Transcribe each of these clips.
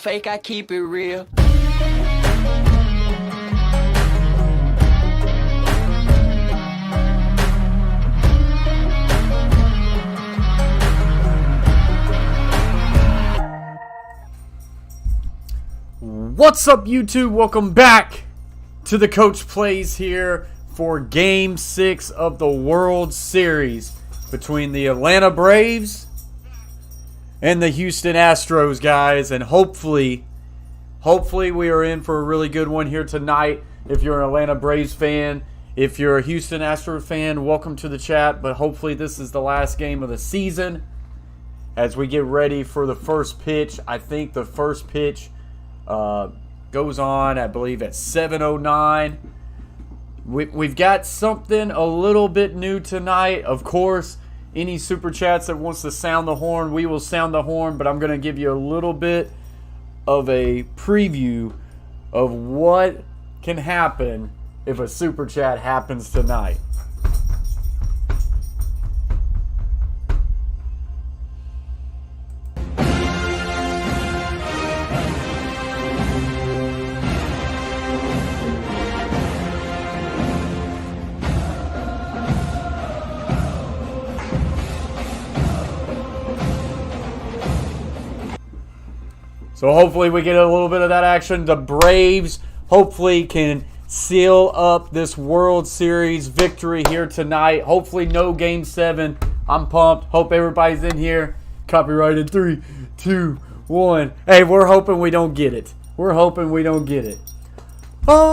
fake, I keep it real. What's up, YouTube? Welcome back to the Coach Plays here for Game 6 of the World Series between the Atlanta Braves and the Houston Astros, guys. And hopefully we are in for a really good one here tonight. If you're an Atlanta Braves fan, if you're a Houston Astros fan, welcome to the chat. But hopefully this is the last game of the season as we get ready for the first pitch. I think the first pitch goes on, I believe, at 7:09. We've got something a little bit new tonight. Of course, any super chats that wants to sound the horn, we will sound the horn. But I'm going to give you a little bit of a preview of what can happen if a super chat happens tonight. So hopefully we get a little bit of that action. The Braves hopefully can seal up this World Series victory here tonight. Hopefully no Game 7. I'm pumped. Hope everybody's in here. Copyrighted 3, 2, 1. Hey, we're hoping we don't get it. We're hoping we don't get it. Oh.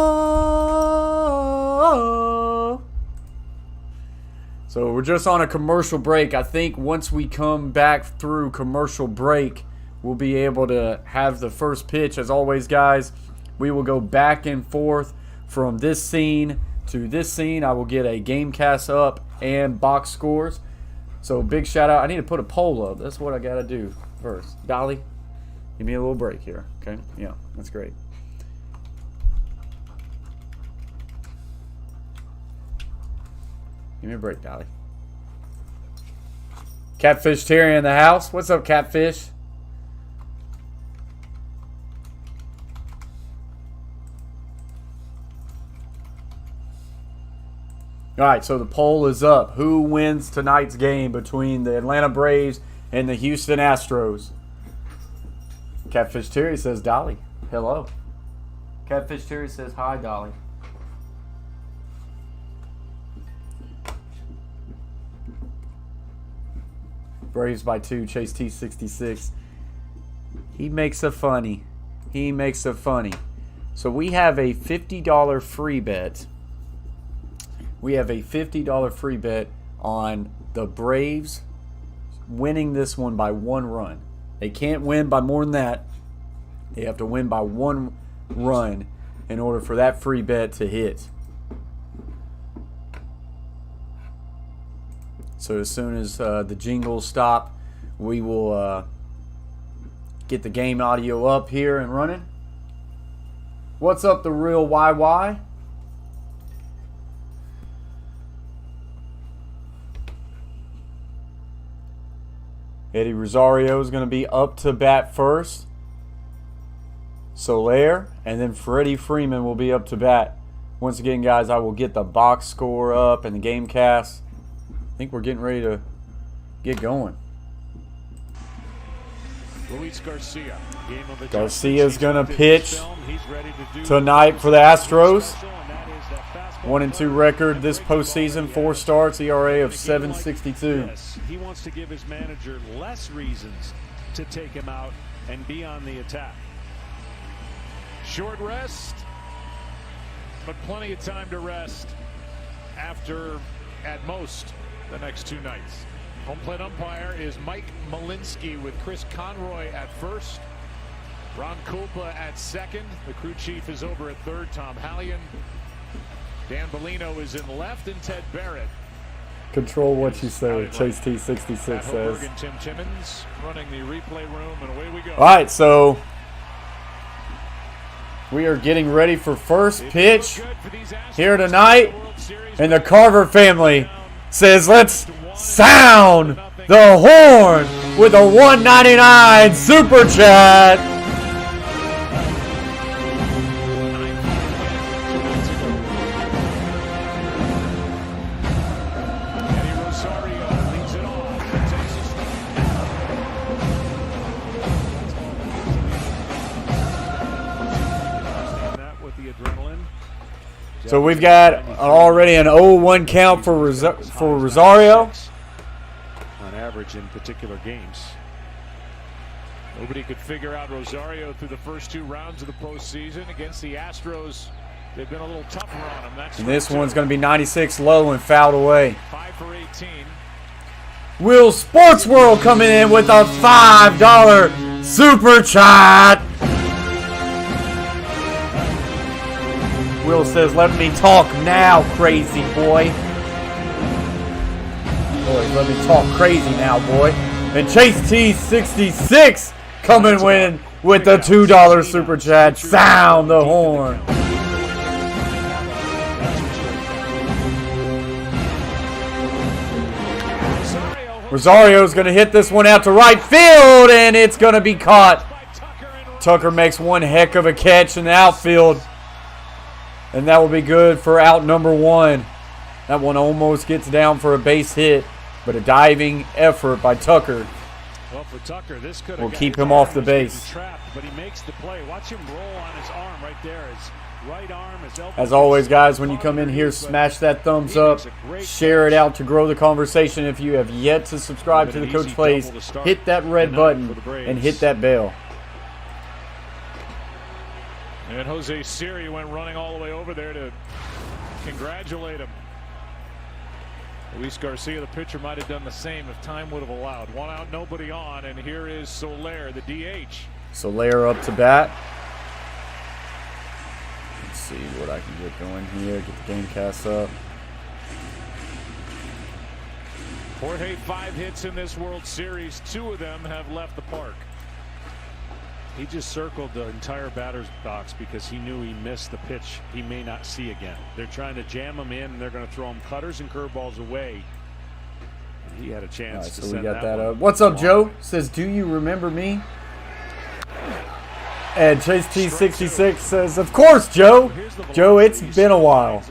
So we're just on a commercial break. I think once we come back through commercial break, we'll be able to have the first pitch. As always, guys, we will go back and forth from this scene to this scene. I will get a game cast up and box scores. So big shout out. I need to put a poll up. That's what I got to do first. Dolly, give me a little break here. Okay? Yeah, that's great. Give me a break, Dolly. Catfish Terry in the house. What's up, Catfish? All right, so the poll is up. Who wins tonight's game between the Atlanta Braves and the Houston Astros? Catfish Terry says Dolly. Hello. Catfish Terry says hi, Dolly. Braves by 2, Chase T66. He makes a funny. He makes a funny. So we have a $50 free bet. We have a $50 free bet on the Braves winning this one by 1 run. They can't win by more than that. They have to win by 1 run in order for that free bet to hit. So as soon as the jingles stop, we will get the game audio up here and running. What's up, the real YY? Eddie Rosario is going to be up to bat first. Soler, and then Freddie Freeman will be up to bat. Once again, guys, I will get the box score up and the game cast. I think we're getting ready to get going. Luis Garcia. Garcia's going to pitch tonight for the Astros. 1-2 record this postseason, 4 starts, ERA of 7.62. He wants to give his manager less reasons to take him out and be on the attack. Short rest, but plenty of time to rest after, at most, the next 2 nights. Home plate umpire is Mike Malinsky with Chris Conroy at first. Ron Kulpa at second. The crew chief is over at third, Tom Hallion. Dan Bellino is in left, and Ted Barrett. Control what you say, Chase T66 says. And Tim Timmons running the replay room, and away we go. All right, so we are getting ready for first pitch here tonight, and the Carver family says, let's sound the horn with a $1.99 super chat. So we've got already an 0-1 count for Rosario. On average in particular games. Nobody could figure out Rosario through the first 2 rounds of the postseason against the Astros. They've been a little tougher on him. That's and this one's going to be 96 low and fouled away. 5 for 18. Will Sports World coming in with a $5 super chat. Will says, "Let me talk now, crazy boy." Boys, let me talk crazy now, boy. And Chase T66 coming in with the $2 super chat. Sound the horn. Rosario's going to hit this one out to right field, and it's going to be caught. Tucker makes one heck of a catch in the outfield, and that will be good for out number 1. That one almost gets down for a base hit, but a diving effort by Tucker Well, for Tucker, this could will keep him off the base. Trapped, but he makes the play. Watch him roll on his arm right there. His right arm, his elbow. As always, guys, when you come in here, smash that thumbs up. Share it out to grow the conversation. If you have yet to subscribe to the Coach Plays, hit that red button and hit that bell. And Jose Siri went running all the way over there to congratulate him. Luis Garcia, the pitcher, might have done the same if time would have allowed. 1 out, nobody on, and here is Soler, the DH. Soler up to bat. Let's see what I can get going here. Get the game cast up. Jorge, 5 hits in this World Series. 2 of them have left the park. He just circled the entire batter's box because he knew he missed the pitch he may not see again. They're trying to jam him in, and they're going to throw him cutters and curveballs away. And he had a chance to send that up. What's up, Joe? Says, "Do you remember me?" And Chase T66 says, "Of course, Joe. Joe, it's been a while,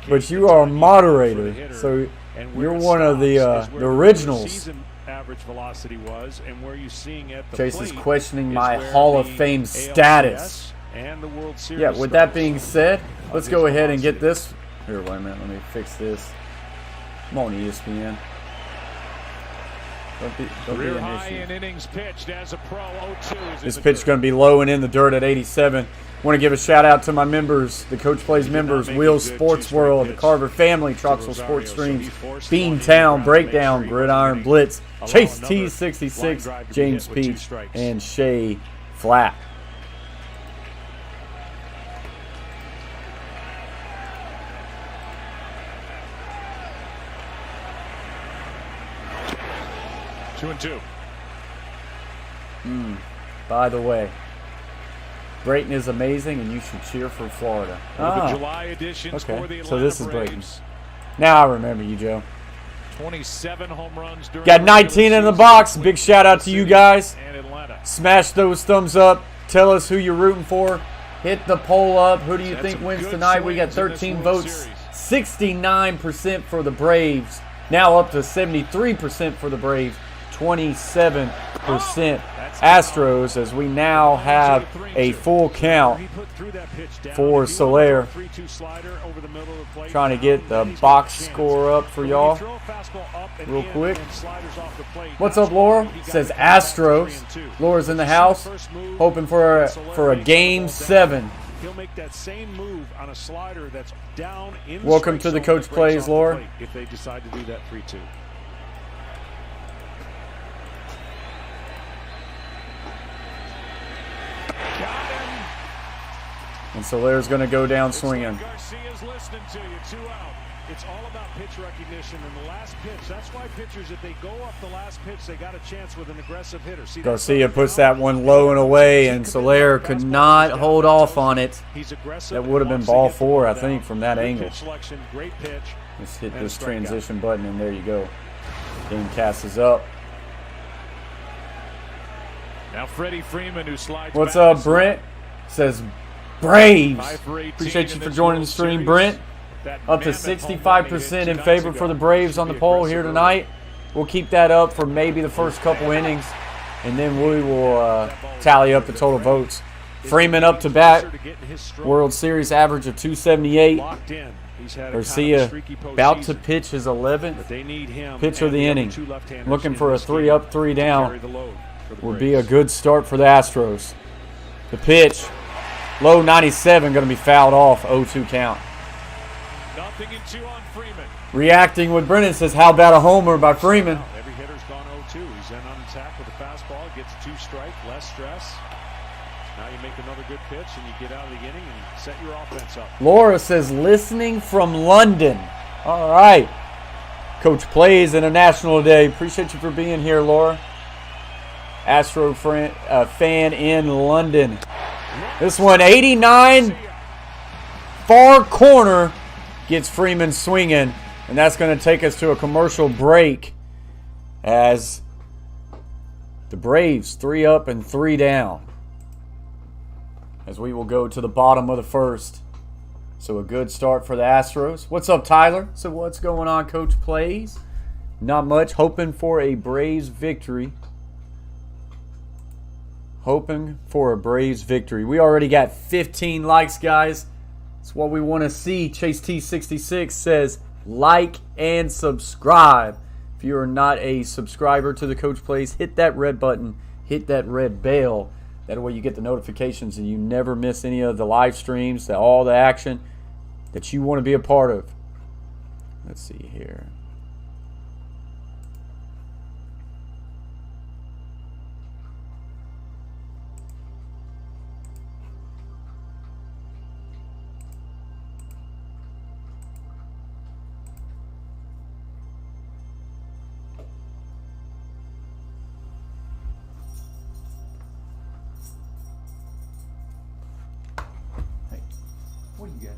but you are a moderator, so you're one of the originals." Average velocity was and where you seeing at the Chase is questioning my Hall of Fame status. And the World Series. Yeah, with that being said, let's go ahead and get this. Here, wait a minute. Let me fix this. I'm on ESPN. Don't be an issue. In innings pitched as a pro. 0-2 this pitch is going to be low and in the dirt at 87. Want to give a shout out to my members, the Coach Plays members, Wheels Sports World, the Carver Family, Troxel Sports Streams, Beantown, Breakdown, Gridiron Blitz, Chase T66, James Peach, and Shay Flat. Two and two. By the way, Brayton is amazing, and you should cheer for Florida. The July editions for the Atlanta so this is Braves. Brayton. Now I remember you, Joe. 27 home runs during got 19 in the box. Big shout out to you guys. Atlanta. Smash those thumbs up. Tell us who you're rooting for. Hit the poll up. Who do you think wins tonight? We got 13 votes. 69% for the Braves. Now up to 73% for the Braves. 27% Astros, as we now have a full count for Soler. Trying to get the box score up for y'all real quick. What's up, Laura? Says Astros. Laura's in the house, hoping for a game 7. He'll make that same move on a slider that's down in. Welcome to the Coach Plays, Laura. If they decide to do that 3-2. And Soler's going to go down swinging. Garcia's listening to you. 2 out. It's all about pitch recognition and the last pitch. That's why pitchers, if they go up the last pitch, they got a chance with an aggressive hitter. See, Garcia puts that one low and away, and Soler could not hold off on it. That would have been ball 4, I think, from that angle. Great pitch. Let's hit this transition button, and there you go. Game cast is up. Now Freddie Freeman, who slides. What's up, Brent? Says Braves. Appreciate you for joining the stream, Brent. Up to 65% in favor for the Braves on the poll here tonight. We'll keep that up for maybe the first couple innings, and then we will tally up the total votes. Freeman up to bat. World Series average of 278. Garcia about to pitch his 11th pitch of the inning. Looking for a 3-up, 3-down. Would be a good start for the Astros. The pitch, low 97, going to be fouled off. 0-2 count. Nothing in 2 on Freeman. Reacting with Brennan says, how about a homer by Freeman? Every hitter's gone 0-2. He's in untapped with a fastball. Gets 2 strike, less stress. Now you make another good pitch and you get out of the inning and set your offense up. Laura says, listening from London. All right. Coach Plays International Day. Appreciate you for being here, Laura. Astro fan in London. This one, 89, far corner, gets Freeman swinging. And that's going to take us to a commercial break as the Braves 3 up and 3 down. As we will go to the bottom of the first. So a good start for the Astros. What's up, Tyler? So what's going on, Coach Plays? Not much. Hoping for a Braves victory. Hoping for a Braves victory. We already got 15 likes, guys. That's what we want to see. Chase T66 says, like and subscribe. If you are not a subscriber to the Coach Plays, hit that red button. Hit that red bell. That way you get the notifications and you never miss any of the live streams, all the action that you want to be a part of. Let's see here. What do you got?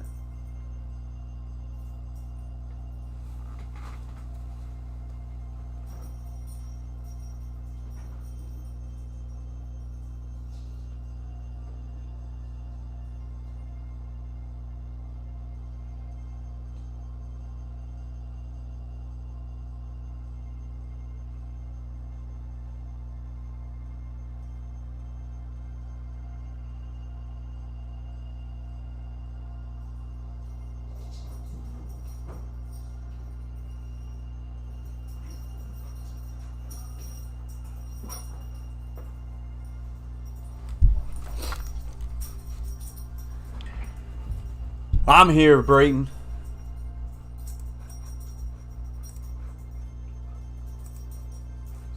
I'm here, Brayton.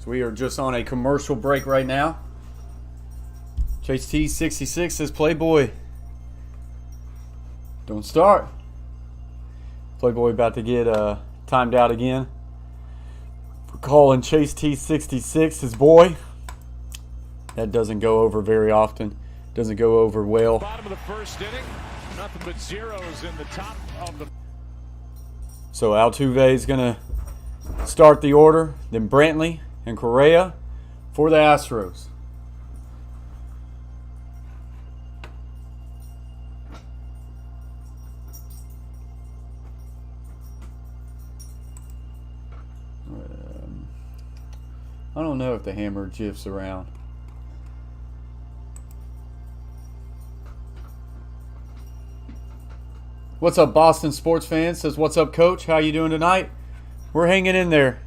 So we are just on a commercial break right now. Chase T66 says, Playboy, don't start. Playboy about to get timed out again for calling Chase T66 his boy. That doesn't go over very often. Doesn't go over well. Bottom of the first inning. Nothing but zeros in the top of the. So Altuve is going to start the order. Then Brantley and Correa for the Astros. I don't know if the hammer jiffs around. What's up, Boston sports fans? Says, what's up, Coach? How you doing tonight? We're hanging in there.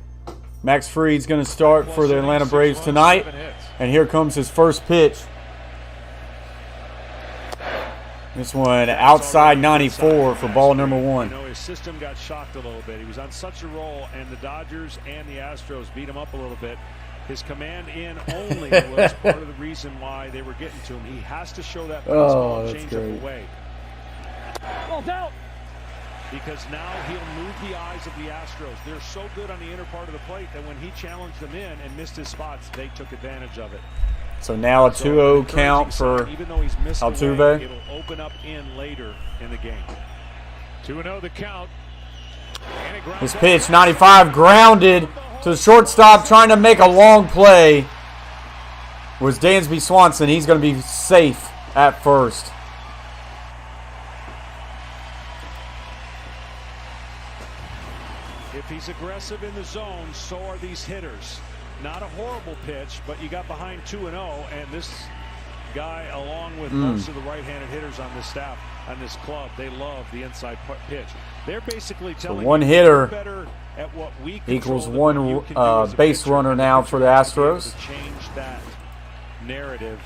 Max Fried's going to start for the Atlanta Braves tonight. And here comes his first pitch. This one outside 94 for ball number 1. You know, his system got shocked a little bit. He was on such a roll, and the Dodgers and the Astros beat him up a little bit. His command in only was part of the reason why they were getting to him. He has to show that baseball and change it away. Ball's out. Because now he'll move the eyes of the Astros. They're so good on the inner part of the plate that when he challenged them in and missed his spots, they took advantage of it. So now a 2-0 count for even though he's missed Altuve. Away, it'll open up in later in the game. 2-0 the count. This pitch, 95, grounded to the shortstop, trying to make a long play. Was Dansby Swanson. He's going to be safe at first. If he's aggressive in the zone, so are these hitters. Not a horrible pitch, but you got behind 2-0, and this guy, along with most of the right-handed hitters on this staff, on this club. They love the inside pitch. They're basically telling one you hitter better at what we equals control one than what you can do base pitcher. runner now for the Astros. To change that narrative,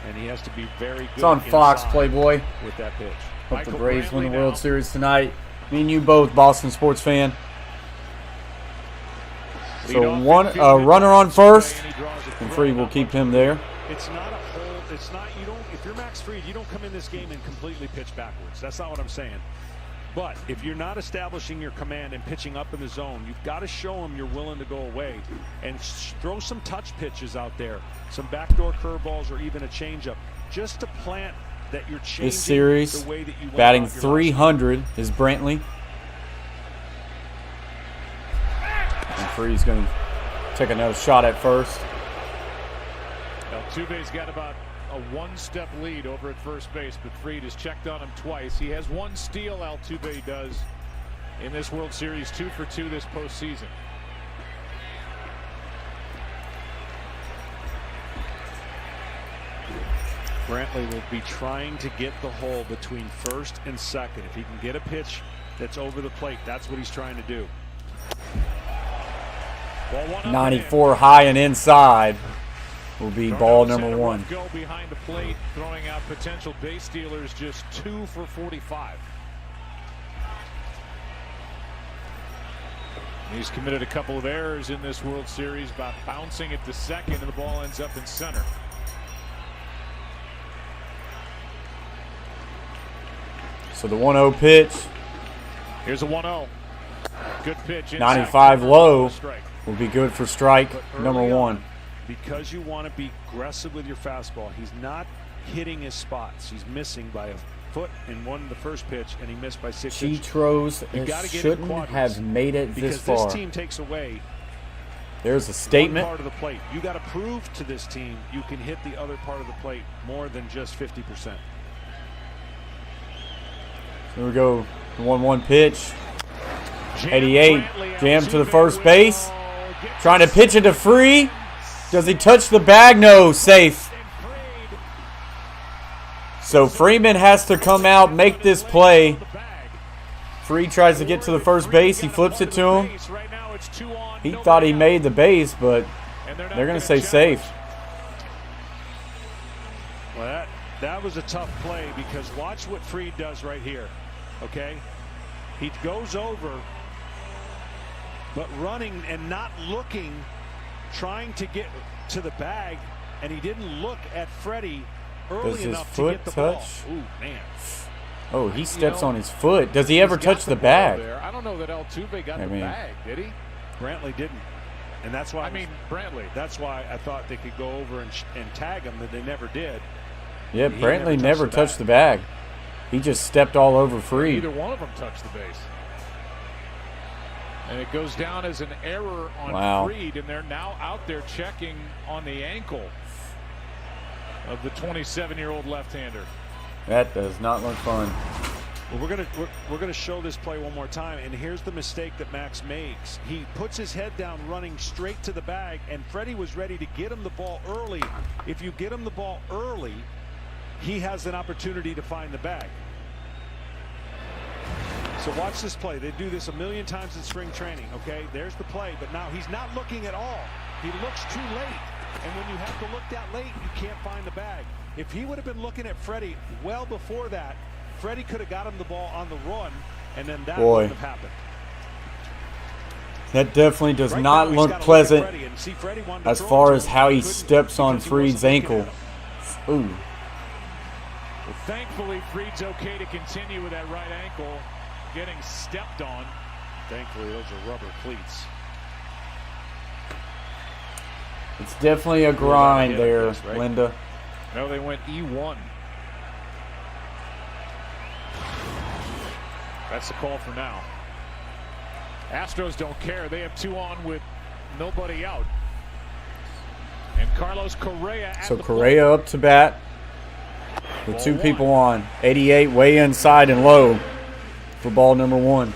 and he has to be very good. It's on Fox, Playboy. With that pitch. Hope the Braves win the World Series tonight. Me and you both, Boston sports fan. So a runner on first, and Fried will keep him there. It's not a whole. It's not. You don't. If you're Max Fried, you don't come in this game and completely pitch backwards. That's not what I'm saying. But if you're not establishing your command and pitching up in the zone, you've got to show them you're willing to go away and throw some touch pitches out there, some backdoor curveballs, or even a changeup, just to plant that you're changing this series, the way that you batting .300 is Brantley. And Fried's going to take another shot at first. Altuve's got about a one-step lead over at first base, but Fried has checked on him twice. He has one steal, Altuve does, in this World Series, 2 for 2 this postseason. Brantley will be trying to get the hole between first and second. If he can get a pitch that's over the plate, that's what he's trying to do. 94 high and inside will be ball number 1. Go behind the plate, throwing out potential base stealers, just 2 for 45. He's committed a couple of errors in this World Series, about bouncing it to second, and the ball ends up in center. So the 1-0 pitch. Here's a 1-0. Good pitch. 95 low will be good for strike number 1. Because you want to be aggressive with your fastball. He's not hitting his spots. He's missing by a foot in the first pitch, and he missed by 6 inches. Chitros shouldn't have made it this far. Because this team takes away There's a statement. one part of the plate. You got to prove to this team you can hit the other part of the plate more than just 50%. Here we go. The 1-1 pitch. 88. Jam to the first base. Trying to pitch it to Fried. Does he touch the bag? No. Safe. So Freeman has to come out, make this play. Fried tries to get to the first base. He flips it to him. He thought he made the base, but they're going to say safe. Well, that was a tough play, because watch what Fried does right here. Okay? He goes over, but running and not looking, trying to get to the bag, and he didn't look at Freddie early enough to get the ball. Ooh, man. Oh, he steps on his foot. Does he ever touch the bag? I don't know that Altuve got the bag, did he? Brantley didn't. And that's why Brantley. That's why I thought they could go over and tag him, but they never did. Yeah, Brantley never touched the bag. He just stepped all over Fried. Neither one of them touched the base. And it goes down as an error on Fried, and they're now out there checking on the ankle of the 27-year-old left-hander. That does not look fun. Well, we're gonna show this play one more time, and here's the mistake that Max makes. He puts his head down, running straight to the bag, and Freddie was ready to get him the ball early. If you get him the ball early, he has an opportunity to find the bag. So watch this play. They do this a million times in spring training. Okay, there's the play, but now he's not looking at all. He looks too late, and when you have to look that late, you can't find the bag. If he would have been looking at Freddie well before that, Freddie could have got him the ball on the run, and then that wouldn't have happened. That definitely does not look pleasant as far as how he steps on Fried's ankle. Ooh. Well, thankfully, Fried's okay to continue with that right ankle getting stepped on. Thankfully, those are rubber cleats. It's definitely a grind there, Linda. No, they went E1. That's the call for now. Astros don't care. They have 2 on with nobody out. And Carlos Correa at So Correa up to bat with 2 people on. 88 way inside and low for ball number 1.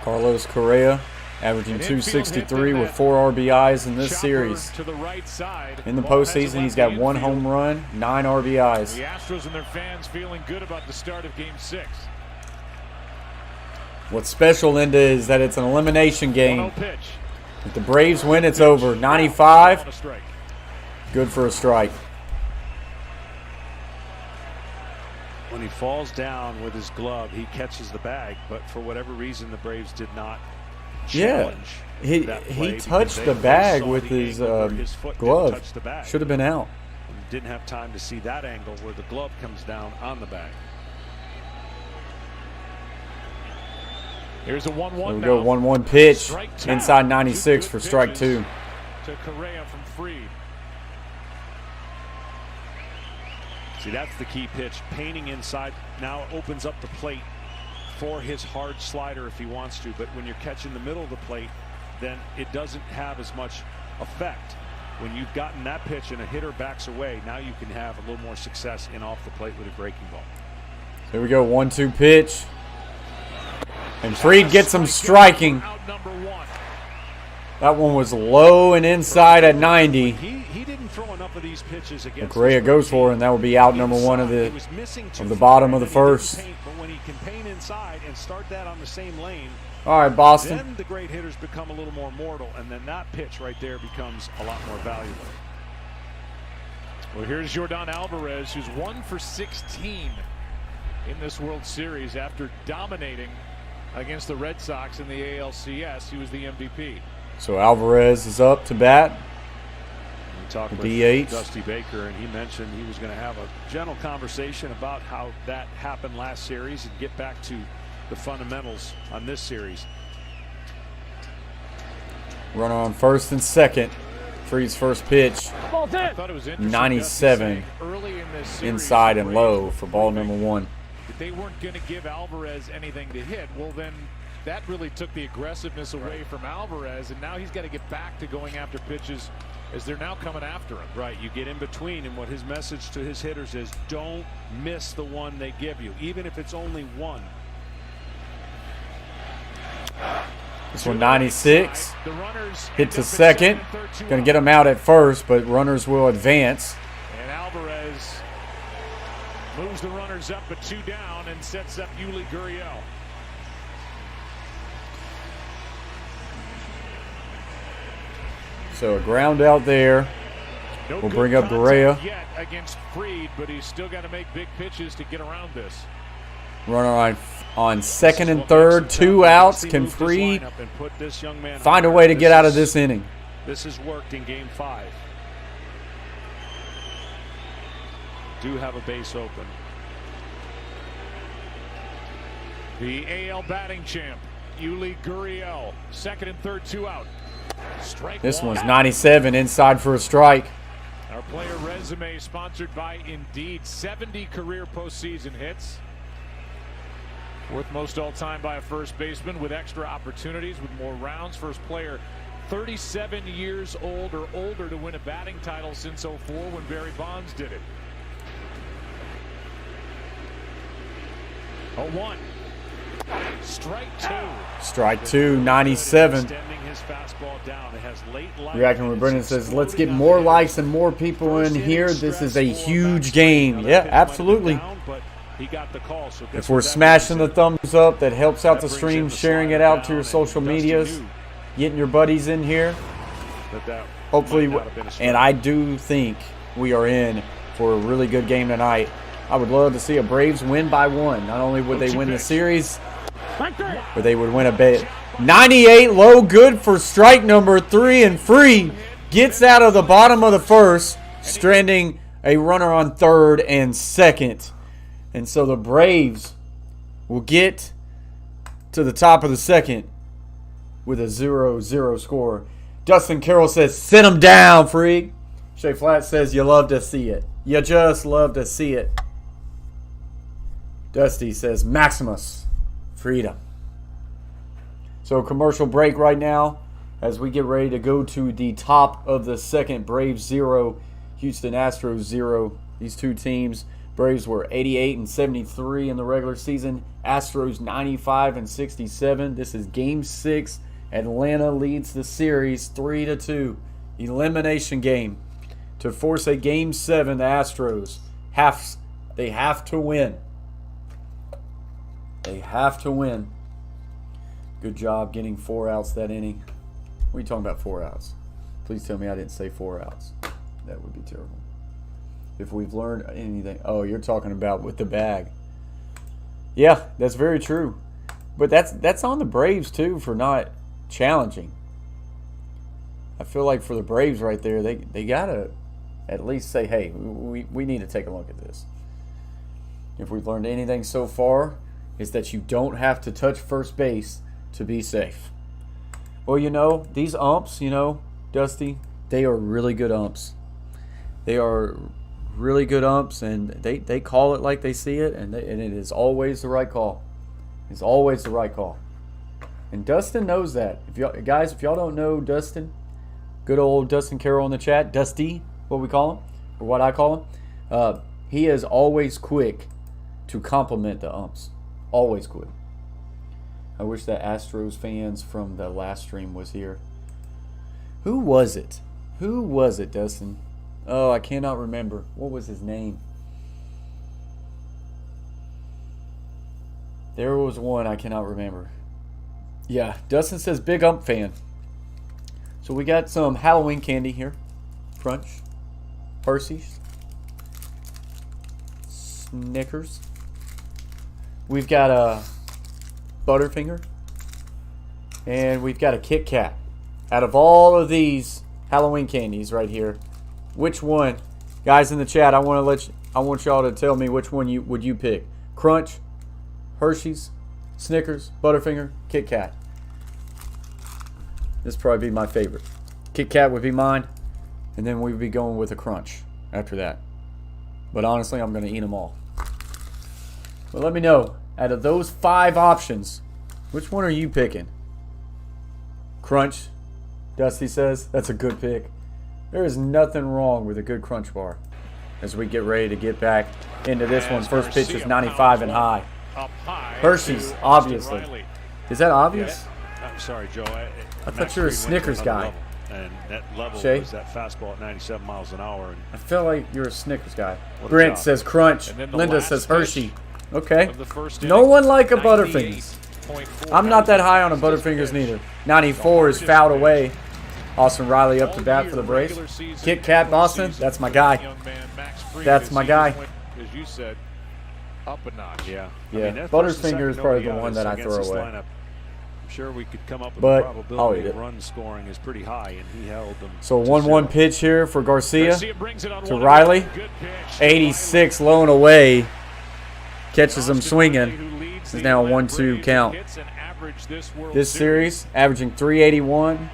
Carlos Correa averaging 263 with 4 RBIs in this series. To the right side. In the postseason, he's got 1 home run, 9 RBIs. The Astros and their fans feeling good about the start of Game 6. What's special, Linda, is that it's an elimination game. Pitch. If the Braves win, it's over. 95, good for a strike. When he falls down with his glove, he catches the bag, but for whatever reason, the Braves did not challenge. Yeah, he touched the bag with his glove. Should have been out. Didn't have time to see that angle where the glove comes down on the bag. Here's a 1-1 There we now. go, 1-1 pitch inside 96 for strike 2. To Correa from Fried. See, that's the key pitch. Painting inside now opens up the plate for his hard slider if he wants to. But when you're catching the middle of the plate, then it doesn't have as much effect. When you've gotten that pitch and a hitter backs away, now you can have a little more success in off the plate with a breaking ball. Here we go, 1-2 pitch. And Fried gets him striking. That one was low and inside at 90. He didn't throw enough of these pitches against. Correa goes for it, and that will be out number 1 of the bottom of the first. But when he can paint inside and start that on the same lane, all right, Boston. then the great hitters become a little more mortal, and then that pitch right there becomes a lot more valuable. Well, here's Yordan Alvarez, who's 1 for 16 in this World Series after dominating against the Red Sox in the ALCS. He was the MVP. So Alvarez is up to bat. We talked with DH. Dusty Baker, and he mentioned he was going to have a gentle conversation about how that happened last series and get back to the fundamentals on this series. Runner on first and second. Fried's first pitch. 97 inside and low for ball number 1. They weren't going to give Alvarez anything to hit. Well, then that really took the aggressiveness away from Alvarez, and now he's got to get back to going after pitches as they're now coming after him. Right, you get in between, and what his message to his hitters is, don't miss the one they give you, even if it's only one. This one 96. Hit to second. Going to get him out at first, but runners will advance. And Alvarez moves the runners up but 2 down and sets up Yuli Gurriel. So a ground out there. We'll bring up Correa. Yet against Fried, but he's still got to make big pitches to get around this. Runner on second and third, 2 outs. Can Fried find a way to get out of this inning? This has worked in Game 5. Do have a base open. The AL batting champ, Yuli Gurriel, second and third, 2 out. Strike this 1. one's 97 inside for a strike. Our player resume sponsored by Indeed. 70 career postseason hits. Fourth most all-time by a first baseman with extra opportunities with more rounds. First player 37 years old or older to win a batting title since 04 when Barry Bonds did it. 0-1. Strike 2. Strike 2, 97. Reacting with Brendan says, let's get more likes and more people in here. This is a huge game. Yeah, absolutely. If we're smashing the thumbs up, that helps out the stream, sharing it out to your social medias, getting your buddies in here. Hopefully, and I do think we are in for a really good game tonight. I would love to see a Braves win by 1. Not only would they win the series, but they would win a bet. 98 low, good for strike number 3, and Fried gets out of the bottom of the first, stranding a runner on third and second. And so the Braves will get to the top of the second with a 0-0 score. Dustin Carroll says, sit him down, Fried. Shay Flat says, you love to see it. You just love to see it. Dusty says, Maximus, freedom. So commercial break right now as we get ready to go to the top of the second. Braves 0, Houston Astros 0. These two teams, Braves were 88 and 73 in the regular season. Astros 95 and 67. This is Game 6 Atlanta leads the series 3-2. Elimination game to force a Game 7. The Astros they have to win. They have to win. Good job getting 4 outs that inning. What are you talking about 4 outs? Please tell me I didn't say 4 outs. That would be terrible. If we've learned anything. Oh, you're talking about with the bag. Yeah, that's very true. But that's on the Braves too for not challenging. I feel like for the Braves right there, they gotta at least say, hey, we need to take a look at this. If we've learned anything so far, is that you don't have to touch first base to be safe. Well, you know, these umps, you know, Dusty, they are really good umps. They are really good umps, and they call it like they see it, and it is always the right call. It's always the right call. And Dustin knows that. If y'all don't know Dustin, good old Dustin Carroll in the chat, Dusty, what we call him, or what I call him, he is always quick to compliment the umps. Always quick. I wish that Astros fans from the last stream was here. Who was it? Who was it, Dustin? Oh, I cannot remember. What was his name? There was one I cannot remember. Yeah, Dustin says big ump fan. So we got some Halloween candy here. Crunch. Hershey's. Snickers. We've got a Butterfinger. And we've got a Kit Kat. Out of all of these Halloween candies right here, which one, guys in the chat, I want y'all to tell me which one would you pick? Crunch, Hershey's, Snickers, Butterfinger, Kit Kat. This would probably be my favorite. Kit Kat would be mine, and then we'd be going with a Crunch after that. But honestly, I'm going to eat them all. But let me know, out of those 5 options, which one are you picking? Crunch, Dusty says. That's a good pick. There is nothing wrong with a good Crunch bar. As we get ready to get back into this one. First pitch is 95 and high. Hershey's, obviously. Is that obvious? Yeah. I'm sorry, Joe. I thought you were a Snickers guy. And that level Shay? was that fastball at 97 miles an hour. And I feel like you're a Snickers guy. Brent says Crunch. Linda says Hershey. Okay. No one like a Butterfingers. I'm not that high on a Butterfingers neither. 94 is fouled away. Austin Riley up to bat for the Braves. Kit Kat Boston, that's my guy. That's my guy. As you said, up a notch. Yeah. Yeah. I mean, Butterfinger is probably the one that I throw away. I'm sure we could come up with But a probability I'll eat it. run scoring is pretty high, and he held them. So 1-1 pitch here for Garcia to Riley. 86 low and away. Catches him swinging. It's now a 1-2 count. This series averaging 381,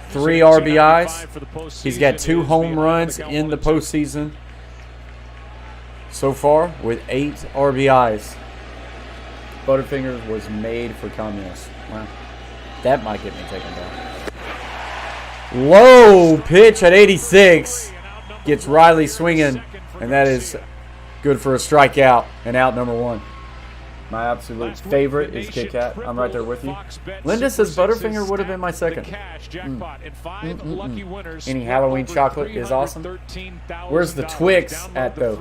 3 RBIs. He's got 2 home runs in the postseason so far with 8 RBIs. Butterfingers was made for communists. Wow. That might get me taken down. Low pitch at 86. Gets Riley swinging, and that is good for a strikeout and out number 1. My absolute favorite is Kit Kat. I'm right there with you. Linda says Butterfinger would have been my second. Any Halloween chocolate is awesome. Where's the Twix at, though?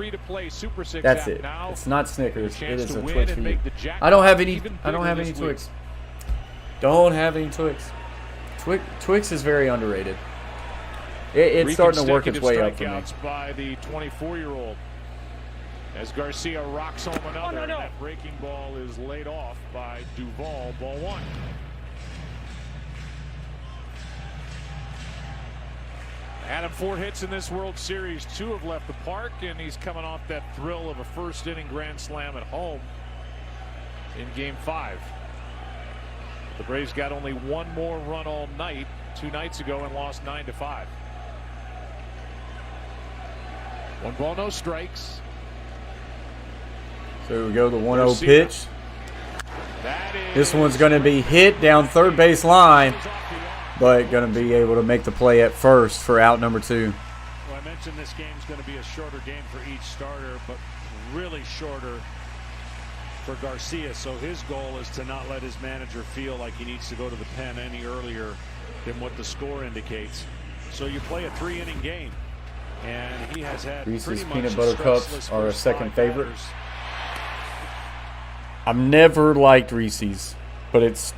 That's it. It's not Snickers. It is a Twix for you. I don't have any Twix. Don't have any Twix. Twix is very underrated. It's starting to work its way up for me. By the 24-year-old. As Garcia rocks home another, and that breaking ball is laid off by Duvall, ball 1. Had him 4 hits in this World Series. 2 have left the park, and he's coming off that thrill of a first-inning grand slam at home in Game 5. The Braves got only 1 more run all night 2 nights ago and lost 9-5. 1 ball, no strikes. So here we go, the 1-0 pitch. This one's going to be hit down third base line, but going to be able to make the play at first for out number 2. Well, I mentioned this game's going to be a shorter game for each starter, but really shorter for Garcia, so his goal is to not let his manager feel like he needs to go to the pen any earlier than what the score indicates. So you play a 3-inning game, and he has had Reese's pretty much Peanut Butter Cups are a second favorite. batters. I've never liked Reese's, but it's,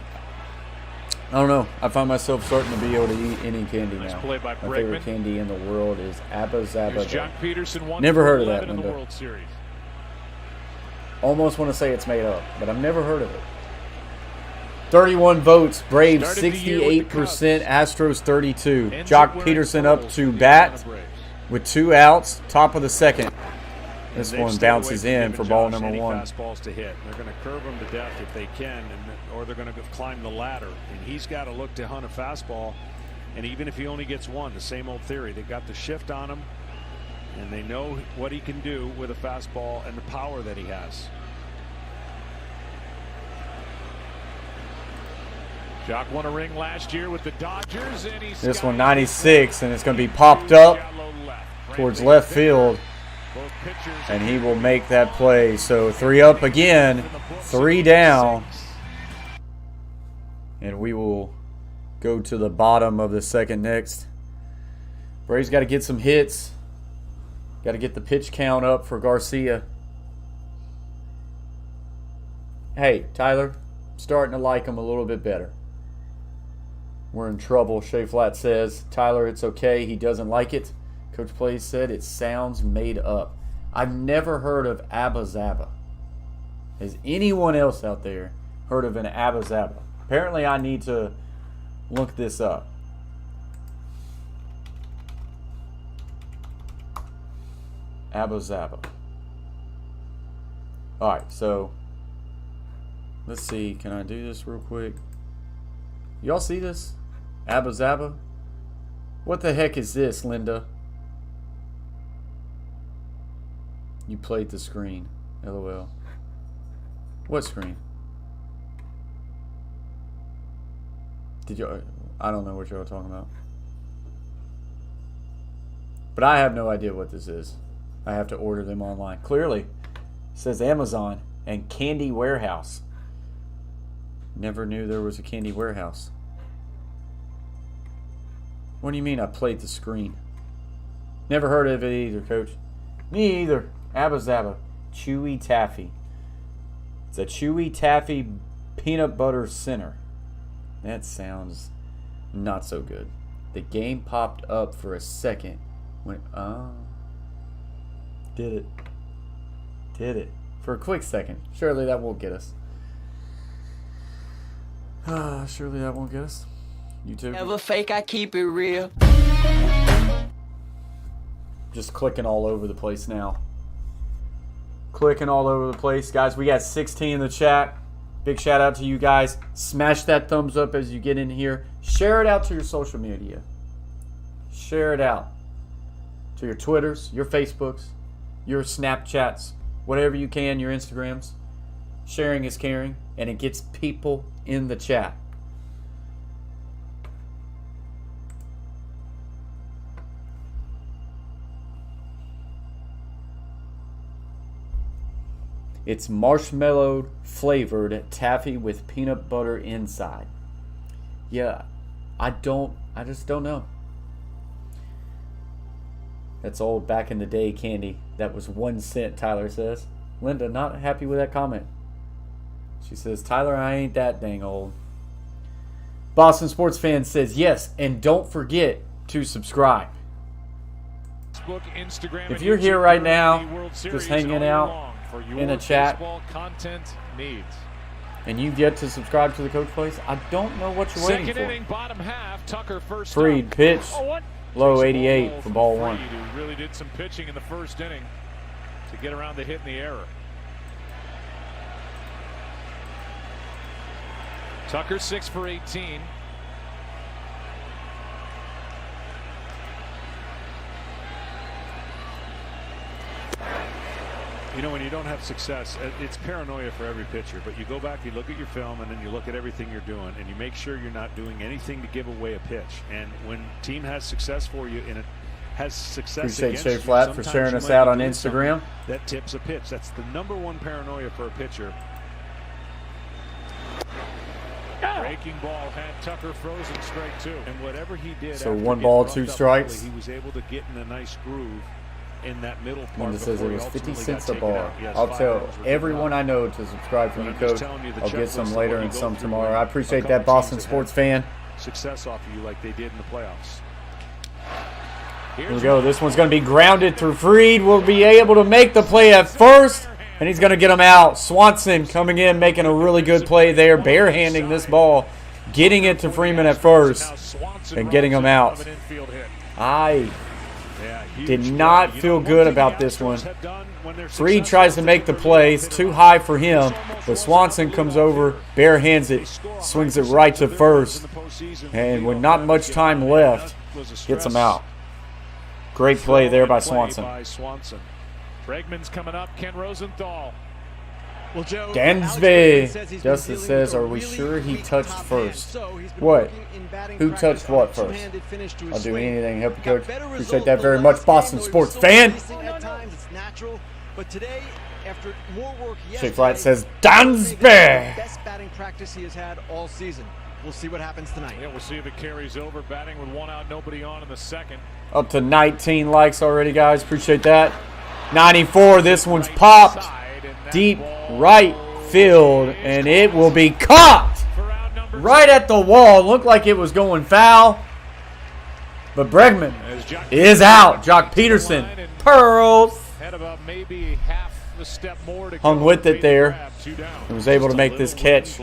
I don't know. I find myself starting to be able to eat any candy Nice now. play by My favorite Pregame. candy in the world is Abba Here's Zaba. John Peterson, 1 Never for heard of that, 11 in the Linda. World Series. Almost want to say it's made up, but I've never heard of it. 31 votes, Braves Started the year with the 68%, Astros 32. Ends Jock up wearing Peterson up pearls to for the bat Atlanta Braves. with 2 outs, top of the second. This They've one stayed away bounces from in giving for ball Josh number any 1. fastballs to hit. They're going to curve him to death if they can, or they're going to climb the ladder. And he's got to look to hunt a fastball. And even if he only gets one, the same old theory. They got the shift on him, and they know what he can do with a fastball and the power that he has. Jock won a ring last year with the Dodgers, and he's This got one it 96, and it's going to be popped up shallow left. towards Frankly, left field, both pitchers and he will make that play. So 3 up again, 3 down, and we will go to the bottom of the second next. Braves got to get some hits. Got to get the pitch count up for Garcia. Hey, Tyler, starting to like him a little bit better. We're in trouble, Shea Flat says. Tyler, it's okay. He doesn't like it. Coach Plays said it sounds made up. I've never heard of Abba Zaba. Has anyone else out there heard of an Abba Zaba? Apparently I need to look this up. Abba Zaba. Alright, so let's see. Can I do this real quick? Y'all see this? Abba Zaba? What the heck is this, Linda? You played the screen. LOL. What screen? Did you? I don't know what y'all are talking about. But I have no idea what this is. I have to order them online. Clearly, it says Amazon and Candy Warehouse. Never knew there was a Candy Warehouse. What do you mean I played the screen? Never heard of it either, Coach. Me either. Abba Zaba. Chewy Taffy. It's a Chewy Taffy peanut butter center. That sounds not so good. The game popped up for a second. When did it. Did it. For a quick second. Surely that won't get us. Surely that won't get us. YouTube. Never fake, I keep it real. Just clicking all over the place now. Clicking all over the place. Guys, we got 16 in the chat. Big shout out to you guys. Smash that thumbs up as you get in here. Share it out to your social media. Share it out to your Twitters, your Facebooks, your Snapchats, whatever you can, your Instagrams. Sharing is caring, and it gets people in the chat. It's marshmallow flavored taffy with peanut butter inside. Yeah, I just don't know. That's old back in the day candy. That was 1 cent, Tyler says. Linda, not happy with that comment. She says, Tyler, I ain't that dang old. Boston Sports Fan says, yes, and don't forget to subscribe. Facebook, Instagram, If and you're here YouTube right for now, the World just Series hanging all year out long for your in a chat, baseball content needs. and you've yet to subscribe to the Coach Place, I don't know what you're waiting Second for. inning, bottom half. Tucker first. Freed up. pitch, Oh, what? low Chase 88 for from ball Freed, 1. who really did some pitching in the first inning to get around the hit and the error. Tucker 6 for 18. You know, when you don't have success, it's paranoia for every pitcher. But you go back, you look at your film, and then you look at everything you're doing, and you make sure you're not doing anything to give away a pitch. And when team has success for you, and it has success Appreciate against Shea you, Flat for sometimes sharing you us might out be on doing Instagram. something that tips a pitch. That's the #1 paranoia for a pitcher. Breaking ball had Tucker frozen strike 2. And whatever he did, So after 1 getting ball, roughed 2 up strikes. early, he was able to get in a nice groove in that middle part. Linda says it before he was 50 ultimately cents got a taken bar. out. Yes, I'll 5 tell runs were everyone good I know to subscribe for But you, I'm just Coach. telling you the I'll get checklist some of later what you and go some through tomorrow. when I a appreciate couple that, Boston teams have sports had fan. success off of you like they did in the playoffs. Here we go. This one's going to be grounded through Freed. Will be able to make the play at first, and he's going to get him out. Swanson coming in, making a really good play there, barehanding this ball, getting it to Freeman at first, and getting him out. I did not feel good about this one. Freed tries to make the play. It's too high for him, but Swanson comes over, barehands it, swings it right to first, and with not much time left, gets him out. Great play there by Swanson. Bregman's coming up. Ken Rosenthal. Well, Joe, Dansby. Justice says, are we sure he touched first? What? Who touched what first? I'll do anything to help you, Coach. Appreciate that very much, Boston sports fan. Shake Flat says, Dansby. Best batting practice he has had all season. We'll see what happens tonight. Yeah, we'll see if it carries over. Batting with 1 out, nobody on in the second. Up to 19 likes already, guys. Appreciate that. 94. This one's popped deep right field, and it will be caught right at the wall. Looked like it was going foul, but Bregman is out. Jock Peterson, Pearls, had about maybe half the step more to hung with it there and was able to make this catch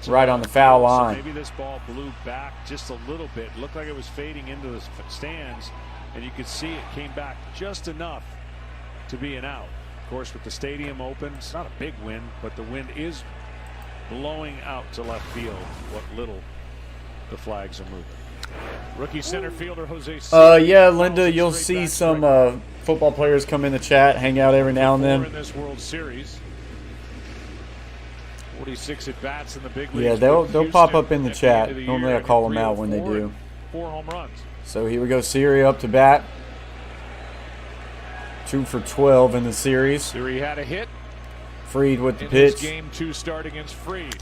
right on the foul line. Maybe this ball blew back just a little bit. It looked like it was fading into the stands, and you could see it came back just enough to be an out. Of course, with the stadium open, it's not a big wind, but the wind is blowing out to left field what little the flags are moving. Rookie center fielder Jose. Yeah, Linda, you'll see some football players come in the chat, hang out every now and then. In this World Series. 46 at bats in the big leagues. Yeah, they'll pop up in the chat. Normally I call them out when they do. 4 home runs. So here we go, Siri up to bat. 2 for 12 in the series. Siri had a hit. Freed with the in pitch. Game 2 start against Freed.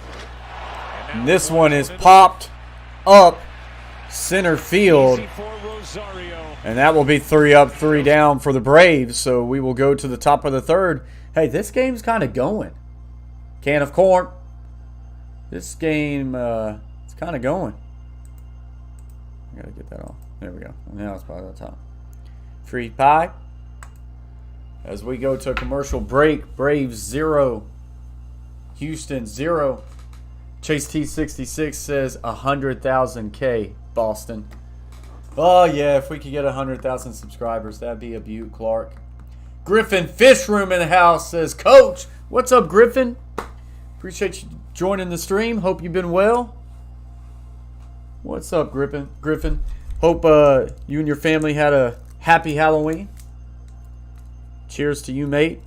And this one is popped up center field. And that will be 3 up, 3 down for the Braves. So we will go to the top of the third. Hey, this game's kind of going. Can of corn. This game, it's kind of going. I got to get that off. There we go. Now it's probably on top. Free pie. As we go to a commercial break, Braves 0, Houston 0. Chase T66 says 100,000 K, Boston. Oh, yeah, if we could get 100,000 subscribers, that'd be a beaut, Clark. Griffin Fishroom in the house says, Coach, what's up, Griffin? Appreciate you joining the stream. Hope you've been well. What's up, Griffin? Hope you and your family had a happy Halloween. Cheers to you, mate.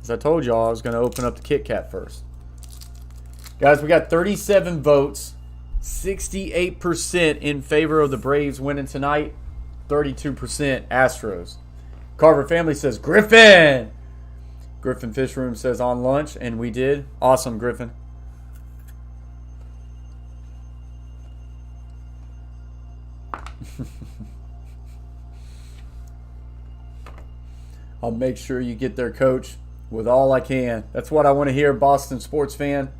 As I told y'all, I was going to open up the Kit Kat first. Guys, we got 37 votes. 68% in favor of the Braves winning tonight. 32% Astros. Carver family says, Griffin! Griffin Fishroom says on lunch, and we did. Awesome, Griffin. I'll make sure you get there, Coach, with all I can. That's what I want to hear, Boston sports fan.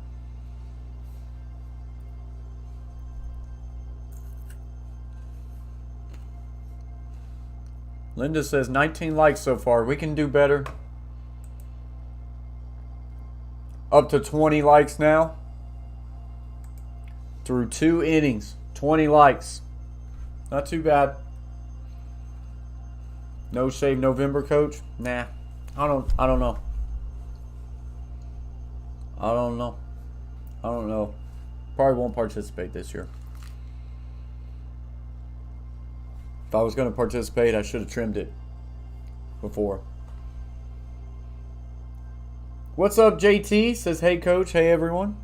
Linda says 19 likes so far. We can do better. Up to 20 likes now. Through 2 innings, 20 likes. Not too bad. No shave November, Coach? Nah. I don't know. I don't know. Probably won't participate this year. If I was going to participate, I should have trimmed it before. What's up, JT? Says, hey, Coach. Hey, everyone.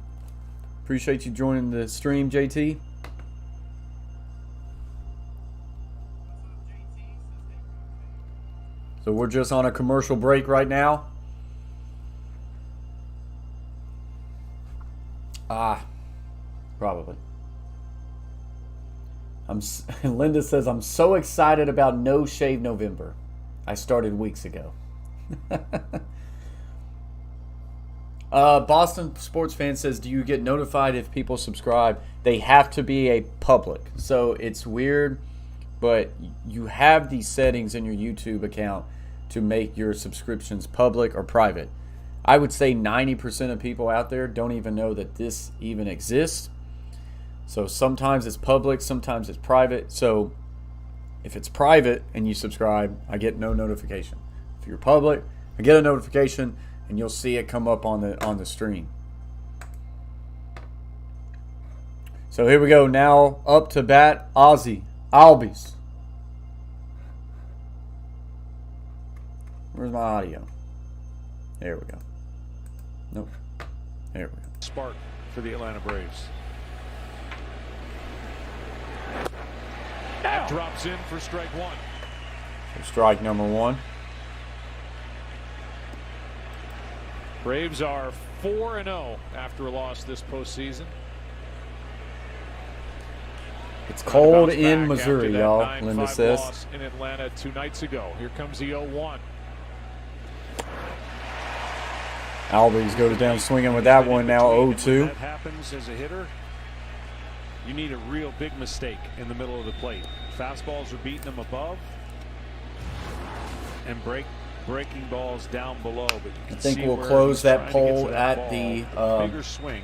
Appreciate you joining the stream, JT. So we're just on a commercial break right now. Probably. Linda says, I'm so excited about No Shave November. I started weeks ago. Boston Sports Fan says, do you get notified if people subscribe? They have to be a public. So it's weird, but you have these settings in your YouTube account to make your subscriptions public or private. I would say 90% of people out there don't even know that this even exists. So sometimes it's public, sometimes it's private. So if it's private and you subscribe, I get no notification. If you're public, I get a notification and you'll see it come up on the stream. So here we go. Now up to bat, Albies. Where's my audio? There we go. Nope. There we go. Spark for the Atlanta Braves. That drops in for strike one. So strike number one. Braves are 4-0 after a loss this postseason. It's cold in Missouri, y'all, Linda says. Loss in Atlanta 2 nights ago. Here comes the 0-1. Albies goes down swinging with that one now, 0-2. When that happens as a hitter, you need a real big mistake in the middle of the plate. Fastballs are beating them above and breaking balls down below. But you can I think see we'll where close he's that trying to poll get to that at ball. the Bigger swing,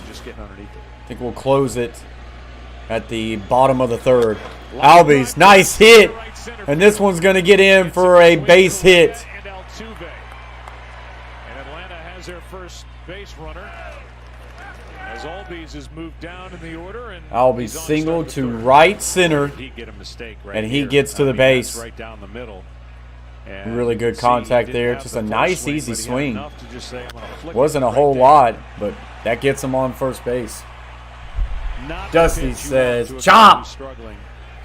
just getting underneath it. I think we'll close it at the bottom of the third. Albies, nice hit. And this one's going to get in for a base hit. And Atlanta has their first base runner as Albies has moved down in the order. And Albies single to right center, He get a mistake right and he here. gets to the I mean, base. that's right down the middle. And Really good see, contact he didn't there. have Just the a full nice, easy but he had swing. enough to just say, I'm gonna flick it Wasn't a right whole there. lot, but that gets him on first base. Not the Dusty pitch you says, want to a guy chop! who's struggling.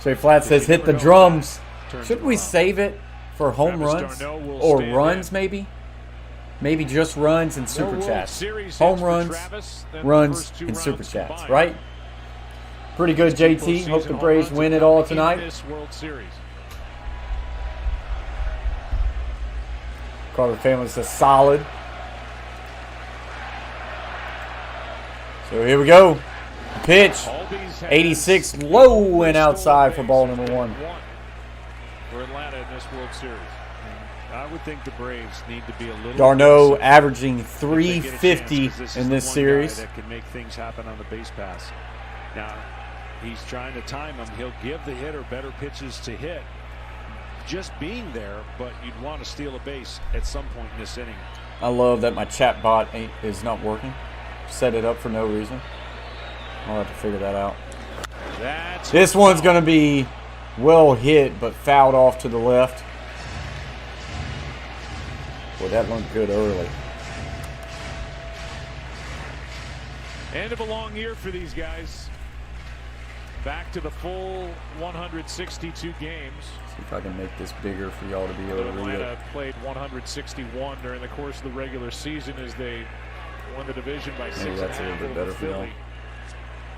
Shea Flat says, hit the drums. Shouldn't we save it for home Travis runs? Darno will Or stand runs, in. maybe? Maybe just runs and super More World chats. Series Home hits for runs, Travis than the runs, first 2 and super rounds chats, combined. right? Pretty good, JT. Hope the Braves win it all tonight. In this World Series. Carter family says solid. So here we go. Pitch. Albies has 86 low and outside for ball number one. For Atlanta in this World Series. I would think the Braves need to be a little Darno aggressive averaging if they get a chance, 350 'cause this is in the this one series. guy that can make things happen on the base pass. Now, he's trying to time him. He'll give the hitter better pitches to hit. Just being there, but you'd want to steal a base at some point in this inning. I love that my chat bot is not working. Set it up for no reason. I'll have to figure that out. That's This one's going to be well hit, but fouled off to the left. Boy, that looked good early. End of a long year for these guys. Back to the full 162 games. See if I can make this bigger for y'all to be able to read Atlanta it. played 161 during the course of the regular season as they won the division by 6.5 that's a little bit better for y'all. Philly.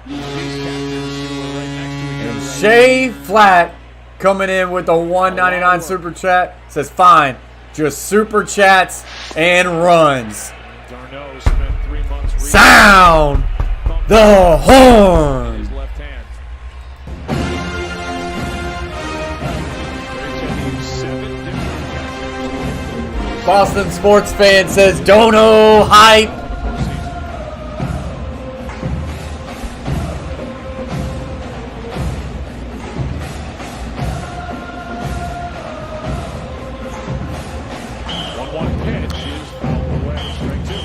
These captains who were right next to each And other. Shea Flat coming in with the 199 super chat says, fine, just super chats and runs. Darno spent 3 months Sound the horn. his left hand. Boston sports fan says, Dono hype.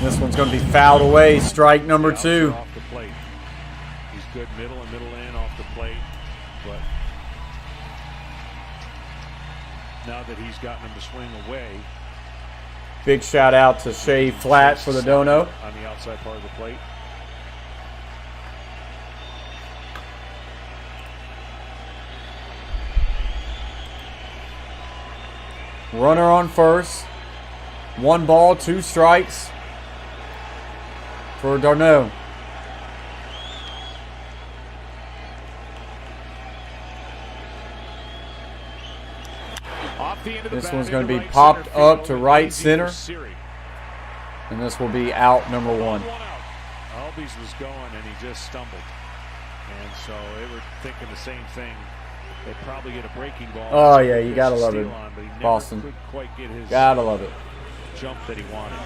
This one's going to be fouled away. Strike number 2. Off the plate. He's good middle and middle in off the plate, but now that he's gotten him to swing away, Big shout out to Shea Flat for the dono. on the outside part of the plate. Runner on first. 1 ball, 2 strikes for Darno. Off the end of the This bat one's into going to be right popped center up field, to and right easy center. for Siri. And this will be out number 1. Albies was going and he just stumbled. And so they were thinking the same thing. They'd probably get a breaking ball. Oh, yeah, you got to love it. But he never Boston. could quite get his Got to love it. jump that he wanted.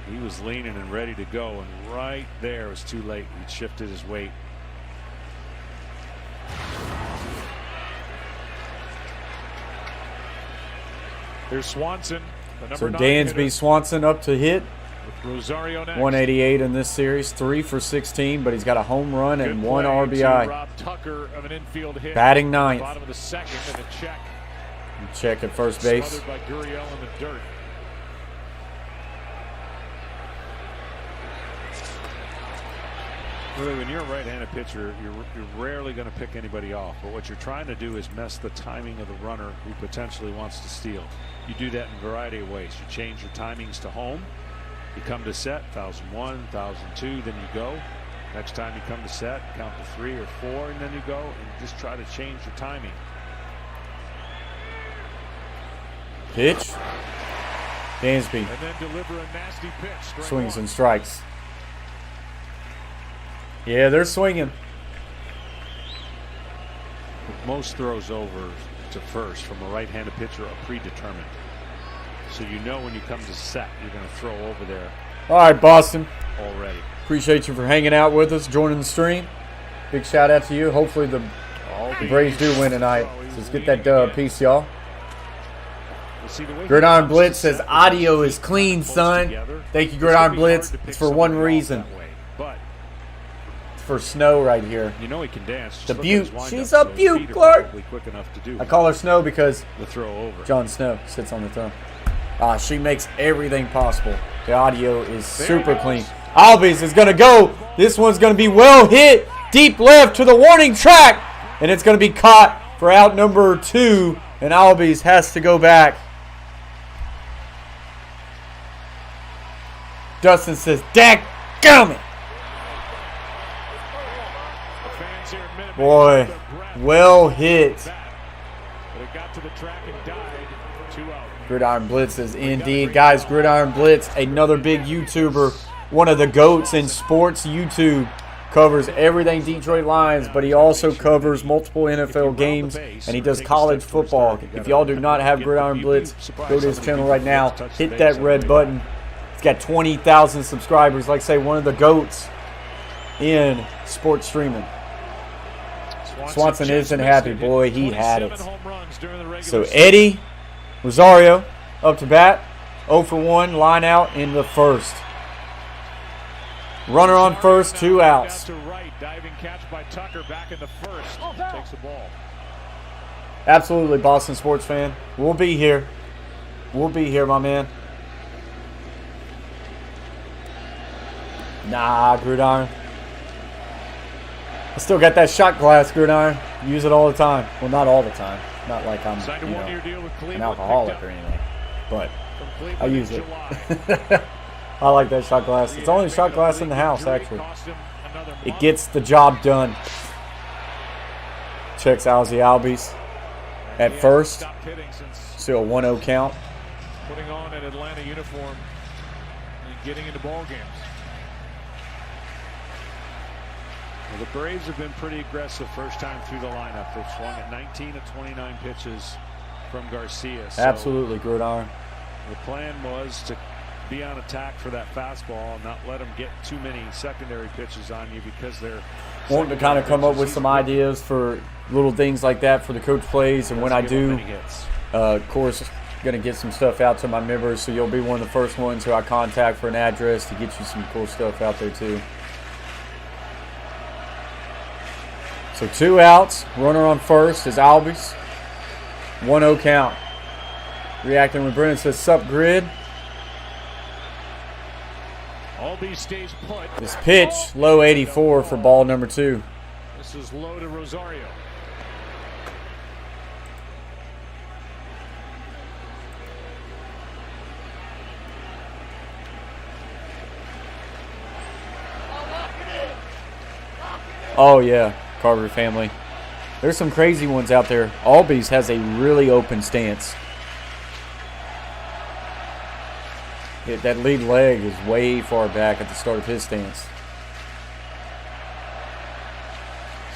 He was leaning and ready to go, and right there it was too late. He shifted his weight. There's Swanson, the number So 9 Dansby hitter, Swanson up to hit. with Rosario next. 188 in this series. 3 for 16, but he's got a home run Good and 1 play to RBI. Rob Tucker of an infield hit. Batting ninth. Bottom of the second, and a check. Check at first base. Smothered by Gurriel in the dirt. Really, when you're a right-handed pitcher, you're rarely going to pick anybody off. But what you're trying to do is mess the timing of the runner who potentially wants to steal. You do that in a variety of ways. You change your timings to home. You come to set, 1,001, 1,002, then you go. Next time you come to set, count to 3 or 4, and then you go, and just try to change your timing. Pitch. Dansby And then deliver a nasty pitch. Strike swings one. and strikes. Yeah, they're swinging. Most throws over to first from a right-handed pitcher are predetermined. So you know when you come to set, you're going to throw over there All right, Boston. already. Appreciate you for hanging out with us, joining the stream. Big shout out to you. Hopefully the Braves do win tonight. So let's get that dub. Peace, y'all. See, the way he Gridiron comes Blitz to says set with audio his is feet clean, close son. together, Thank you, it's Gridiron gonna be hard Blitz. to pick It's for one somebody off reason. that way. But It's for Snow right here. you know he can dance. Just The look at Butte. his windup, She's so a his Butte, feet are Clark. probably quick enough to do I call her Snow because the throw over. Jon Snow sits on the throne. She makes everything possible. The audio is super clean. Albies is going to go. This one's going to be well hit. Deep left to the warning track. And it's going to be caught for out number 2. And Albies has to go back. Dustin says, "Dadgummit." The fans here at Minute Maid Boy, hold their breath. well hit. But it got to the track and died. 2 out. Gridiron Blitz is indeed. Guys, Gridiron Blitz, another big YouTuber. One of the GOATs in sports YouTube. Covers everything Detroit Lions, but he also covers multiple NFL games, and he does college football. If y'all do not have Gridiron Blitz, go to his channel right now. Hit that red button. He's got 20,000 subscribers. Like I say, one of the GOATs in sports streaming. Swanson just isn't missed happy. it. Boy, he had 27 it. home runs during the regular So season. Eddie Rosario up to bat. 0 for 1, line out in the first. Runner on first, 2 outs. Out to right, diving catch by Tucker back in the first. Takes the ball. Absolutely, Boston sports fan. We'll be here. We'll be here, my man. Nah, Gridiron. I still got that shot glass, Gridiron. Use it all the time. Well, not all the time. Not like I'm, Signed a you know, one-year deal with Cleveland. an alcoholic picked or up anything. But from Cleveland I in use it. July. I like that shot glass. It's the only shot glass in the house, actually. It gets the job done. Checks Ozzy Albies at first. Stopped hitting since Still a 1-0 count. putting on an Atlanta uniform and getting into ball games. Well, the Braves have been pretty aggressive first time through the lineup. They've swung at 19 of 29 pitches from Garcia. So Absolutely, Gridiron. the plan was to be on attack for that fastball and not let them get too many secondary pitches on you because they're Wanting to kind of come up with some ideas for little things like that for the coach plays. And when I do, of course, going to get some stuff out to my members. So you'll be one of the first ones who I contact for an address to get you some cool stuff out there too. So 2 outs. Runner on first is Albies. 1-0 count. Reacting when Brennan says, "Sup, Grid?" Albee stays put. This pitch, low 84 for ball number 2. This is low to Rosario. Oh, yeah. Carver family. There's some crazy ones out there. Albies has a really open stance. That lead leg is way far back at the start of his stance.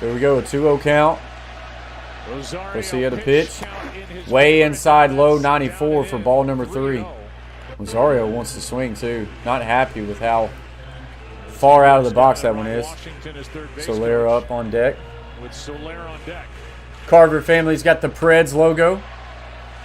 So we go, a 2-0 count. Garcia to pitch. Way inside, low 94 for ball number 3. Rosario wants to swing too. Not happy with how far out of the box that one is. Soler up on deck. Carver family's got the Preds logo.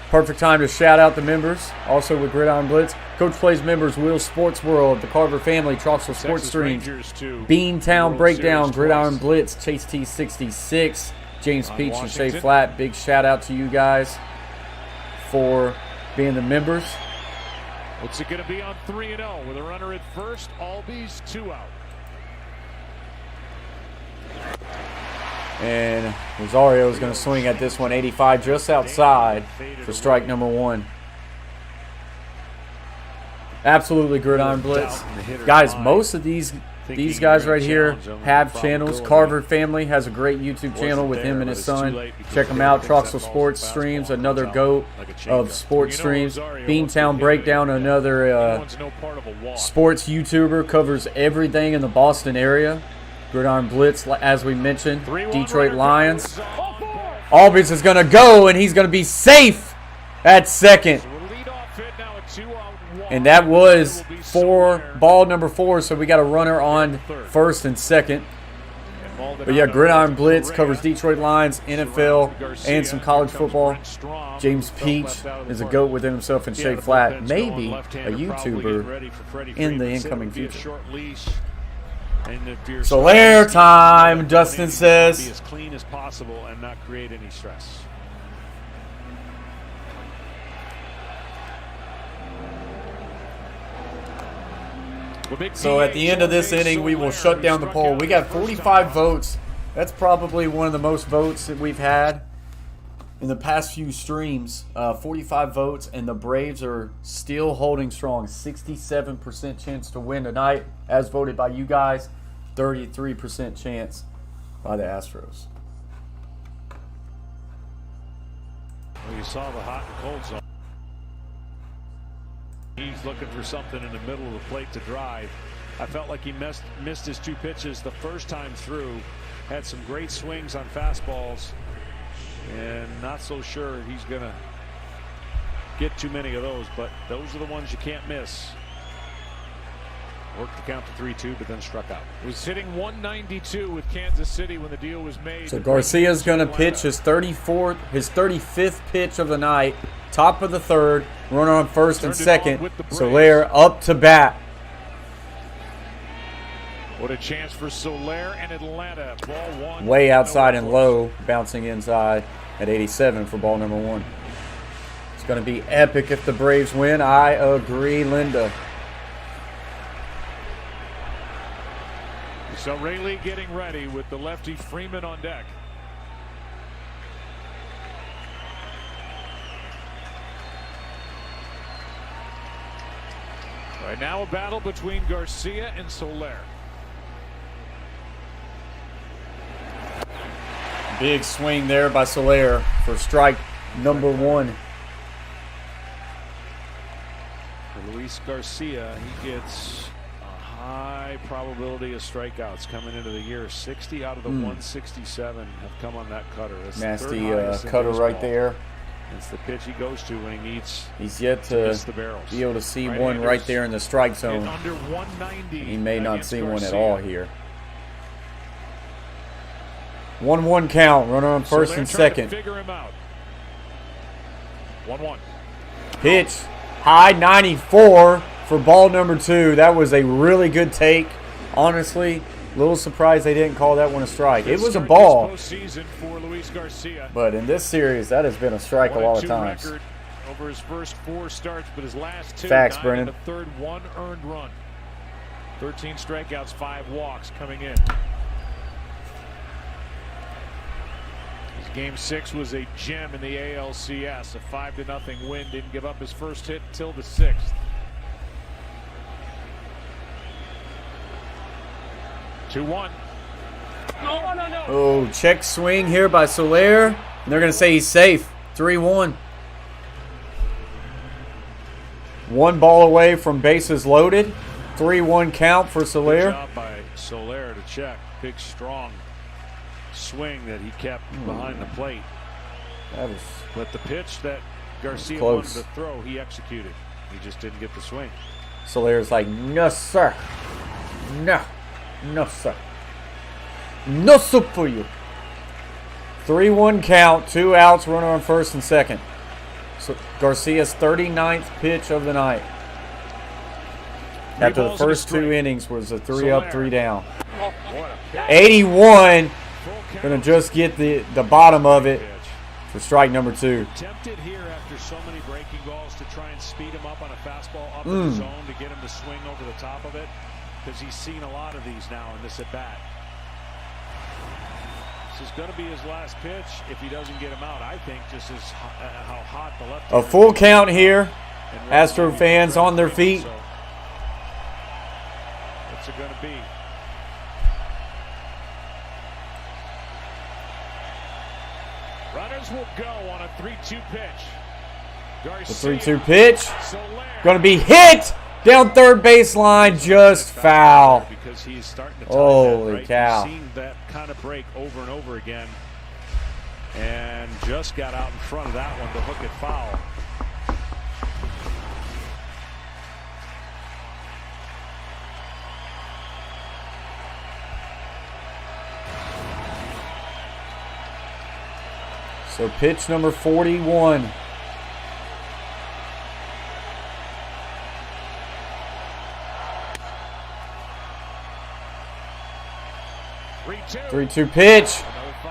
Perfect time to shout out the members. Also with Gridiron Blitz. Coach Plays members, Will Sports World, the Carver family, Troxel Sports Streams, Beantown Breakdown, Gridiron Blitz, Chase T66, James Peach and Shea Flat. Big shout out to you guys for being the members. What's it going to be on 3-0 with a runner at first? Albies 2 out. And Rosario is going to swing at this one, 85, just outside for strike number 1. Absolutely Gridiron Blitz. Guys, most of these guys right here have channels. Carver family has a great YouTube channel with him and his son. Check them out. Troxel Sports Streams, another GOAT of sports streams. Beantown Breakdown, another sports YouTuber, covers everything in the Boston area. Gridiron Blitz, as we mentioned. Detroit Lions. Albies is going to go, and he's going to be safe at second. And that was for ball number 4, so we got a runner on first and second. But yeah, Gridiron Blitz covers Detroit Lions, NFL, and some college football. James Peach is a GOAT within himself, and Shea Flat, maybe a YouTuber in the incoming future. Soler time, Dustin says. Be as clean as possible and not create any stress. So at the end of this inning, we will shut down the poll. We got 45 votes. That's probably one of the most votes that we've had in the past few streams. 45 votes, and the Braves are still holding strong. 67% chance to win tonight, as voted by you guys. 33% chance by the Astros. Well, you saw the hot and cold zone. He's looking for something in the middle of the plate to drive. I felt like he missed his 2 pitches the first time through. Had some great swings on fastballs, and not so sure he's going to get too many of those, but those are the ones you can't miss. Worked the count to 3-2, but then struck out. Was hitting 192 with Kansas City when the deal was made. So Garcia's going to pitch his 35th pitch of the night. Top of the 3rd, runner on first and second. Soler up to bat. What a chance for Soler and Atlanta. Ball 1. Way outside and low, bouncing inside at 87 for ball number 1. It's going to be epic if the Braves win. I agree, Linda. So Rayleigh getting ready with the lefty Freeman on deck. Right now a battle between Garcia and Soler. Big swing there by Soler for strike number 1. For Luis Garcia, he gets a high probability of strikeouts coming into the year. 60 out of the 167 have come on that cutter. That's nasty the cutter right there. It's the pitch he goes to when he needs. He's yet to be able to see one right there in the strike zone. Under 190. He may not see one at all here. 1-1 count. Runner on first and second. Figure him out. 1-1. Pitch. High 94 for ball number 2. That was a really good take. Honestly, a little surprised they didn't call that one a strike. It was a ball. But in this series, that has been a strike a lot of times. Over his first 4 starts, but his last 2. Facts, Brennan. The third, 1 earned run. 13 strikeouts, 5 walks coming in. Game 6 was a gem in the ALCS. A 5-0 win. Didn't give up his first hit till the 6th. Two-one. Oh, check swing here by Soler. And they're going to say he's safe. 3-1. 1 ball away from bases loaded. 3-1 count for Soler. Good job by Soler to check. Big, strong swing that he kept behind the plate. That was But the pitch that Garcia close. wanted to throw, he executed. He just didn't get the swing. Soler's like, no, sir. No. No, sir. No soup for you. 3-1 count. 2 outs. Runner on first and second. So Garcia's 39th pitch of the night. After the first 2 innings was a 3 up, 3 down. 81. Going to just get the bottom of it for strike number 2. Tempted here after so many breaking balls to try and speed him up on a fastball up in the zone to get him to swing over the top of it, because he's seen a lot of these now in this at bat. This is going to be his last pitch if he doesn't get him out. I think just as how hot the left. A full count here. Astro fans on their feet. So, what's it going to be? Runners will go on a 3-2 pitch. The 3-2 pitch. Going to be hit down third baseline, just foul. Because he's starting to holy right? cow. He's seen that kind of break over and over again, and just got out in front of that one to hook it foul. So pitch number 41. Three-two pitch.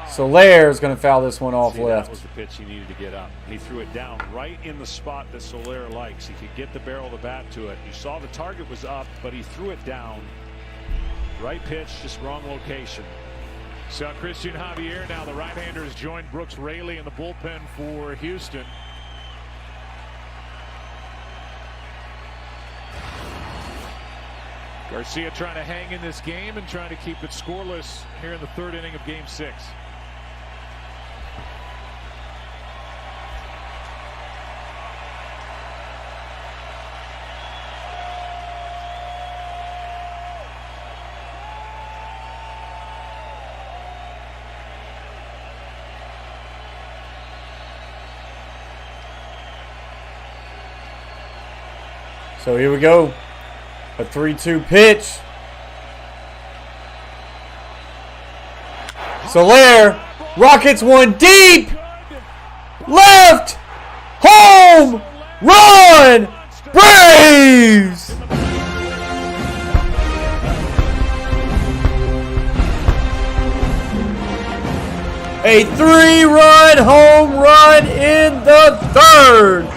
Soler is going to foul this one off left. That was the pitch he needed to get up. He threw it down right in the spot that Soler likes. He could get the barrel of the bat to it. You saw the target was up, but he threw it down. Right pitch, just wrong location. So Christian Javier, now the right-hander, has joined Brooks Raley in the bullpen for Houston. Garcia trying to hang in this game and trying to keep it scoreless here in the 3rd inning of Game 6. So here we go. A 3-2 pitch. Soler. Rockets one deep. Left. Home. Run. Braves. A 3-run home run in the 3rd.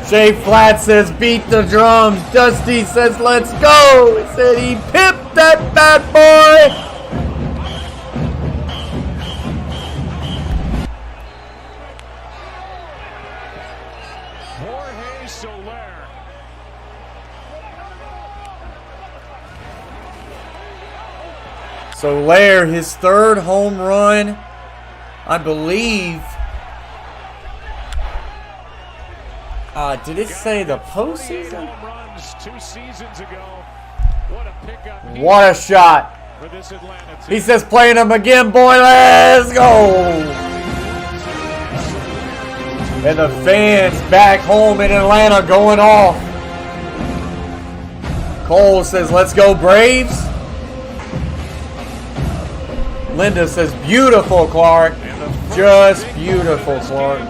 Jay Flat says, beat the drums. Dusty says, let's go. He said he pipped that bad boy. Jorge Soler. Soler, his 3rd home run, I believe. Did it say the postseason? Home runs 2 seasons ago. What a pickup. What a shot. For this Atlanta team. He says, playing him again, boy. Let's go. And the fans back home in Atlanta going off. Cole says, let's go, Braves. Linda says, beautiful, Clark. Just beautiful, Clark.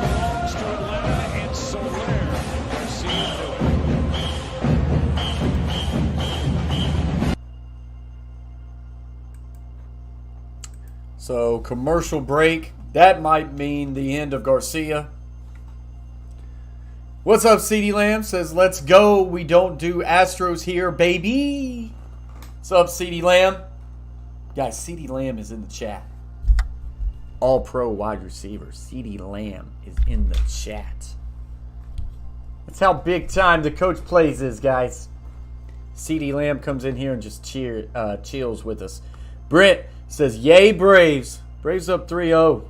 So, commercial break. That might mean the end of Garcia. What's up, CD Lamb? Says, let's go. We don't do Astros here, baby. What's up, CD Lamb? Guys, CD Lamb is in the chat. All-pro wide receiver. CD Lamb is in the chat. That's how big time the Coach Plays is, guys. CeeDee Lamb comes in here and just chills with us. Brent says, yay Braves. Braves up 3-0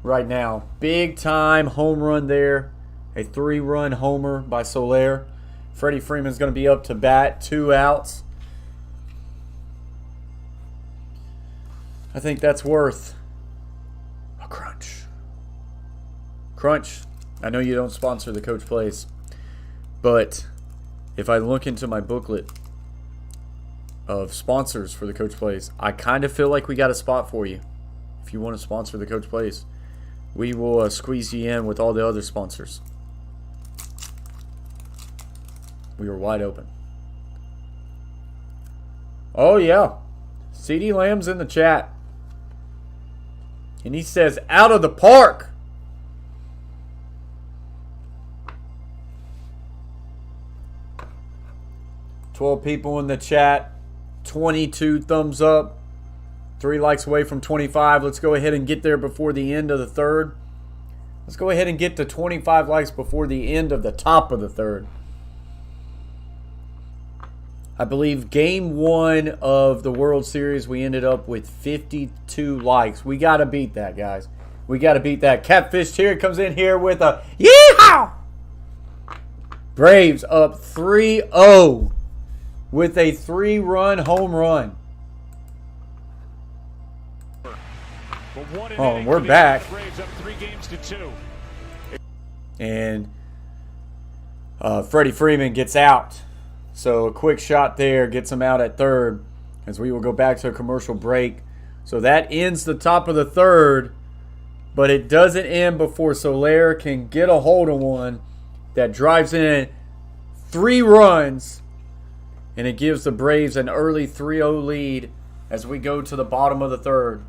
right now. Big time home run there. A 3-run homer by Soler. Freddie Freeman's going to be up to bat. 2 outs. I think that's worth a crunch. Crunch. I know you don't sponsor the Coach Plays, but if I look into my booklet of sponsors for the Coach Plays, I kind of feel like we got a spot for you. If you want to sponsor the Coach Plays, we will squeeze you in with all the other sponsors. We are wide open. Oh, yeah. CeeDee Lamb's in the chat. And he says, out of the park. $12 people in the chat. 22 thumbs up. 3 likes away from 25. Let's go ahead and get there before the end of the third. Let's go ahead and get to 25 likes before the end of the top of the third. I believe game 1 of the World Series, we ended up with 52 likes. We got to beat that, guys. We got to beat that. Catfish here comes in here with a yeehaw! Braves up 3-0 with a 3-run home run. Oh, and we're back. And Freddie Freeman gets out. So a quick shot there gets him out at third as we will go back to a commercial break. So that ends the top of the third, but it doesn't end before Soler can get a hold of one that drives in 3 runs, and it gives the Braves an early 3-0 lead as we go to the bottom of the third.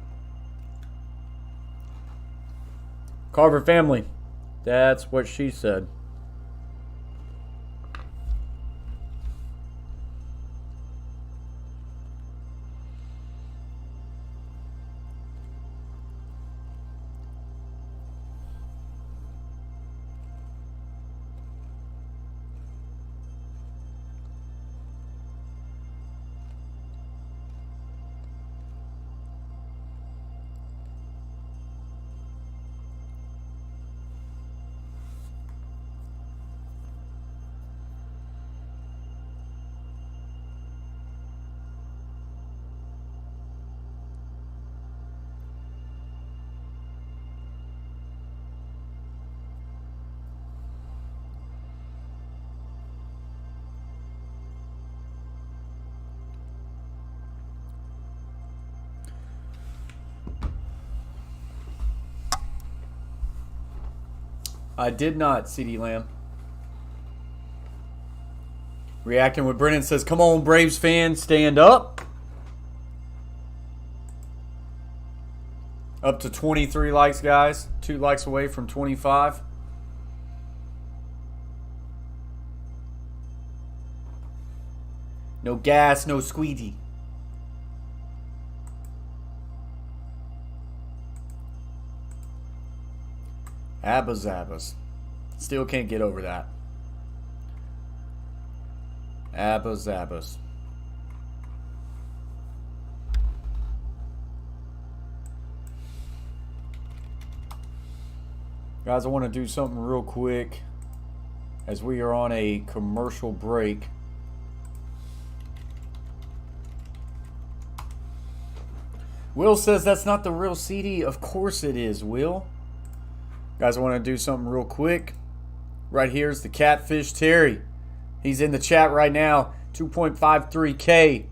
Carver family, that's what she said. I did not, CeeDee Lamb. Reacting with Brennan says, come on, Braves fans, stand up. Up to 23 likes, guys. 2 likes away from 25. No gas, no squeegee. Abbas Abbas. Still can't get over that. Abbas Abbas. Guys, I want to do something real quick as we are on a commercial break. Will says that's not the real CD. Of course it is, Will. Guys, I want to do something real quick. Right here is the Catfish Terry. He's in the chat right now. 2.53K.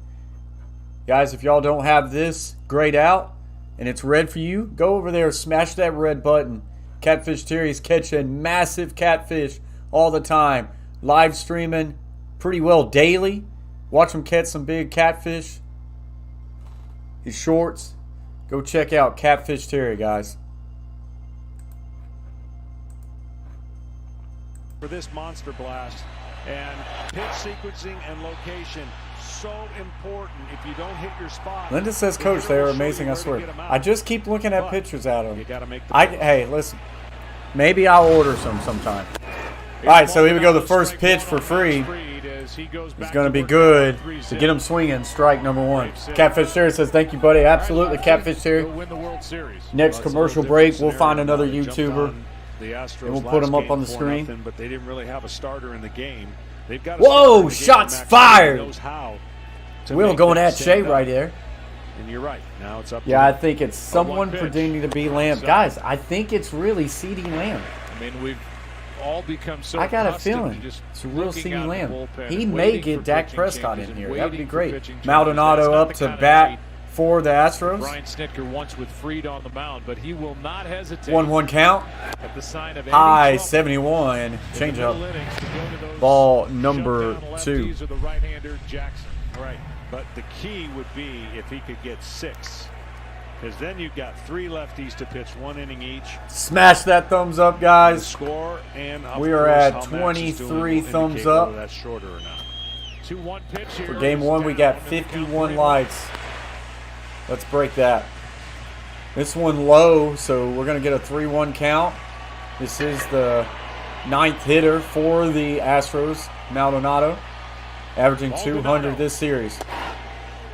Guys, if y'all don't have this grayed out and it's red for you, go over there, smash that red button. Catfish Terry's catching massive catfish all the time. Live streaming pretty well daily. Watch him catch some big catfish. His shorts. Go check out Catfish Terry, guys. For this monster blast, and pitch sequencing and location, so important. If you don't hit your spot. Linda says, Coach, they are amazing, I swear. I just keep looking at pictures out of them. Hey, listen, maybe I'll order some sometime. All right, so here we go. The first pitch for free. as he goes back It's going to be work good at 3-0. to get him swinging. Strike number one. Catfish Terry says, thank you, buddy. Absolutely, Catfish Terry. He'll win the World Series. Next commercial break, we'll find another YouTuber. The Astros And we'll put him up last on the game screen. 4-0, but they didn't really have a starter in the game. They've got a Whoa, starter in the game, shots and Max fired. knows how to Will make going them at stand Shea up. right there. And you're right. Now it's up to Yeah, I them. think it's someone pitch. pretending to be Lamb. Guys, I think it's really CeeDee Lamb. I mean, we've all become so I got a accustomed to feeling just it's a real looking CeeDee out Lamb. the bullpen He and may waiting get for Dak pitching Prescott changes in and here. That would be waiting for great. pitching changes. Maldonado That's not up the to kind of bat night for the Astros. Brian Snitker wants with Fried on the mound, but he will not hesitate 1-1 count. at the sign of any High trouble 71. in the Change middle up. innings to go to those Ball number shutdown 2. lefties or the right-hander Jackson. Right. But the key would be if he could get 6. Because then you've got 3 lefties to pitch 1 inning each. Smash that thumbs up, The guys. score and of We are course, at how Max is doing 23 will thumbs indicate up. whether that's shorter or not. 2-1 pitch here. For game is 1, we down got and the count 51 3-1. lights. Let's break that. This one low, so we're going to get a 3-1 count. This is the 9th hitter for the Astros, Maldonado, averaging 200 this series.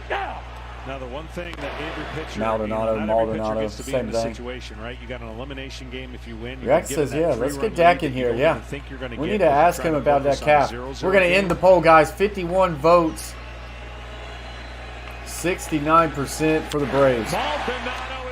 Now the one thing that every pitcher, Maldonado, not every Maldonado, pitcher gets to be same in this thing. situation, right? You got an elimination game if you win. You Rex can give says, that yeah, let's 3-run get Dak lead in that you here, don't yeah. even think you're gonna We get need to because ask you're him trying about to that focus cap. on a 0-0 We're going to game. end the poll, guys. 51 votes. 69% for the Braves.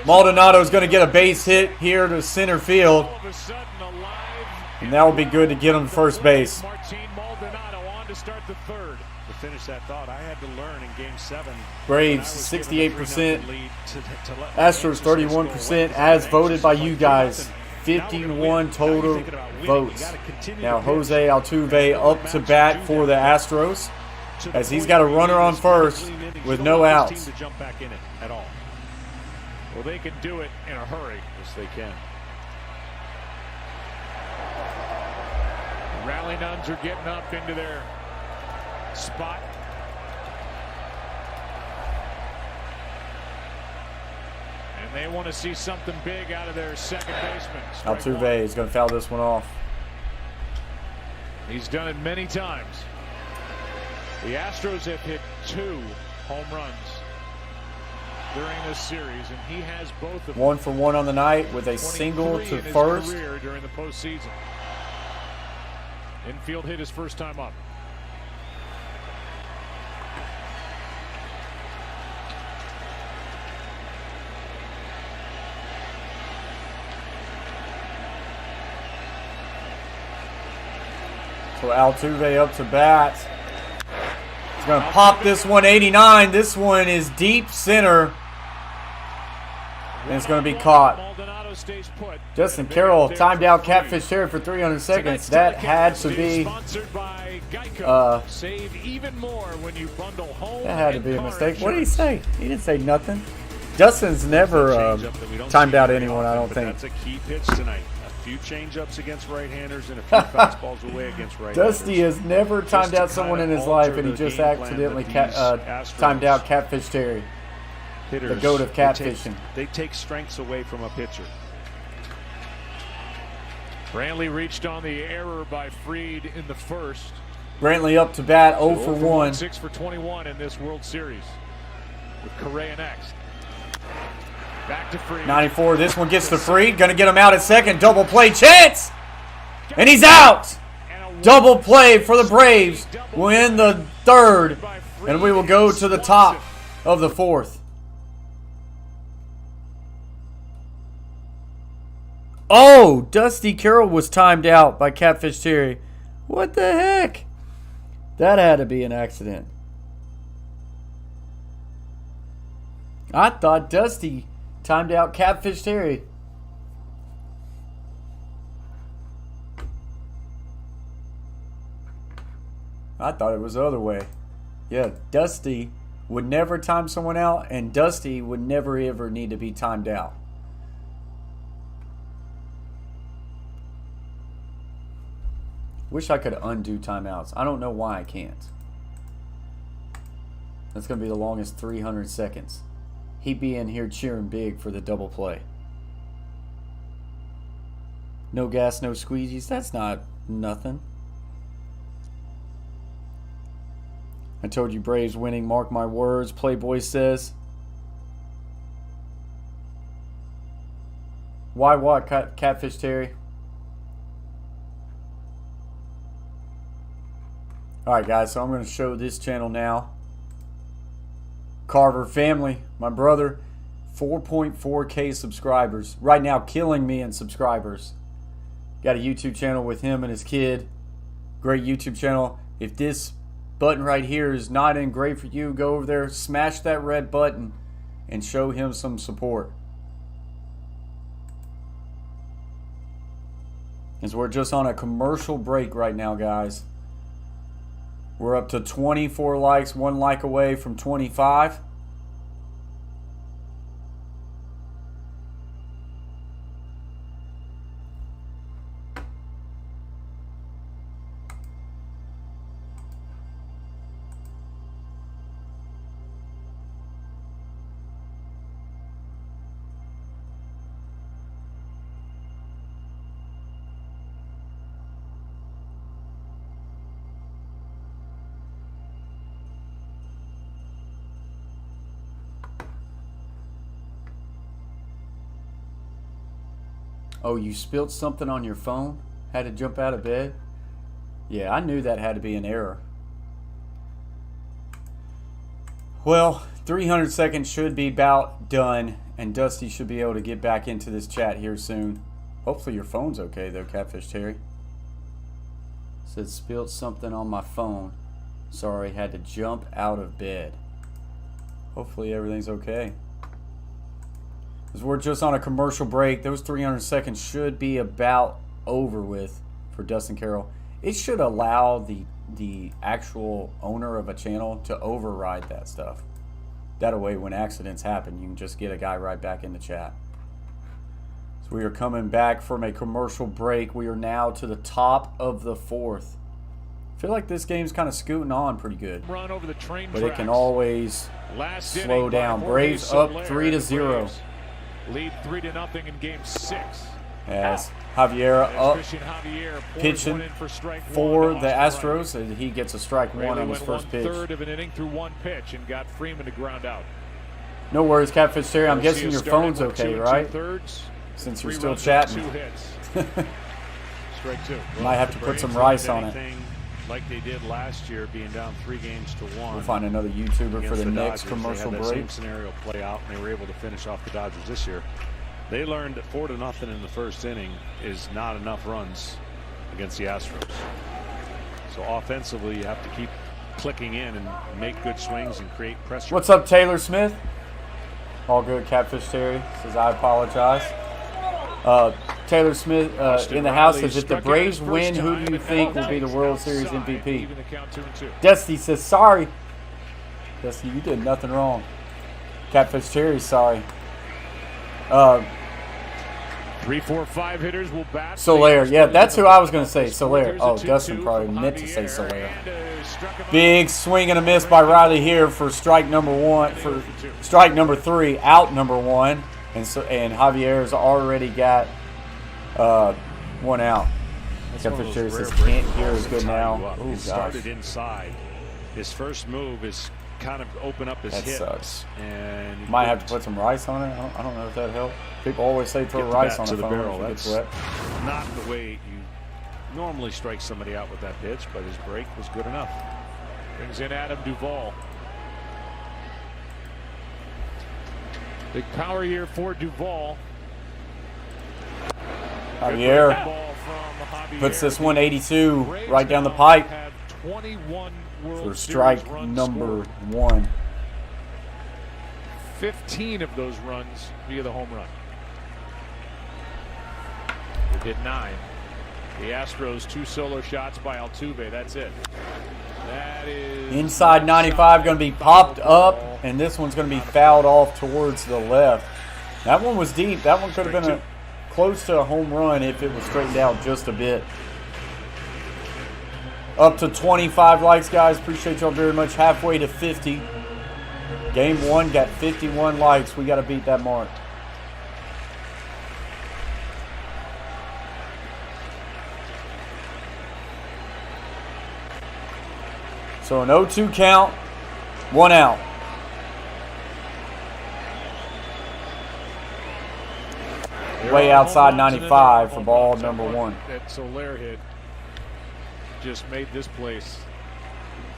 Maldonado is going to get a base hit here to center field. All of a sudden alive. And that will be good to get him to first base. Martin Maldonado on to start the third. To finish that thought, I had to learn in Game 7. Braves, when I was given 68%. the 3-0 lead to let Astros, the Yankees 31%, score as late. voted by you guys. Now we're gonna 51 win. Now you're total thinking about winning. You votes. gotta continue Now to pitch. Jose Altuve up to bat for the Astros, To the as he's point got a where runner you on just first clean innings. with You no don't want outs. this team to jump back in it at all. Well, they can do it in a hurry. Yes, they can. The rally nuns are getting up into their spot. And they want to see something big out of their second baseman. Strike Altuve one. is going to foul this one off. He's done it many times. The Astros have hit 2 home runs during this series, and he has both of them. 1 for 1 on the night with a single 23 to in his first. career during the postseason. Infield hit his first time up. So Altuve up to bat. He's going to pop this one 89. This one is deep center. And it's going to be caught. Maldonado stays put. Justin And a big Carroll update timed for out Fried. Catfish Terry for 300 seconds. Tonight's That had telecast to is be sponsored by Geico. Save even more when you bundle home. that had to and be a car mistake. What did he insurance. say? He didn't say nothing. Justin's never Changeup that we don't timed see out very anyone, I often, don't but think. That's a key pitch tonight. A few changeups against right-handers and a few fastballs away against right-handers. Dusty has never timed to out someone in kinda his life, alter and he the just game plan accidentally that these Astros timed out Catfish Terry. hitters, goat of they catfishing. They take strengths away from a pitcher. Brantley reached on the error by Fried in the first. Brantley up to bat 0 for 1. 6 for 21 in this World Series. With Correa next. Back to Fried. 94. This one gets to Fried. Going to get him out at second. Double play chance. And he's out. Double play for the Braves. We'll end the third. And we will go to the top of the fourth. Oh, Dusty Carroll was timed out by Catfish Terry. What the heck? That had to be an accident. I thought Dusty timed out Catfish Terry. I thought it was the other way. Yeah, Dusty would never time someone out, and Dusty would never ever need to be timed out. Wish I could undo timeouts. I don't know why I can't. That's going to be the longest 300 seconds. He'd be in here cheering big for the double play. No gas, no squeegees. That's not nothing. I told you Braves winning, mark my words, Playboy says. Why what, Catfish Terry? Alright guys, so I'm going to show this channel now. Carver family, my brother, 4.4K subscribers. Right now killing me in subscribers. Got a YouTube channel with him and his kid. Great YouTube channel. If this button right here is not in great for you, go over there, smash that red button and show him some support. As we're just on a commercial break right now, guys. We're up to 24 likes, 1 like away from 25. Oh, you spilled something on your phone? Had to jump out of bed? Yeah, I knew that had to be an error. Well, 300 seconds should be about done, and Dusty should be able to get back into this chat here soon. Hopefully your phone's okay though, Catfish Terry. Said spilled something on my phone. Sorry, had to jump out of bed. Hopefully everything's okay. As we're just on a commercial break, those 300 seconds should be about over with for Dustin Carroll. It should allow the actual owner of a channel to override that stuff. That way, when accidents happen, you can just get a guy right back in the chat. So we are coming back from a commercial break. We are now to the top of the fourth. I feel like this game's kind of scooting on pretty good. Run over the train but tracks. it can always slow down. Braves up 3-0. Lead 3-0 in game 6. As Javier up Javier pitching for the Astros. And he gets a strike one on his first pitch. 1/3 of an inning through 1 pitch and got Freeman to ground out. No worries, Catfish Terry. I'm guessing your phone's with okay, 2 right? 2/3. Since you're 3 still runs chatting. and 2 hits. Strike 2. Might have to put some rice on it. Like they did last year, being down 3-1. We'll find another YouTuber for the next Dodgers. commercial they had that break. same scenario play out, and they were able to finish off the Dodgers this year. They learned that 4-0 in the first inning is not enough runs against the Astros. So offensively, you have to keep clicking in and make good swings and create pressure. What's up, Taylor Smith? All good, Catfish Terry. Says I apologize. Taylor Smith in the house says, if the Braves win, who do you think will be the World Series MVP? Dusty says, sorry. Dusty, you did nothing wrong. Catfish Terry, sorry. 3, 4, 5 hitters will bat. Solaire. Yeah, that's who I was going to say. Solaire. Oh, Dustin probably meant to say Solaire. Big swing and a miss by Riley here for strike number 1. For strike number 3, out number 1. And Javier's already got 1 out. Catfish Terry says can't hear as good now. He started inside. His first move is kind of open up his hip. That sucks. And you might have to put some rice on it. I don't know if that helped. People always say throw rice on the phone barrel. if it That's gets wet. not the way you normally strike somebody out with that pitch, but his break was good enough. Brings in Adam Duvall. Big power year for Duvall. Javier puts this 182 right down the pipe for strike number 1. 15 of those runs via the home run. They did 9. The Astros 2 solo shots by Altuve. That's it. That is inside 95 going to be popped up, and this one's going to be fouled off towards the left. That one was deep. That one could have been close to a home run if it was straightened out just a bit. Up to 25 likes, guys. Appreciate y'all very much. Halfway to 50. Game 1 got 51 likes. We got to beat that mark. So an 0-2 count, 1 out. Way outside 95 for ball number 1. That Soler hit just made this place,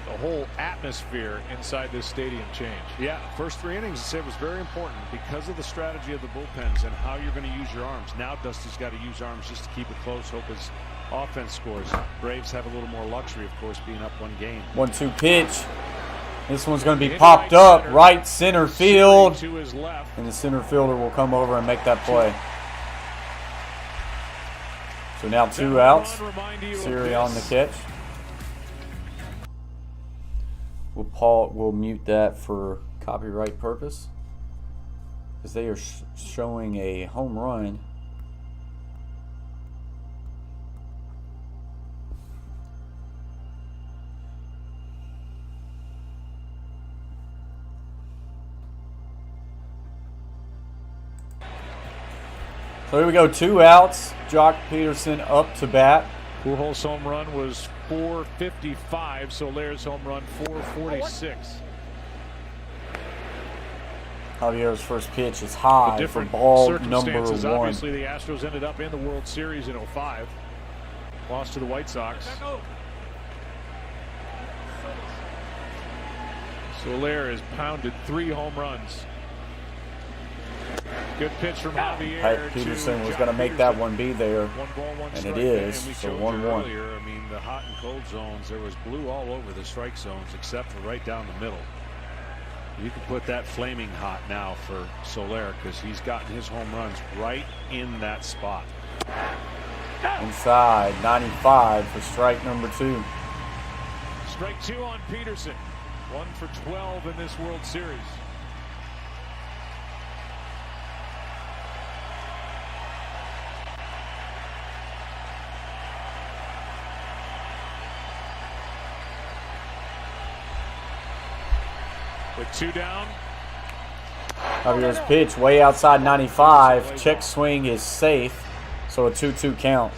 the whole atmosphere inside this stadium change. Yeah, first 3 innings, it was very important because of the strategy of the bullpens and how you're going to use your arms. Now Dusty's got to use arms just to keep it close, hope his offense scores. Braves have a little more luxury, of course, being up 1 game. 1-2 pitch. This one's going to be popped up right center field. To his left. And the center fielder will come over and make that play. So now 2 outs. Siri on the catch. We'll mute that for copyright purpose, because they are showing a home run. So here we go, 2 outs. Jock Peterson up to bat. Pujols' home run was 455. Soler's home run 446. Javier's first pitch is high for ball number 1. Obviously, the Astros ended up in the World Series in 05. Lost to the White Sox. Soler has pounded 3 home runs. Good pitch from Javier. Peterson was going to make that one be there, 1 ball, 1 and strike. it is. And we So showed 1-1. earlier, I mean, the hot and cold zones, there was blue all over the strike zones except for right down the middle. You can put that flaming hot now for Soler because he's gotten his home runs right in that spot. Inside 95 for strike number 2. Strike 2 on Peterson. 1 for 12 in this World Series. With 2 down. Javier's pitch way outside 95. Check swing is safe. So a 2-2 count.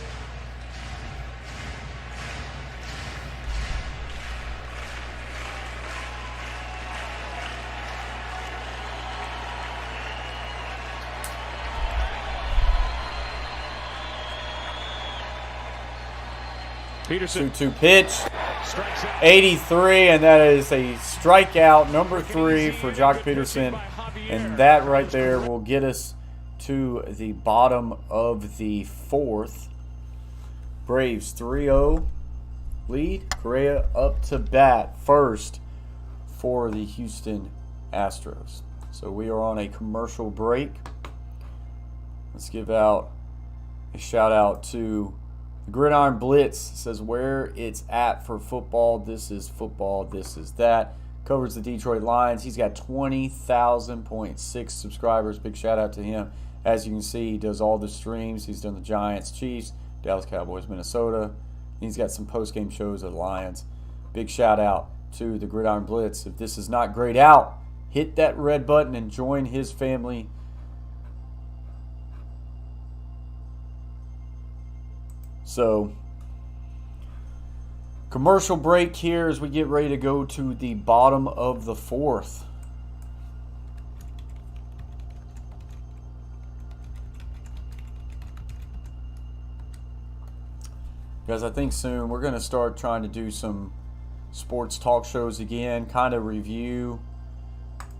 Peterson. 2-2 pitch. 83, and that is a strikeout number 3 for Jock Peterson. And that right there will get us to the bottom of the 4th. Braves 3-0 lead. Correa up to bat first for the Houston Astros. So we are on a commercial break. Let's give out a shout out to the Gridiron Blitz. Says where it's at for football. This is football. This is that. Covers the Detroit Lions. He's got 20,000.6 subscribers. Big shout out to him. As you can see, he does all the streams. He's done the Giants, Chiefs, Dallas Cowboys, Minnesota. He's got some post-game shows at the Lions. Big shout out to the Gridiron Blitz. If this is not grayed out, hit that red button and join his family. So, commercial break here as we get ready to go to the bottom of the 4th. Guys, I think soon we're going to start trying to do some sports talk shows again, kind of review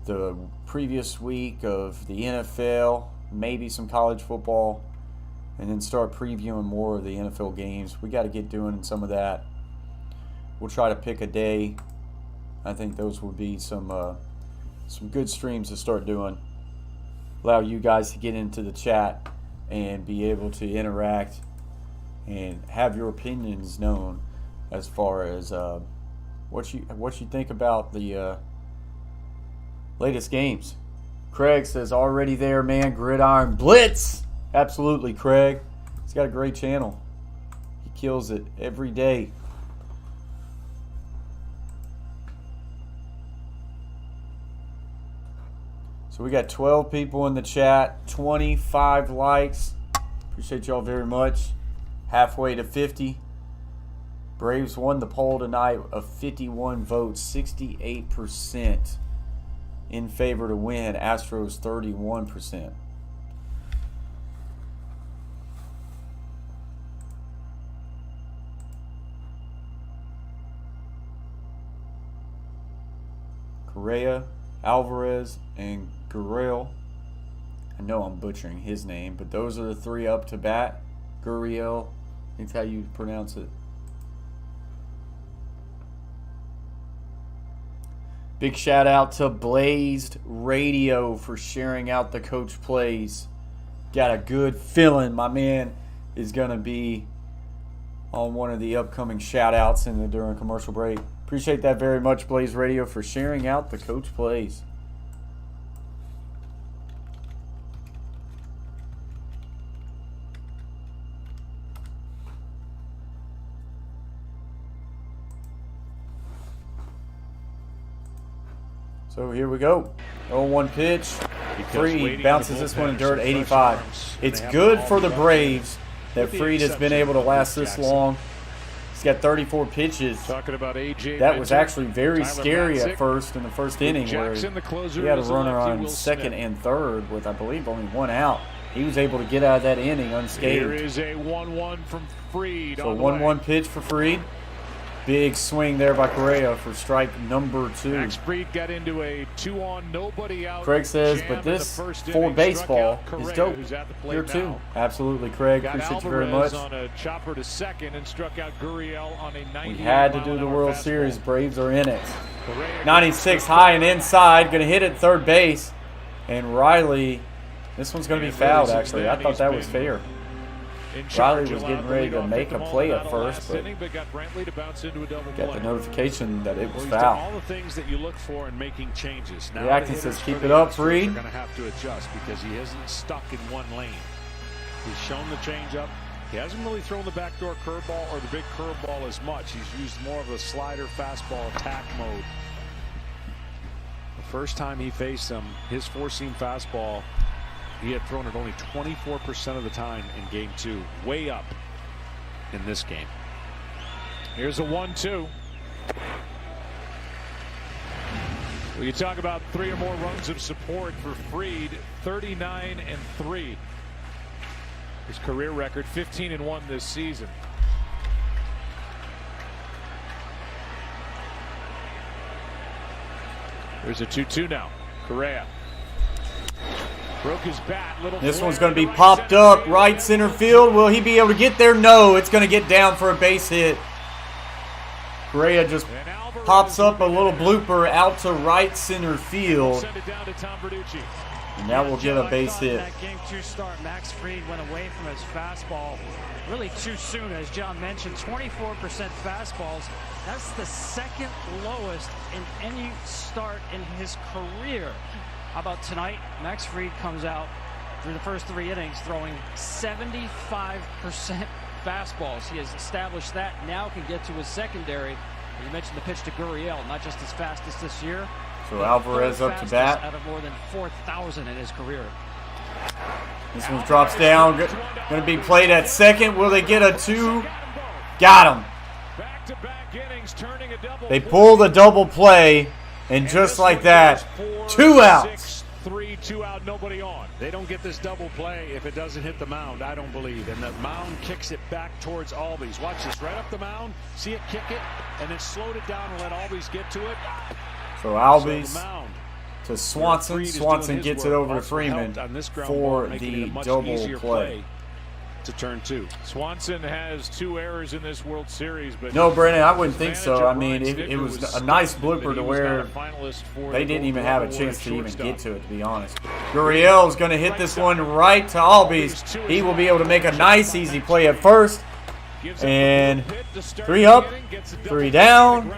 the previous week of the NFL, maybe some college football, and then start previewing more of the NFL games. We got to get doing some of that. We'll try to pick a day. I think those would be some good streams to start doing. Allow you guys to get into the chat and be able to interact and have your opinions known as far as what you think about the latest games. Craig says already there, man. Gridiron Blitz. Absolutely, Craig. He's got a great channel. He kills it every day. So we got 12 people in the chat, 25 likes. Appreciate y'all very much. Halfway to 50. Braves won the poll tonight of 51 votes, 68% in favor to win. Astros 31%. Correa, Alvarez, and Gurriel. I know I'm butchering his name, but those are the three up to bat. Gurriel, I think that's how you pronounce it. Big shout out to Blazed Radio for sharing out the Coach Plays. Got a good feeling my man is going to be on one of the upcoming shout outs during commercial break. Appreciate that very much, Blaze Radio, for sharing out the Coach Plays. So here we go. 0-1 pitch. Fried bounces this one in dirt, 85. It's good for the Braves that Fried has been able to last this long. He's got 34 pitches. Talking about AJ. That was actually very scary at first in the first inning where he had a runner on second and third with, I believe, only one out. He was able to get out of that inning unscathed. Here is a 1-1 from Fried. So 1-1 pitch for Fried. Big swing there by Correa for strike number 2. Max Fried got into a 2-on, nobody out. Craig says, but this for baseball is dope. Here too. Absolutely, Craig. Appreciate you very much. On a chopper to second and struck out Gurriel on a 90. We had to do the World Series. Braves are in it. 96 high and inside. Going to hit it third base. And Riley, this one's going to be fouled actually. I thought that was fair. Riley was getting ready to make a play at first, but got the notification that it was foul. All the things that you look for in making changes. Now Reacting says, keep it up, Fried. They're going to have to adjust because he isn't stuck in one lane. He's shown the changeup. He hasn't really thrown the backdoor curveball or the big curveball as much. He's used more of a slider, fastball attack mode. The first time he faced him, his four-seam fastball, he had thrown it only 24% of the time in game 2, way up in this game. Here's a 1-2. Well, you talk about 3 or more runs of support for Fried, 39-3. His career record, 15-1 this season. There's a 2-2 now. Correa. Broke his bat. This one's going to be popped up right center field. Will he be able to get there? No, it's going to get down for a base hit. Correa just pops up a little blooper out to right center field. And that will get a base hit. That game 2 start, Max Fried went away from his fastball really too soon. As John mentioned, 24% fastballs. That's the second lowest in any start in his career. How about tonight? Max Fried comes out through the first 3 innings throwing 75% fastballs. He has established that, now can get to his secondary. And you mentioned the pitch to Gurriel, not just his fastest this year. So Alvarez up to bat. Out of more than 4,000 in his career. This one drops down. Going to be played at second. Will they get a 2? Got him. They pull the double play. And just like that, 2 outs. 3-2 out, nobody on. They don't get this double play if it doesn't hit the mound, I don't believe. And the mound kicks it back towards Albies. Watch this, right up the mound. See it kick it, and then slowed it down and let Albies get to it. So Albies to Swanson. Swanson gets it over to Freeman for the double play. To turn 2. Swanson has 2 errors in this World Series, but no, Brennan, I wouldn't think so. I mean, it was a nice blooper to where they didn't even have a chance to even get to it, to be honest. Gurriel's going to hit this one right to Albies. He will be able to make a nice, easy play at first. And 3 up, 3 down.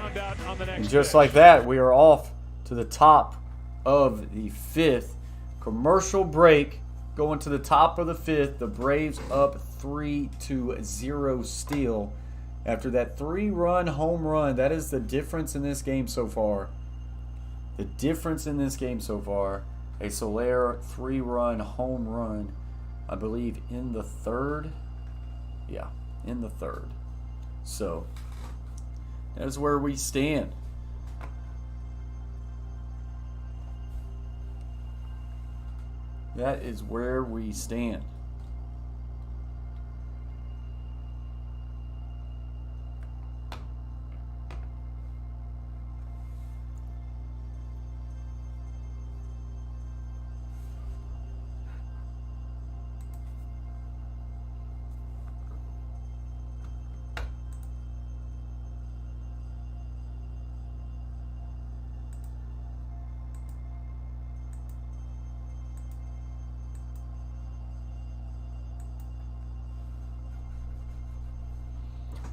And just like that, we are off to the top of the 5th. Commercial break. Going to the top of the 5th, the Braves up 3-0 still. After that 3-run home run, that is the difference in this game so far. The difference in this game so far, a Soler 3-run home run, I believe in the 3rd. Yeah, in the 3rd. So, That is where we stand. That is where we stand.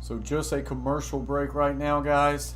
So just a commercial break right now, guys.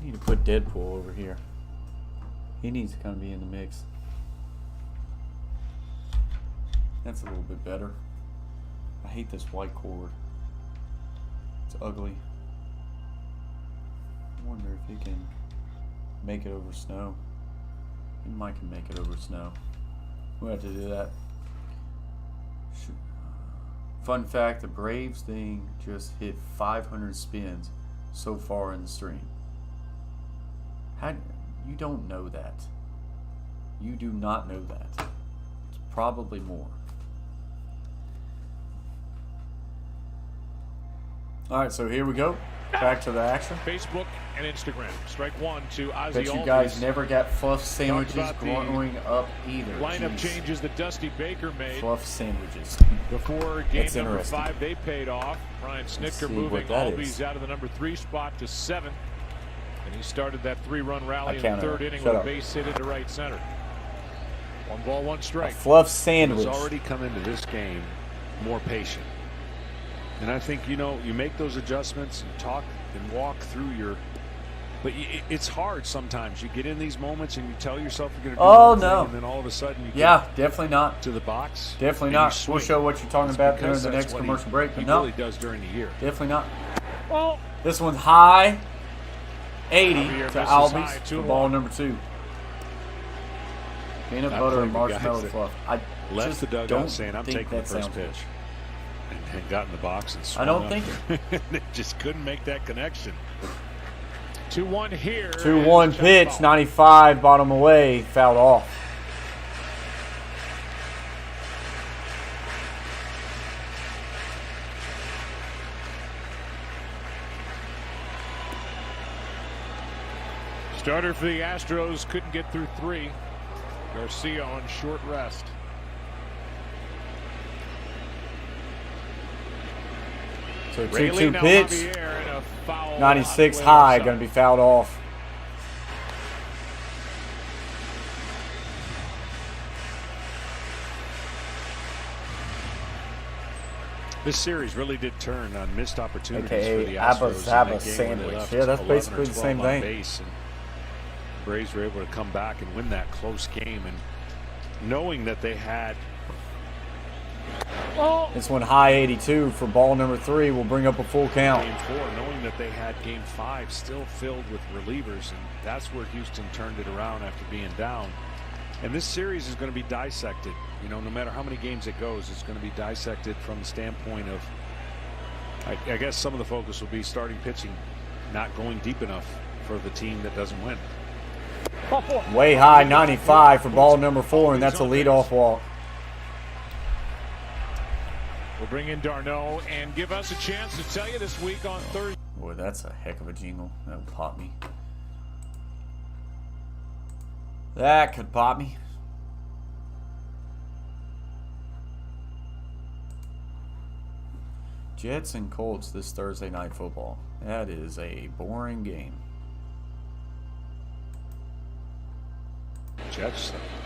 We need to put Deadpool over here. He needs to kind of be in the mix. That's a little bit better. I hate this white cord. It's ugly. I wonder if he can make it over snow. He might can make it over snow. We'll have to do that. Fun fact, the Braves thing just hit 500 spins so far in the stream. You don't know that. You do not know that. It's probably more. All right, so here we go. Back to the action. Facebook and Instagram. Strike one to Ozzy. Bet you guys never got fluff sandwiches growing up either. Lineup changes that Dusty Baker made. Fluff sandwiches. Before game number 5, they paid off. Ryan Snitker moving Albies out of the number 3 spot to 7th. And he started that 3-run rally in the 3rd inning with a base hit into right center. 1 ball, 1 strike. A fluff sandwich. He's already come into this game more patient. And I think, you know, you make those adjustments and talk and walk through your. But it's hard sometimes. You get in these moments and you tell yourself you're going to do one thing, and then all of a sudden you get definitely not to the box. Definitely not. We'll show what you're talking about during the next commercial break. But no, really does during the year. Definitely not. Well, this one's high. 80 to Albies for ball number 2. Peanut butter and marshmallow fluff. I left the dugout saying I'm taking the first pitch. And got in the box and swung I don't think they just couldn't make that connection. 2-1 here. 2-1 pitch, 95, bottom away, fouled off. Starter for the Astros couldn't get through 3. Garcia on short rest. So 2-2 pitch, 96 high, going to be fouled off. This series really did turn on missed opportunities AKA for the Astros. Abba sandwich. Yeah, that's basically the same thing. Base, and Braves were able to come back and win that close game, and knowing that they had. This one high 82 for ball number 3 will bring up a full count. Game 4, knowing that they had game 5 still filled with relievers, and that's where Houston turned it around after being down. And this series is going to be dissected. You know, no matter how many games it goes, it's going to be dissected from the standpoint of, I guess some of the focus will be starting pitching not going deep enough for the team that doesn't win. Way high 95 for ball number 4, and that's a leadoff walk. We'll bring in Darno and give us a chance to tell you this week on Thursday. Boy, that's a heck of a jingle. That would pop me. That could pop me. Jets and Colts this Thursday night football. That is a boring game. The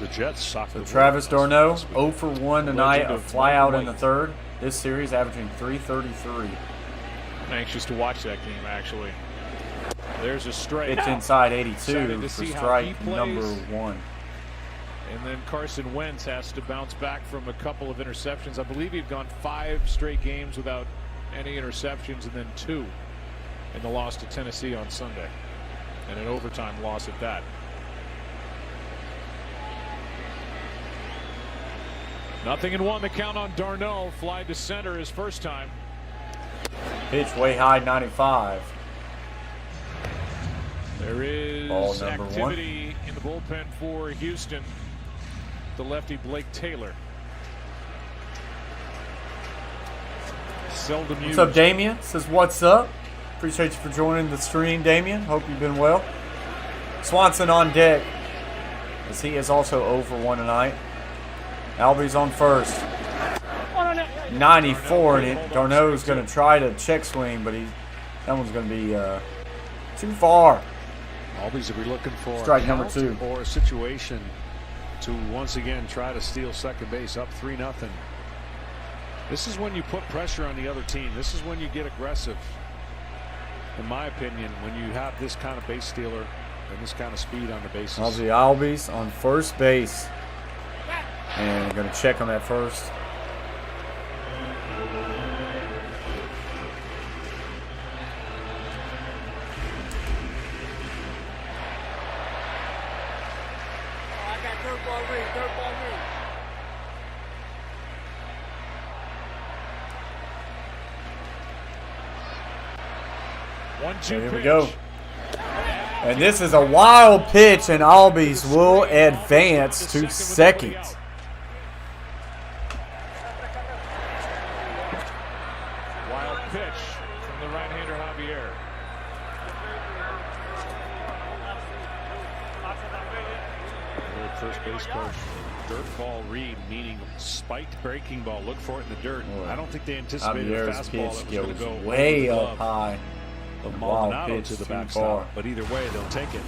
Jets suck. So Travis Darno, 0 for 1 tonight, a fly out in the third. This series averaging .333. I'm anxious to watch that game, actually. There's a strike. It's inside 82 for strike number 1. And then Carson Wentz has to bounce back from a couple of interceptions. I believe he'd gone 5 straight games without any interceptions, and then 2 in the loss to Tennessee on Sunday. And an overtime loss at that. Nothing in 1. The count on Darno. Fly to center his first time. Pitch way high, 95. There is Ball number activity in the bullpen for Houston. The lefty Blake Taylor. Seldom used. What's up, Damien? Says, what's up? Appreciate you for joining the stream, Damien. Hope you've been well. Swanson on deck, as he is also 0 for 1 tonight. Albie's on first. 94, and Darno's going to try to check swing, but that one's going to be too far. Albies will be looking for strike number 2 or a situation to once again try to steal second base up 3-0. This is when you put pressure on the other team. This is when you get aggressive. In my opinion, when you have this kind of base stealer and this kind of speed on the bases. Ozzy Albies on first base. And going to check on that first. So here we go. And this is a wild pitch, and Albies will advance to second. Wild pitch from the right-hander Javier. First base coach, dirt ball read, meaning spiked breaking ball. Look for it in the dirt. I don't think they anticipated a fastball that was going to go way up high. The Maldonado to the backstop, but either way, they'll take it.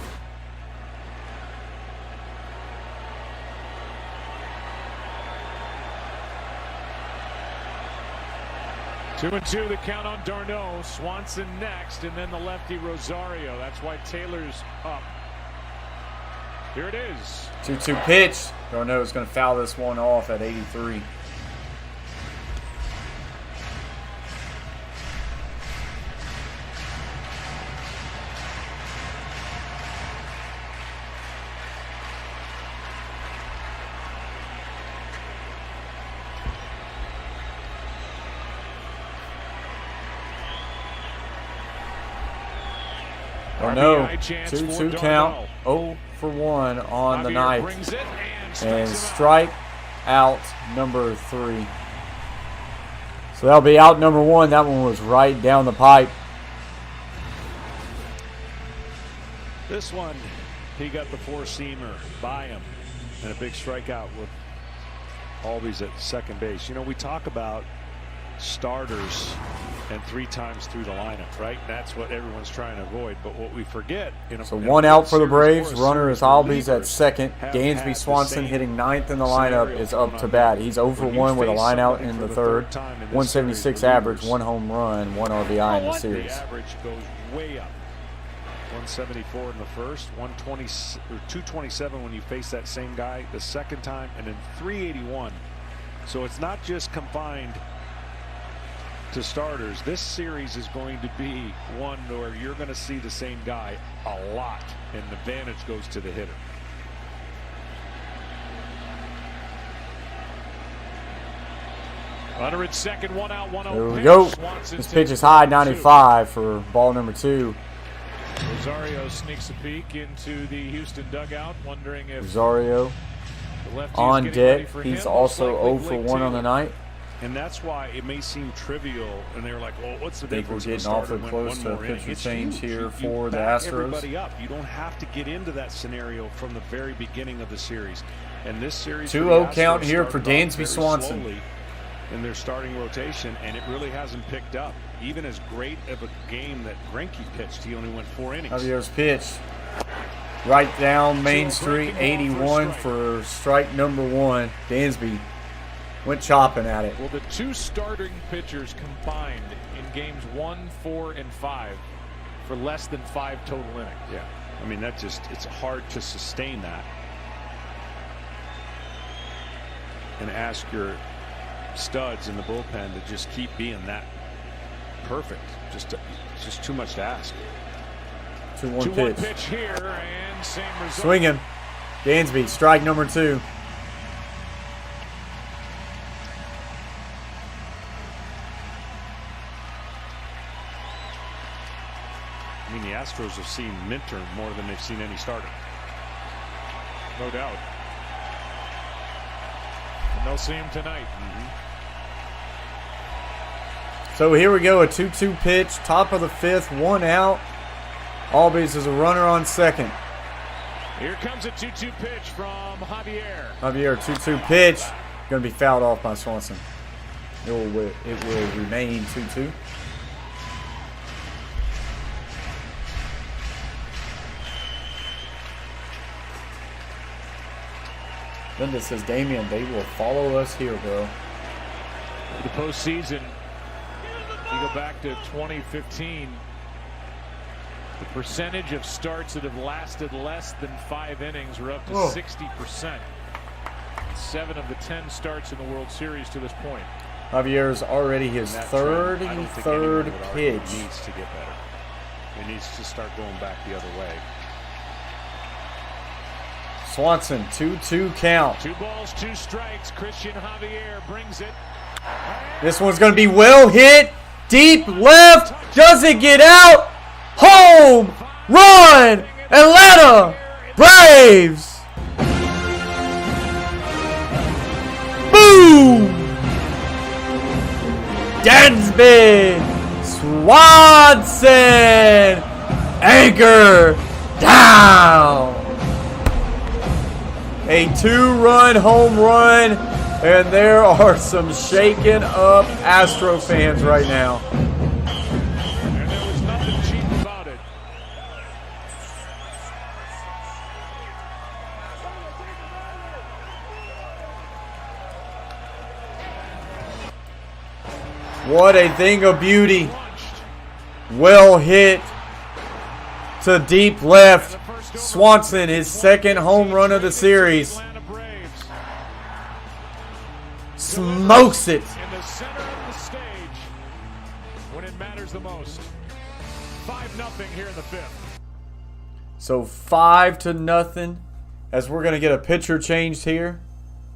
Two and two, the count on Darno. Swanson next, and then the lefty Rosario. That's why Taylor's up. Here it is. 2-2 pitch. Darno is going to foul this one off at 83. Darno, 2-2 count, 0 for 1 on the night, and strike out number 3. So that'll be out number 1. That one was right down the pipe. This one, he got the four-seamer by him, and a big strikeout with Albies at second base. You know, we talk about starters and 3 times through the lineup, right? That's what everyone's trying to avoid. But what we forget, so 1 out for the Braves. Runner is Albies at second. Dansby Swanson hitting 9th in the lineup is up to bat. He's 0 for 1 with a line out in the third. 176 average, 1 home run, 1 RBI in the series. The average goes way up. 174 in the first, 120 or 227 when you face that same guy the second time, and then 381. So it's not just confined to starters. This series is going to be one where you're going to see the same guy a lot, and the advantage goes to the hitter. Runner at second, 1 out, 1-0. There we go. This pitch is high, 95 for ball number 2. Rosario sneaks a peek into the Houston dugout, wondering if Rosario on deck. He's also 0 for 1 on the night. And that's why it may seem trivial, and they're like, "Well, what's the difference?" We're getting awfully close to a pitcher change here for the Astros. Everybody up. You don't have to get into that scenario from the very beginning of the series. And this series, 2-0 count here for Dansby Swanson in their starting rotation, and it really hasn't picked up. Even as great of a game that Greinke pitched, he only went 4 innings. Javier's pitch. Right down Main Street, 81 for strike number 1. Dansby went chopping at it. Well, the 2 starting pitchers combined in games 1, 4, and 5 for less than 5 total innings. Yeah, I mean, it's hard to sustain that. And ask your studs in the bullpen to just keep being that perfect. It's just too much to ask. 2-1 2-1 pitch. pitch here, and same result. Swinging. Dansby, strike number 2. I mean, the Astros have seen Minter more than they've seen any starter. No doubt. And they'll see him tonight. So here we go, a 2-2 pitch, top of the 5th, 1 out. Albies is a runner on second. Here comes a 2-2 pitch from Javier. Javier, 2-2 pitch. Going to be fouled off by Swanson. It will remain 2-2. Linda says, Damian, they will follow us here, bro. The postseason, you go back to 2015, the percentage of starts that have lasted less than 5 innings were up to 60%. 7 of the 10 starts in the World Series to this point. Javier's already his third pitch. It needs to get better. It needs to start going back the other way. Swanson, 2-2 count. 2 balls, 2 strikes. Christian Javier brings it. This one's going to be well hit. Deep left. Does it get out? Home run. Atlanta Braves. Boom. Dansby Swanson. Anchor down. A 2-run home run, and there are some shaken up Astro fans right now. And there was nothing cheap about it. What a thing of beauty. Well hit to deep left. Swanson, his second home run of the series. Smokes it. In the center of the stage when it matters the most. 5-0 here in the 5th. So 5-0 as we're going to get a pitcher changed here.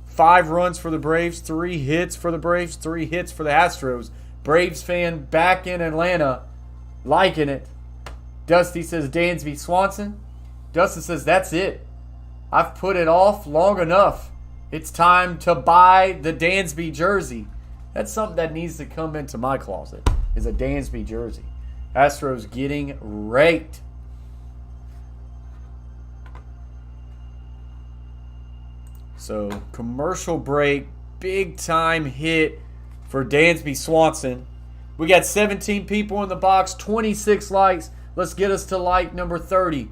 5 runs for the Braves, 3 hits for the Braves, 3 hits for the Astros. Braves fan back in Atlanta liking it. Dusty says Dansby Swanson. Dustin says, that's it. I've put it off long enough. It's time to buy the Dansby jersey. That's something that needs to come into my closet, is a Dansby jersey. Astros getting raked. So, commercial break. Big time hit for Dansby Swanson. We got 17 people in the box, 26 likes. Let's get us to like number 30.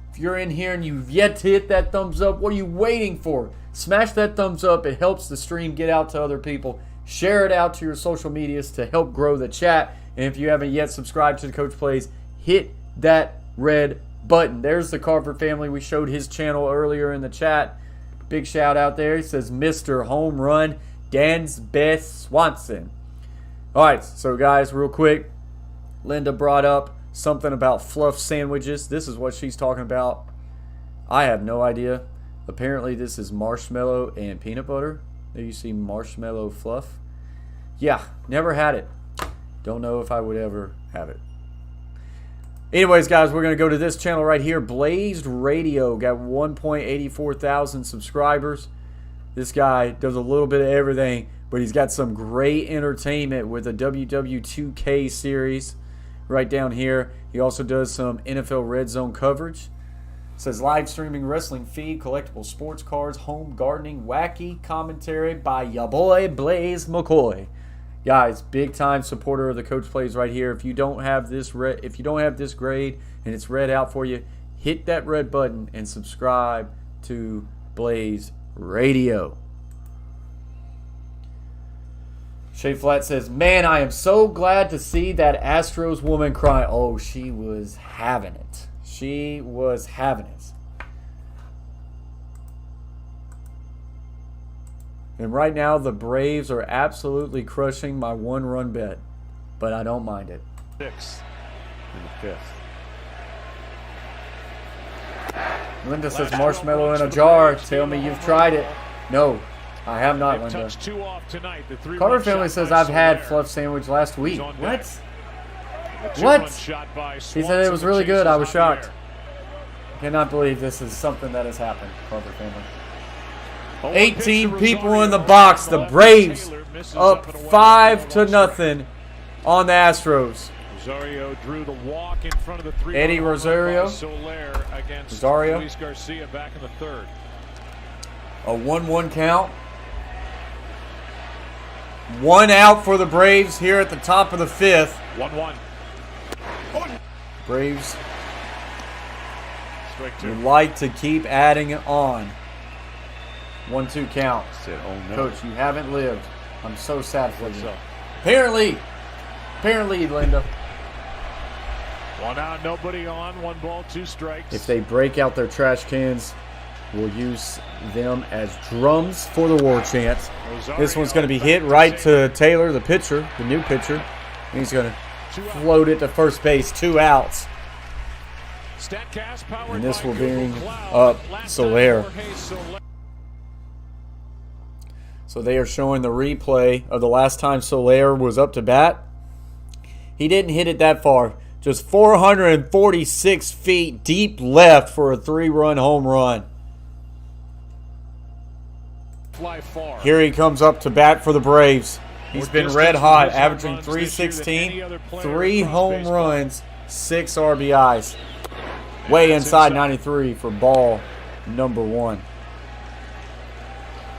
If you're in here and you've yet to hit that thumbs up, what are you waiting for? Smash that thumbs up. It helps the stream get out to other people. Share it out to your social medias to help grow the chat. And if you haven't yet subscribed to the Coach Plays, hit that red button. There's the Carver family. We showed his channel earlier in the chat. Big shout out there. He says, Mr. Home Run, Dansby Swanson. All right, so guys, real quick. Linda brought up something about fluff sandwiches. This is what she's talking about. I have no idea. Apparently this is marshmallow and peanut butter. There you see marshmallow fluff. Yeah, never had it. Don't know if I would ever have it. Anyways, guys, we're going to go to this channel right here. Blazed Radio got 1.84 thousand subscribers. This guy does a little bit of everything. but he's got some great entertainment with a WW2K series right down here. He also does some NFL Red Zone coverage. It says live streaming wrestling feed, collectible sports cards, home gardening, wacky commentary by ya boy Blaze McCoy. Guys, big time supporter of the Coach Plays right here. If you don't have this grade and it's read out for you, hit that red button and subscribe to Blaze Radio. Shay Flat says, man, I am so glad to see that Astros woman cry. Oh, she was having it. She was having it. And right now, the Braves are absolutely crushing my one-run bet. But I don't mind it. 6 in the 5th. Linda says, marshmallow in a jar. Tell me you've tried it. No, I have not, Linda. Carter Family says, I've had fluff sandwich last week. What? What? He said it was really good. I was shocked. I cannot believe this is something that has happened, Carter Family. 18 people in the box. The Braves up 5-0 on the Astros. Rosario drew the walk in front of the 3. Eddie Rosario. Rosario. Luis Garcia back in the 3rd. A 1-1 count. 1 out for the Braves here at the top of the 5th. 1-1. Braves would like to keep adding it on. 1-2 count. Oh, no. Coach, you haven't lived. I'm so sad for you. Apparently, Linda. 1 out, nobody on. 1 ball, 2 strikes. If they break out their trash cans, we'll use them as drums for the war chant. This one's going to be hit right to Taylor, the pitcher, the new pitcher. And he's going to float it to first base. 2 outs. And this will bring up Soler. So they are showing the replay of the last time Soler was up to bat. He didn't hit it that far. Just 446 feet deep left for a 3-run home run. Here he comes up to bat for the Braves. He's been red hot, averaging 316, 3 home runs, 6 RBIs. Way inside 93 for ball number 1.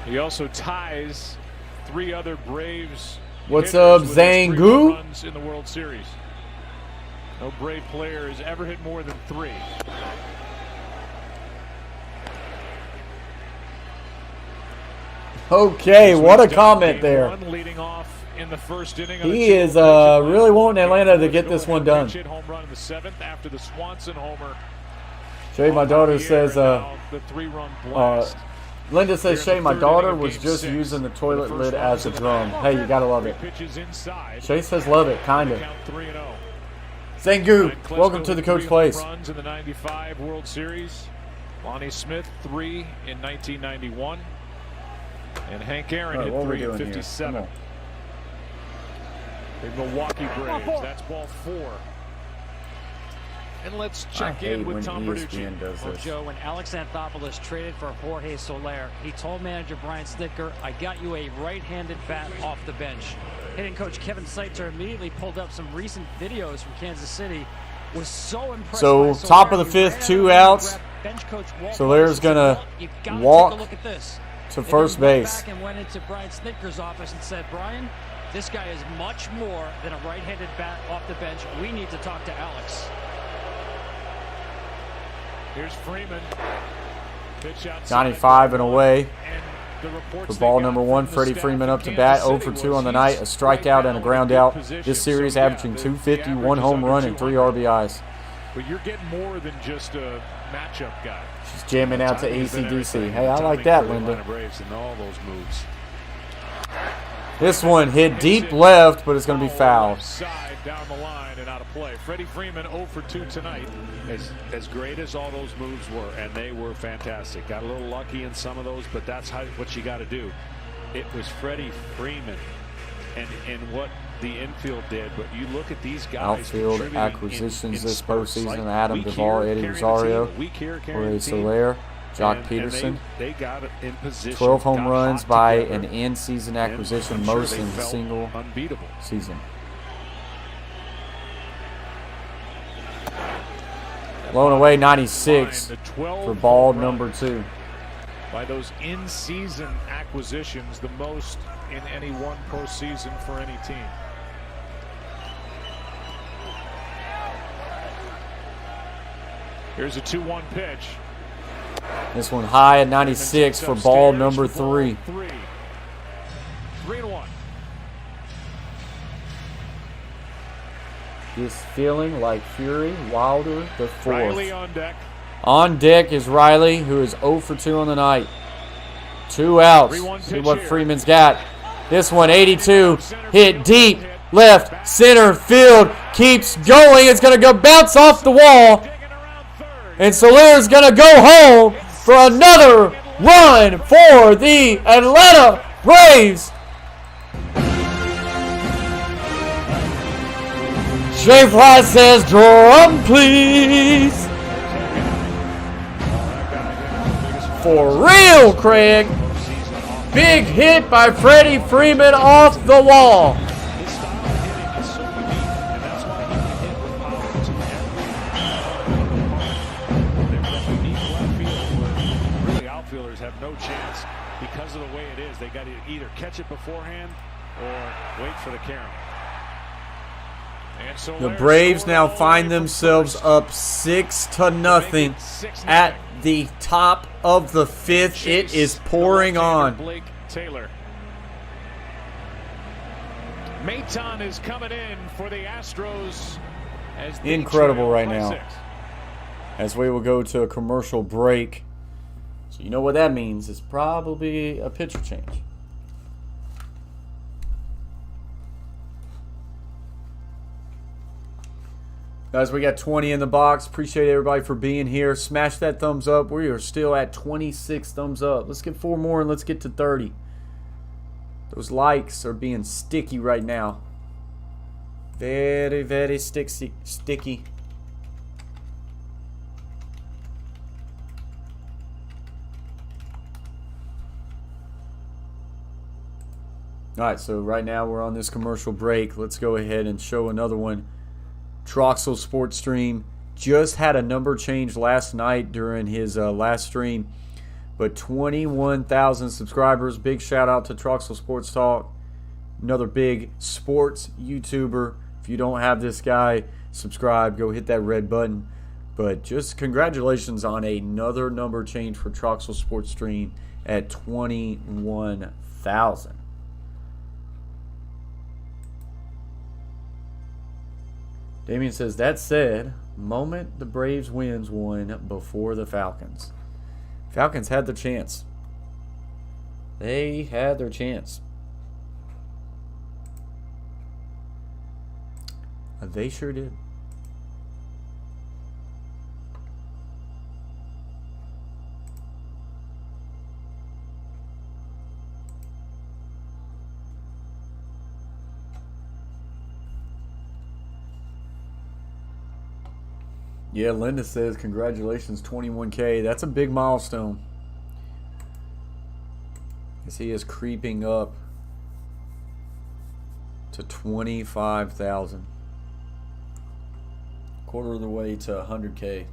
He also ties 3 other Braves. What's up, Zangu? Runs in the World Series. No Brave player has ever hit more than 3. Okay, what a comment there. Leading off in the 1st inning. He is really wanting Atlanta to get this one done. Home run in the 7th after the Swanson homer. Shay, my daughter says, the 3-run blast. Linda says, Shay, my daughter was just using the toilet lid as a drum. Hey, you gotta love it. Shay says love it, kind of. Zangu, welcome to the Coach Place. Runs in the 95 World Series. Lonnie Smith, 3 in 1991. And Hank Aaron hit 3 in 57. The Milwaukee Braves, that's ball 4. And let's check in with Tom Verducci. Joe, when Alex Anthopoulos traded for Jorge Soler, he told manager Brian Snitker, I got you a right-handed bat off the bench. Hitting coach Kevin Seitzer immediately pulled up some recent videos from Kansas City. Was so impressed. So top of the 5th, 2 outs. Soler's gonna walk to first base. Back and went into Brian Snitker's office and said, Brian, this guy is much more than a right-handed bat off the bench. We need to talk to Alex. Here's Freeman. 95 and away. For ball number 1, Freddie Freeman up to bat, 0 for 2 on the night, a strikeout and a ground out. This series averaging 250, 1 home run and 3 RBIs. But you're getting more than just a matchup guy. She's jamming out to AC/DC. Hey, I like that, Linda. This one hit deep left, but it's going to be fouled. Down the line and out of play. Freddie Freeman 0 for 2 tonight. As great as all those moves were, and they were fantastic. Got a little lucky in some of those, but that's what you got to do. It was Freddie Freeman and what the infield did. But you look at these guys. Outfield acquisitions this postseason: Adam Duvall, Eddie Rosario, Jorge Soler, Jock Peterson. They got it in position. 12 home runs by together, an in-season acquisition, sure most in a single unbeatable season. Blown away 96 for ball number 2. By those in-season acquisitions, the most in any one postseason for any team. Here's a 2-1 pitch. This one high at 96 for ball number 3. 3-1. Is feeling like Fury Wilder the fourth. Riley on deck. On deck is Riley, who is 0 for 2 on the night. 2 outs. See what Freeman's got. This one, 82, hit deep, left, center field, keeps going. It's going to go bounce off the wall. And Solier's going to go home for another run for the Atlanta Braves. Shea Fly says, drum please. For real, Craig. Big hit by Freddie Freeman off the wall. His style of hitting is so unique, and that's why he can hit with power to every. There's that unique left field where really outfielders have no chance because of the way it is. They got to either catch it beforehand or wait for the carom. The Braves now find themselves up 6-0 at the top of the 5th. It is pouring on. Blake Taylor. Maton is coming in for the Astros. As incredible right now. As we will go to a commercial break. So you know what that means. It's probably a pitcher change. Guys, we got 20 in the box. Appreciate everybody for being here. Smash that thumbs up. We are still at 26 thumbs up. Let's get 4 more and let's get to 30. Those likes are being sticky right now. Very, very sticky. All right, so right now we're on this commercial break. Let's go ahead and show another one. Troxel Sports Stream just had a number change last night during his last stream, but 21,000 subscribers. Big shout out to Troxel Sports Talk, another big sports YouTuber. If you don't have this guy, subscribe, go hit that red button. But just congratulations on another number change for Troxel Sports Stream at 21,000. Damien says, that said, moment the Braves wins one before the Falcons. Falcons had their chance. They had their chance. They sure did. Yeah, Linda says, congratulations, 21K. That's a big milestone. As he is creeping up to 25,000. Quarter of the way to 100K.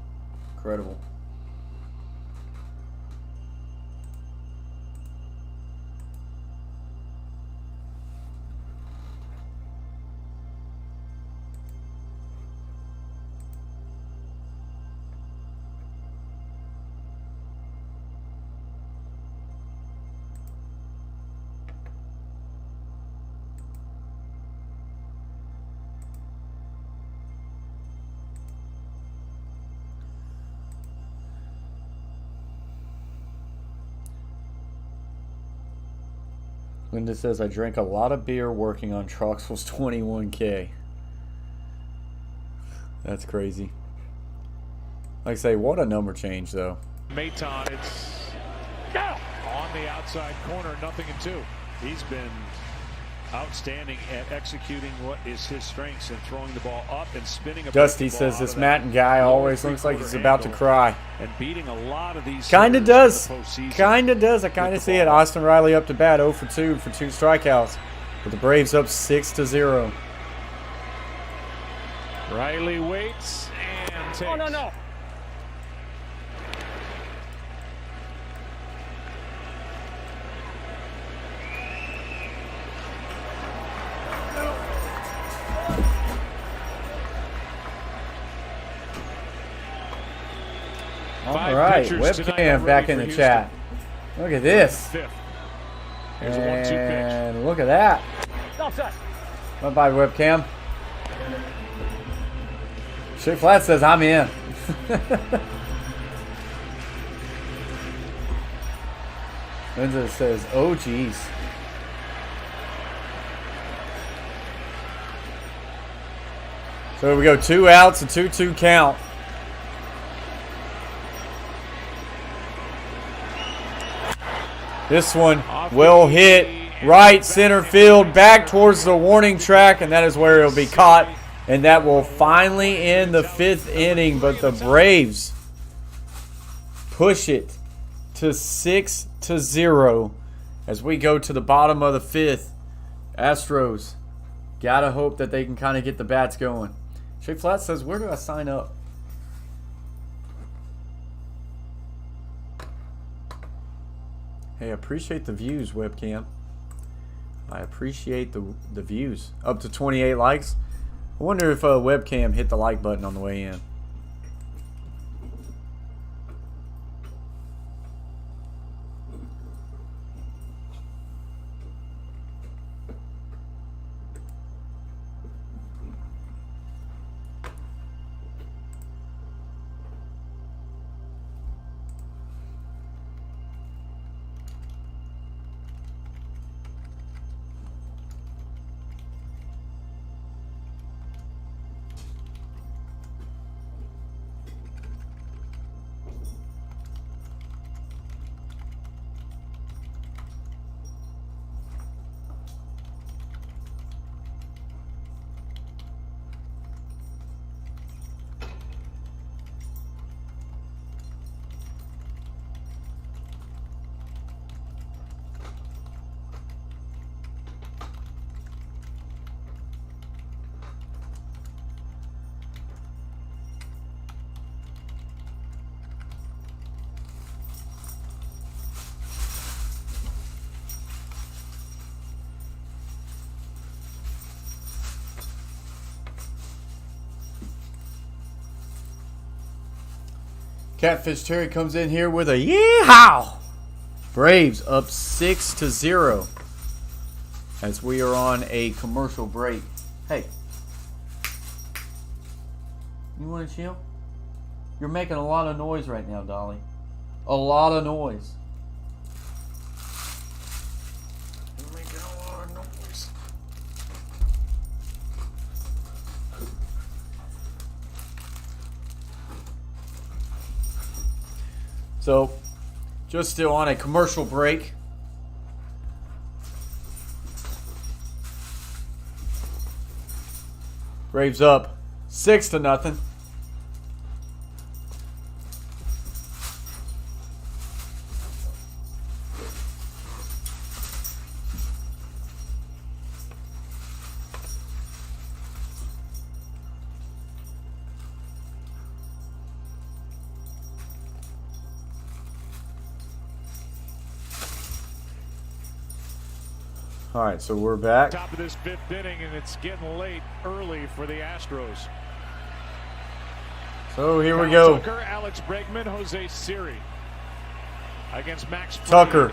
Incredible. Linda says, I drank a lot of beer working on Troxel's 21K. That's crazy. Like I say, what a number change, though. Maton, it's on the outside corner, 0-2. He's been outstanding at executing what is his strengths and throwing the ball up and spinning. Dusty says this Matten guy always looks like he's about to cry. And beating a lot of these. Kinda does. Kinda does. I kinda see it. Austin Riley up to bat 0 for 2 for 2 strikeouts. With the Braves up 6-0. Riley waits and takes. Oh, no. All right, webcam back in the chat. Look at this. And look at that. Bye-bye, webcam. Shake Flat says I'm in. Linda says, oh, geez. So we go 2 outs, a 2-2 count. This one will hit right center field, back towards the warning track, and that is where it'll be caught. And that will finally end the 5th inning, but the Braves push it to 6-0 as we go to the bottom of the 5th. Astros, gotta hope that they can kind of get the bats going. Shake Flat says, where do I sign up? Hey, I appreciate the views, webcam. I appreciate the views. Up to 28 likes. I wonder if webcam hit the like button on the way in. Catfish Terry comes in here with a yeehaw. Braves up 6-0 as we are on a commercial break. Hey, you want to chill? You're making a lot of noise right now, Dolly. A lot of noise. You're making a lot of noise. So, just still on a commercial break. Braves up 6-0. All right, so we're back. Top of this 5th inning, and it's getting late early for the Astros. So here we go. Tucker, Alex Bregman, Jose Siri against Max Fried. Tucker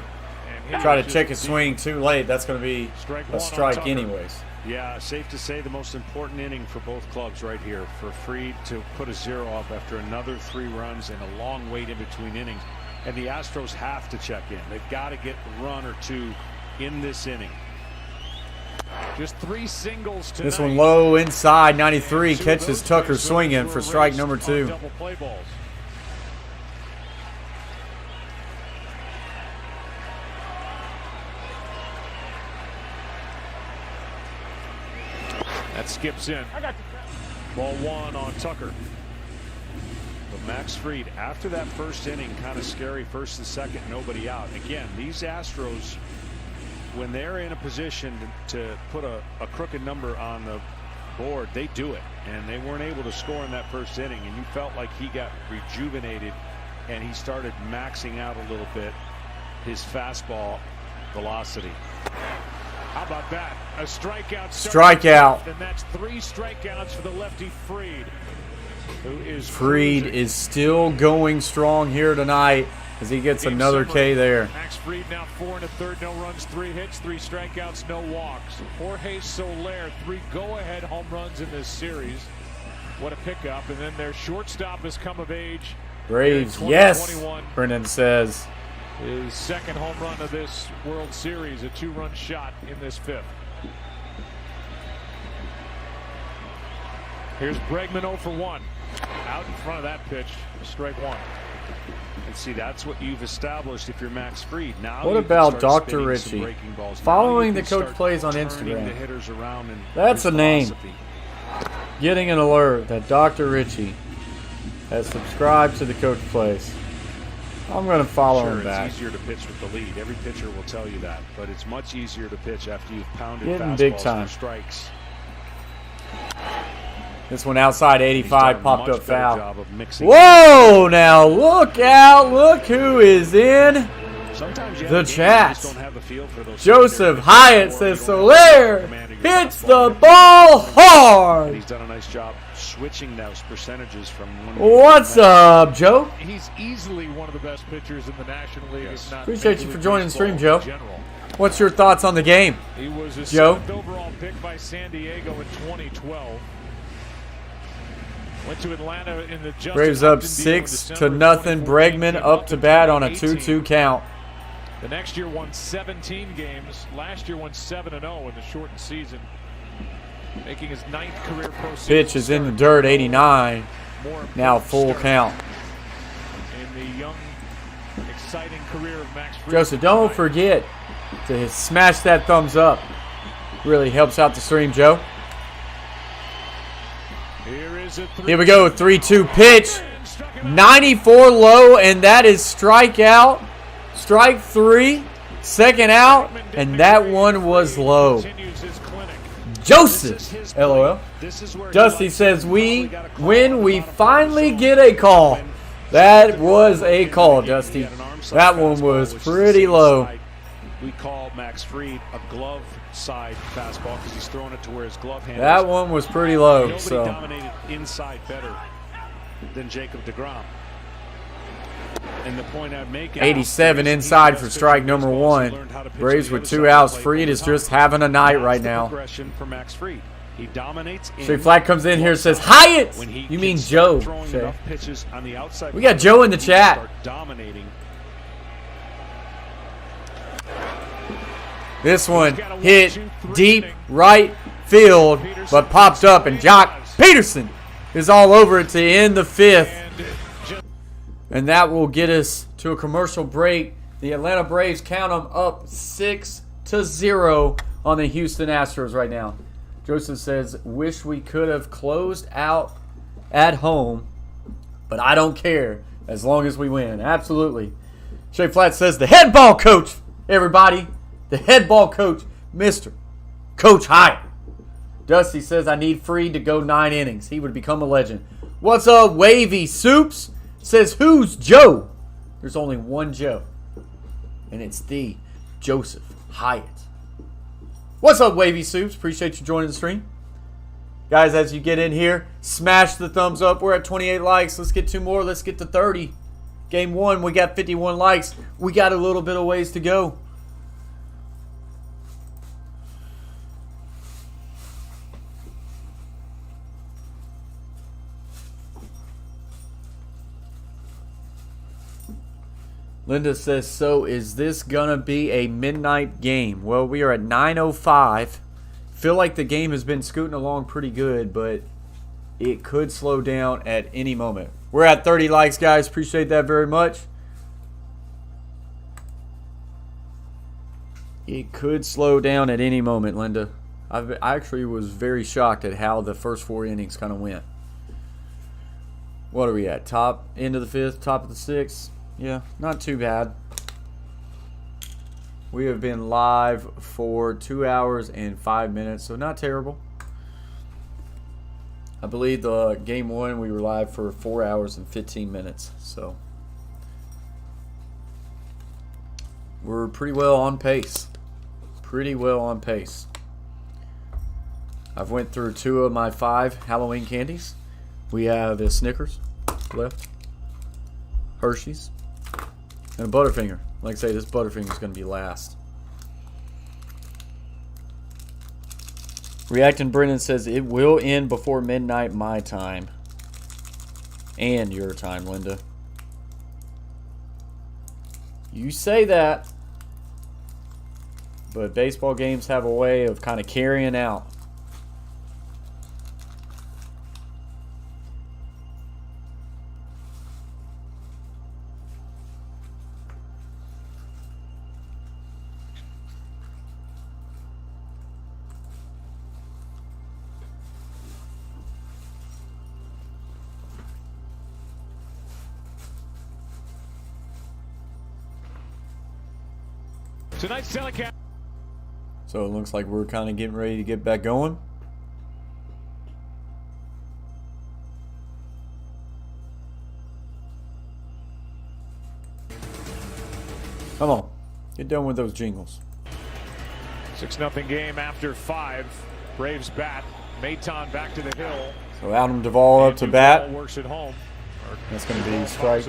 And try to check his swing too late. That's going to be a strike anyways. Yeah, safe to say the most important inning for both clubs right here. For Fried to put a 0 up after another 3 runs and a long wait in between innings. And the Astros have to check in. They've got to get a run or 2 in this inning. Just 3 singles tonight. This one low inside, 93, catches Tucker swinging for strike number 2. Double play balls. That skips in. Ball 1 on Tucker. But Max Fried, after that first inning, kind of scary, first and second, nobody out. Again, these Astros, when they're in a position to put a crooked number on the board, they do it. And they weren't able to score in that first inning, and you felt like he got rejuvenated and he started maxing out a little bit his fastball velocity. How about that? A strikeout. Strikeout. And that's 3 strikeouts for the lefty Fried. Fried is still going strong here tonight as he gets another K there. Max Fried now 4 1/3, no runs, 3 hits, 3 strikeouts, no walks. Jorge Soler, 3 go-ahead home runs in this series. What a pickup. And then their shortstop has come of age. Braves, yes, Brennan says. His second home run of this World Series, a 2-run shot in this 5th. Here's Bregman 0 for 1. Out in front of that pitch, strike 1. And see, that's what you've established if you're Max Fried. Now what about Dr. Richie? Following the coach plays on Instagram. The hitters around and that's a name. Getting an alert that Dr. Richie has subscribed to the coach plays. I'm going to follow him back. It's easier to pitch with the lead. Every pitcher will tell you that. But it's much easier to pitch after you've pounded getting fastballs big time. for strikes. This one outside 85 popped up foul. Whoa! Now look out. Look who is in the chat. Joseph Hyatt says Soler hits the ball hard. He's done a nice job switching those percentages from one. What's up, Joe? He's easily one of the best pitchers in the National League. Yes. Appreciate you for joining the stream, Joe. What's your thoughts on the game? He was a Joe? 7th overall pick by San Diego in 2012. Went to Atlanta in the Justin Braves up Upton deal in 6-0. December. Bregman up to bat on a 2-2 count. The next year won 17 games. Last year won 7-0 in the shortened season, making his 9th career postseason. Pitch is in the dirt, 89. Now full count. In the young, exciting career of Max Fried. Joseph, don't forget to smash that thumbs up. Really helps out the stream, Joe. Here we go, 3-2 pitch. 94 low, and that is strikeout. Strike 3, second out, and that one was low. Joseph, LOL. Dusty says, when we finally get a call. That was a call, Dusty. That one was pretty low. We call Max Fried a glove side fastball because he's throwing it to where his glove hand is. That one was pretty low. Nobody So dominated inside better than Jacob deGrom. And the point I'd make, 87 inside for strike number 1. Braves with 2 outs. Fried is just having a night right now. For Max Fried. He dominates. Straight Flag comes in here and says, Hyatt! You mean Joe. We got Joe in the chat. This one hit deep right field, but popped up, and Jock Peterson is all over it to end the 5th. And that will get us to a commercial break. The Atlanta Braves count them up 6-0 on the Houston Astros right now. Joseph says, wish we could have closed out at home, but I don't care as long as we win. Absolutely. Shay Flat says, the head ball coach, everybody. The head ball coach, Mr. Coach Hyatt. Dusty says, I need Fried to go 9 innings. He would become a legend. What's up, Wavy Soups? Says, who's Joe? There's only one Joe, and it's the Joseph Hyatt. What's up, Wavy Soups? Appreciate you joining the stream. Guys, as you get in here, smash the thumbs up. We're at 28 likes. Let's get 2 more. Let's get to 30. Game 1, we got 51 likes. We got a little bit of ways to go. Linda says, so is this going to be a midnight game? Well, we are at 9:05. Feel like the game has been scooting along pretty good, but it could slow down at any moment. We're at 30 likes, guys. Appreciate that very much. It could slow down at any moment, Linda. I actually was very shocked at how the first 4 innings kind of went. What are we at? Top end of the 5th, top of the 6th? Yeah, not too bad. We have been live for 2 hours and 5 minutes, so not terrible. I believe the game 1 we were live for 4 hours and 15 minutes, so we're pretty well on pace. Pretty well on pace. I've went through 2 of my 5 Halloween candies. We have a Snickers left, Hershey's, and a Butterfinger. Like I say, this Butterfinger is going to be last. Reacting Brennan says it will end before midnight my time. And your time, Linda. You say that. But baseball games have a way of kind of carrying out. Tonight's telecast. So it looks like we're kind of getting ready to get back going. Come on. Get done with those jingles. 6-0 game after 5. Braves bat. Maton back to the hill. So Adam Duvall up to bat. Works at home. That's going to be strike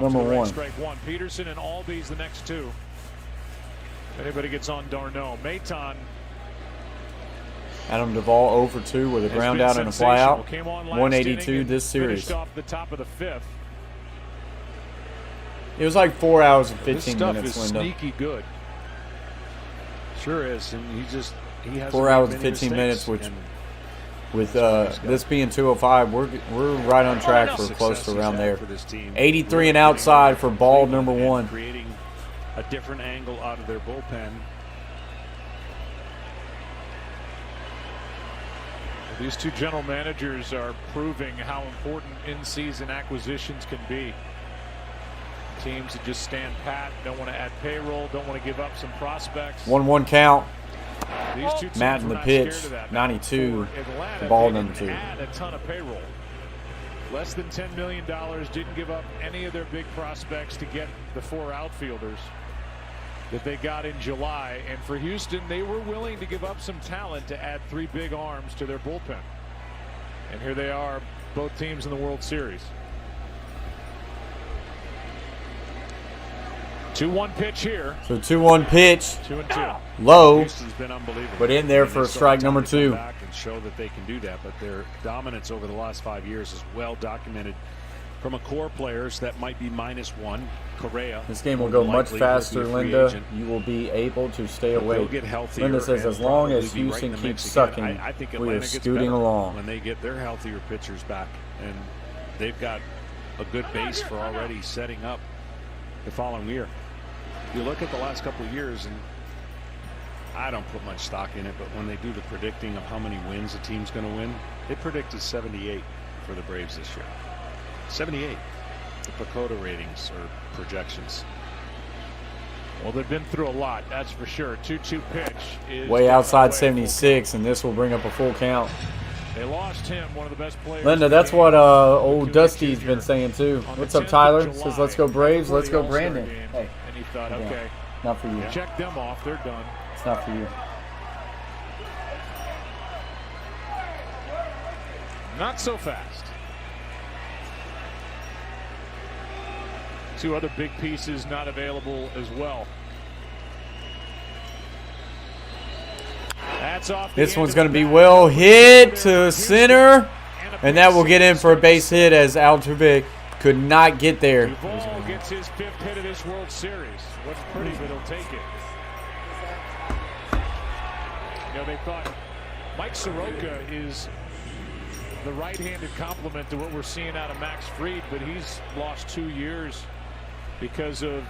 number 1. Strike 1. Peterson and Albies the next 2. If anybody gets on Darno. Maton. Adam Duvall 0 for 2 with a ground out and a fly out. 182 this series. Finished off the top of the 5th. It was like 4 hours and 15 minutes, Linda. This stuff is sneaky good. Sure is, and he has 4 hours and 15 minutes, which with this being 205, we're right on track for close to around there. 83 and outside for ball number 1. Creating a different angle out of their bullpen. These 2 general managers are proving how important in-season acquisitions can be. Teams that just stand pat, don't want to add payroll, don't want to give up some prospects. 1-1 count. These 2 teams Matt in the were not pitch, scared of that. 92, Atlanta, the ball they number 2. didn't add a ton of payroll. Less than $10 million, didn't give up any of their big prospects to get the 4 outfielders that they got in July. And for Houston, they were willing to give up some talent to add 3 big arms to their bullpen. And here they are, both teams in the World Series. 2-1 pitch here. So 2-1 pitch. 2-2. Low. Houston's been unbelievable. But in there for strike number 2. Back and show that they can do that, but their dominance over the last 5 years is well documented from a core players that might be -1. Correa. This game will go much faster, Linda. You will be able to stay away. Get healthier. Linda says as long as Houston keeps sucking, I think we are gets scooting better along. when they get their healthier pitchers back, and they've got a good base for already setting up the following year. You look at the last couple of years, and I don't put much stock in it, but when they do the predicting of how many wins a team's going to win, they predicted 78 for the Braves this year. 78. The Pacoda ratings or projections. Well, they've been through a lot, that's for sure. 2-2 pitch is way outside 76, and this will bring up a full count. They lost him, one of the best players. Linda, that's what old Dusty's been saying too. What's up, Tyler? Says let's go Braves, let's go Brandon. Hey, and he thought, okay, not for you. Check them off, they're done. It's not for you. Not so fast. 2 other big pieces not available as well. That's off. This one's going to be well hit to center, and that will get in for a base hit as Altuve could not get there. Duvall gets his 5th hit of this World Series. What's pretty, but he'll take it. You know, they thought Mike Soroka is the right-handed complement to what we're seeing out of Max Fried, but he's lost 2 years because of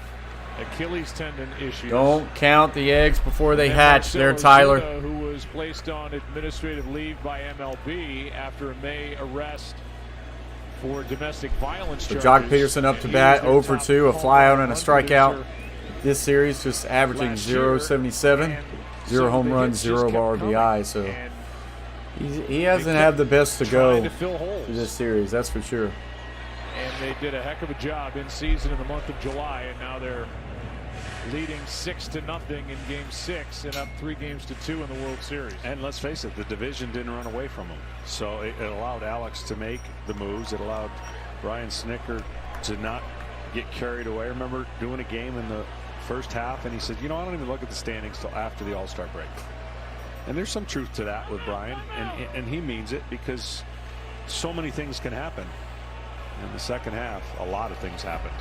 Achilles tendon issues. Don't count the eggs before they And hatch there, Marcelo Tyler. Zuna, who was placed on administrative leave by MLB after a May arrest for domestic violence So charges. Jock Peterson up to And bat, he was 0 their for top 2, a home flyout run and a strikeout. producer This series just averaging last year, 0.77, and 0 so home the runs, hits 0 just of kept RBI. coming, So and he hasn't they had the best to go trying to fill holes. through this series, that's for sure. And they did a heck of a job in season in the month of July, and now they're leading 6-0 in Game 6 and up 3-2 in the World Series. And let's face it, the division didn't run away from them. So it allowed Alex to make the moves. It allowed Brian Snitker to not get carried away. I remember doing a game in the first half, and he said, you know, I don't even look at the standings till after the All-Star break. And there's some truth to that with Brian, and he means it, because so many things can happen. In the second half, a lot of things happened.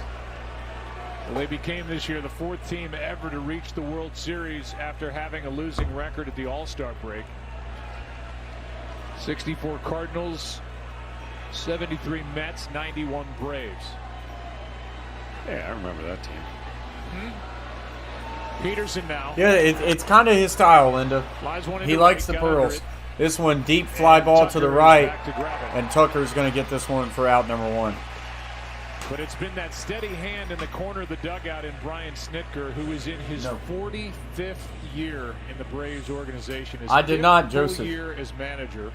Well, they became this year the 4th team ever to reach the World Series after having a losing record at the All-Star break. 64 Cardinals, 73 Mets, 91 Braves. Yeah, I remember that team. Peterson now. Yeah, it's kind of his style, Linda. Flies one He into likes the right, got under pearls. it, This one, deep fly and ball to the Tucker is right, back to grab it. and Tucker's going to get this one for out number 1. But it's been that steady hand in the corner of the dugout in Brian Snitker, who is in his 45th year in the Braves organization. His I did not, 5th full Joseph. year as manager.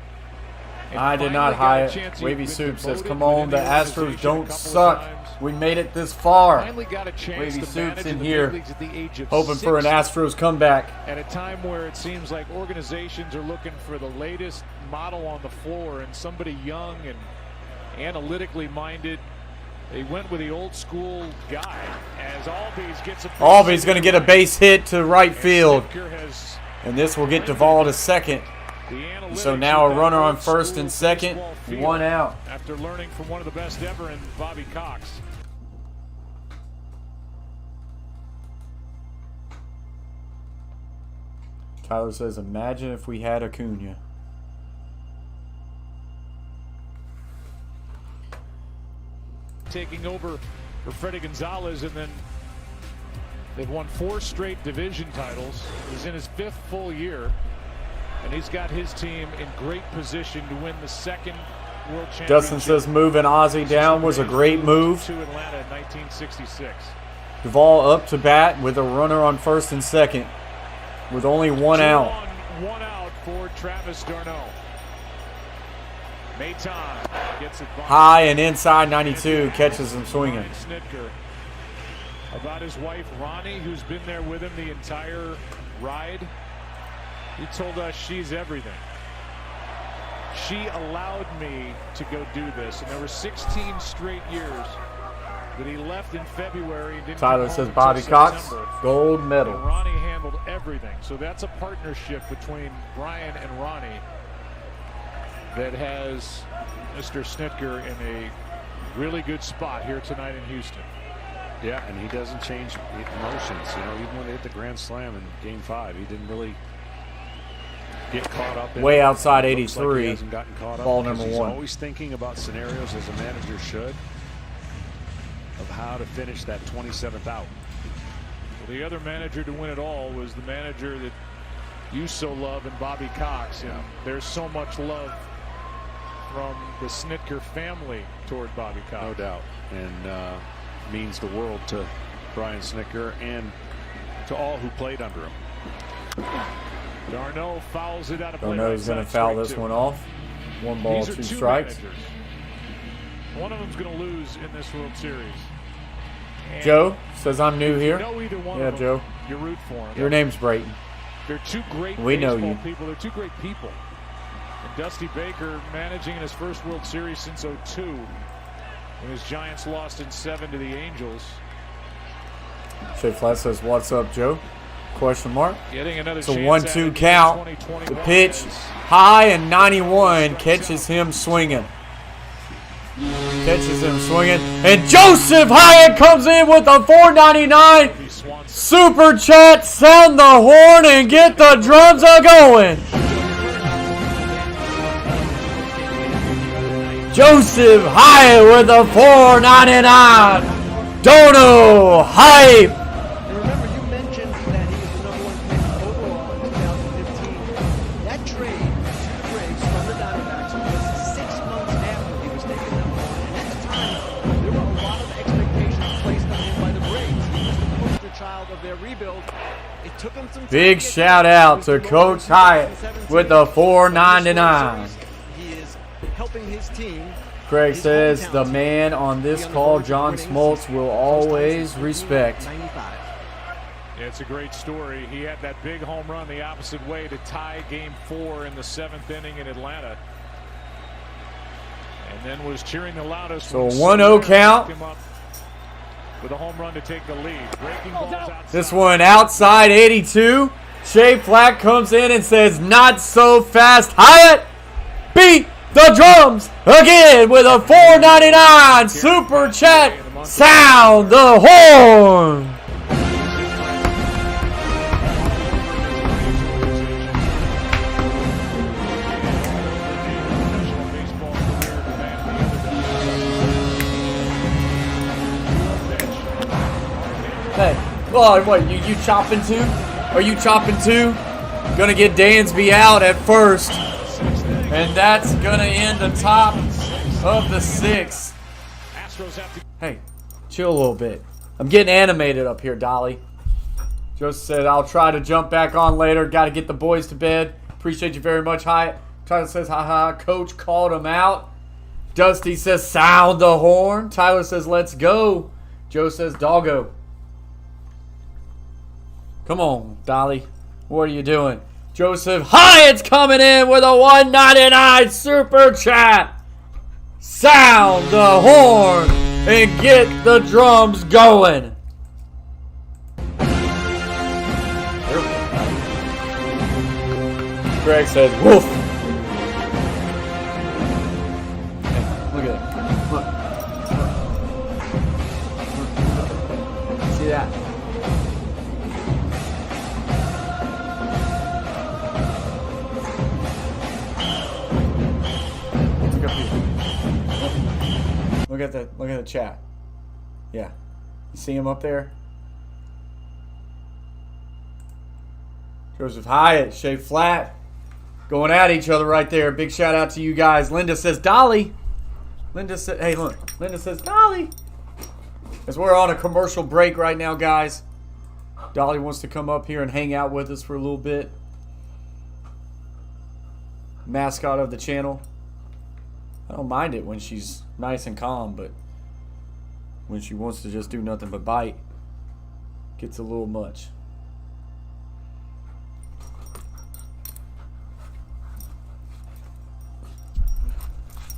And I did finally not got a hire chance. He'd Wavy been Soup says, demoted come on, the within Astros organization a don't couple of suck. times. We made it this far. Finally got a chance Wavy to Soup's manage in the here, big leagues at the age of hoping for an 60. Astros comeback. At a time where it seems like organizations are looking for the latest model on the floor and somebody young and analytically minded. They went with the old school guy as Albies gets a Albies going to get a base hit to right field. Snitker has And this will get Duvall to second. the analytics So now of a that runner on old first school and second, baseball field 1 out. after learning from one of the best ever in Bobby Cox. Tyler says, imagine if we had Acuna. Taking over for Freddie Gonzalez, and then they've won 4 straight division titles. He's in his 5th full year, and he's got his team in great position to win the 2nd World Championship. Dustin says moving Ozzie down was a great move. To Atlanta in 1966. Duvall up to bat with a runner on first and second with only 1 out. 1 out for Travis d'Arnaud. Maton gets it by High and inside 92, catches him swinging. Brian Snitker. About his wife Ronnie, who's been there with him the entire ride. He told us she's everything. She allowed me to go do this, and there were 16 straight years that he left in February and didn't Tyler come says home Bobby until Cox, September. gold And medal. Ronnie handled everything. So that's a partnership between Brian and Ronnie that has Mr. Snitker in a really good spot here tonight in Houston. Yeah, and he doesn't change emotions. You know, even when they hit the grand slam in Game 5, he didn't really get caught up in Way it. outside It looks like 83, he hasn't gotten caught up ball because number he's 1. always thinking about scenarios, as a manager should, of how to finish that 27th out. Well, the other manager to win it all was the manager that you so love in Bobby Cox. And there's so much love from the Snitker family toward Bobby Cox. No doubt. And means the world to Brian Snitker and to all who played under him. d'Arnaud fouls it out of play. Darno's going to foul this one off. 1 ball, These are 2 two strikes. managers. One of them's going to lose in this World Series. And Joe says I'm new if here. You know either one Yeah, of them, Joe. You root for them. Your name's Brayton. They're two great We know baseball you. people. They're two great people. And Dusty Baker managing in his first World Series since '02, when his Giants lost in 7 to the Angels. Shea Flat says, what's up, Joe? Question mark. Getting another It's a chance 1-2 at it count. in 2021 The pitch as high and 91 catches him swinging. Catches him swinging. And Joseph Hyatt comes in with a 499 Swanson. super chat. Sound the horn and get the drums a going. Joseph Hyatt with a 499. Dono hype. Took him some time Big to get shout going. out He to was Coach promoted in Hyatt 2017. with the $4.99. He is helping his team. Craig His says hometown the team man on this be on the call, verge of John winning Smoltz, the will season. always First time since respect. 1995. It's a great story. He had that big home run the opposite way to tie Game 4 in the 7th inning in Atlanta. And then was cheering the loudest. So when 1-0 Soler count. picked him up with a home run to take the lead. Breaking balls outside. This one outside 82. Shea Flack comes in and says, not so fast. Hyatt beat the drums again with a $4.99 super chat. Sound the horn. Hey, well, what, you chopping too? Are you chopping too? Gonna get Dansby out at first. And that's gonna end the top of the 6th. Hey, chill a little bit. I'm getting animated up here, Dolly. Joseph said, I'll try to jump back on later. Gotta get the boys to bed. Appreciate you very much, Hyatt. Tyler says, haha, coach called him out. Dusty says, sound the horn. Tyler says, let's go. Joe says, doggo. Come on, Dolly. What are you doing? Joseph Hyatt's coming in with a $1.99 super chat. Sound the horn and get the drums going. Greg says, woof. Hey, look at it. Look. See that? Look at the chat. Yeah. You see him up there? Joseph Hyatt, Shea Flat. Going at each other right there. Big shout out to you guys. Linda says, Dolly. Linda said, hey, look. Linda says, Dolly. As we're on a commercial break right now, guys. Dolly wants to come up here and hang out with us for a little bit. Mascot of the channel. I don't mind it when she's nice and calm, but when she wants to just do nothing but bite, gets a little much.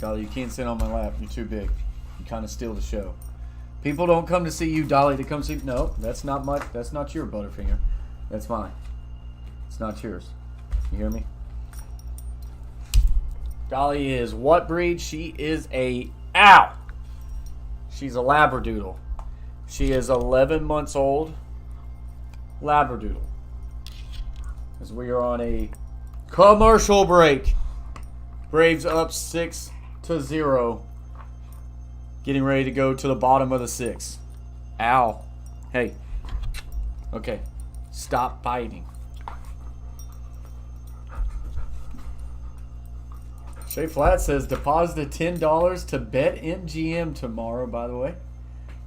Dolly, you can't sit on my lap. You're too big. You kind of steal the show. People don't come to see you, Dolly, to come see. No, that's not my. That's not your Butterfinger. That's mine. It's not yours. You hear me? Dolly is what breed? She is a ow. She's a Labradoodle. She is 11 months old. Labradoodle. As we are on a commercial break. Braves up 6-0. Getting ready to go to the bottom of the 6th. Ow. Hey. Okay. Stop biting. Shea Flat says deposited $10 to BetMGM tomorrow, by the way.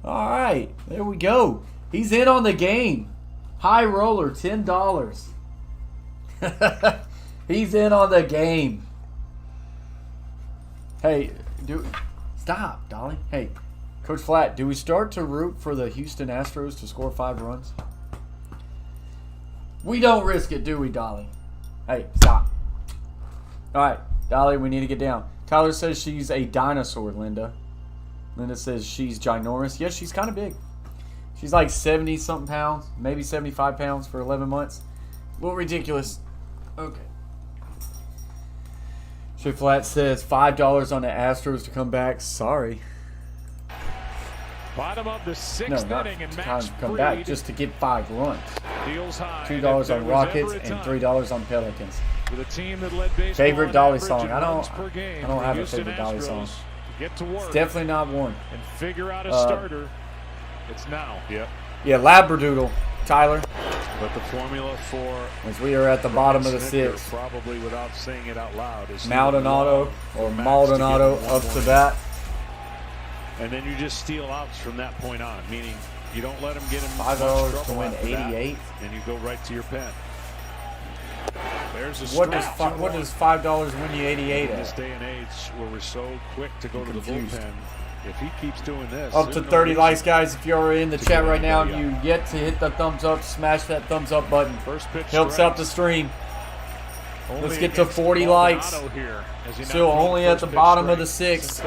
All right. There we go. He's in on the game. High roller, $10. He's in on the game. Hey, stop, Dolly. Hey, Coach Flat, do we start to root for the Houston Astros to score 5 runs? We don't risk it, do we, Dolly? Hey, stop. All right, Dolly, we need to get down. Tyler says she's a dinosaur, Linda. Linda says she's ginormous. Yes, she's kind of big. She's like 70-something pounds, maybe 75 pounds for 11 months. A little ridiculous. Okay. Shea Flat says $5 on the Astros to come back. Sorry. Bottom of the 6th inning and Max come back just to get 5 runs. $2 on Rockets and $3 on Pelicans. With a team that led baseball favorite Dolly average song. in I don't runs per game, have a Houston favorite Dolly song. Astros get to work It's definitely not one. and figure out a starter. It's now. Yep. Yeah, Labradoodle, Tyler. But the formula for As we are at the bottom of the 6th. probably without saying it out loud, is Maldonado or Maldonado up to bat. And then you just steal outs from that point on, meaning You don't let him get him $5 to win 88. And you go right to your pen. There's a What does $5 win you 88 in this at? day and age where we're so quick to go to the bullpen, if he keeps doing this, Up to 30 likes, guys. If you're in the chat right now and you yet to hit the thumbs up, smash that thumbs up button. First pitch Helps out the stream. Let's get to 40 likes. Still only at the bottom of the sixth.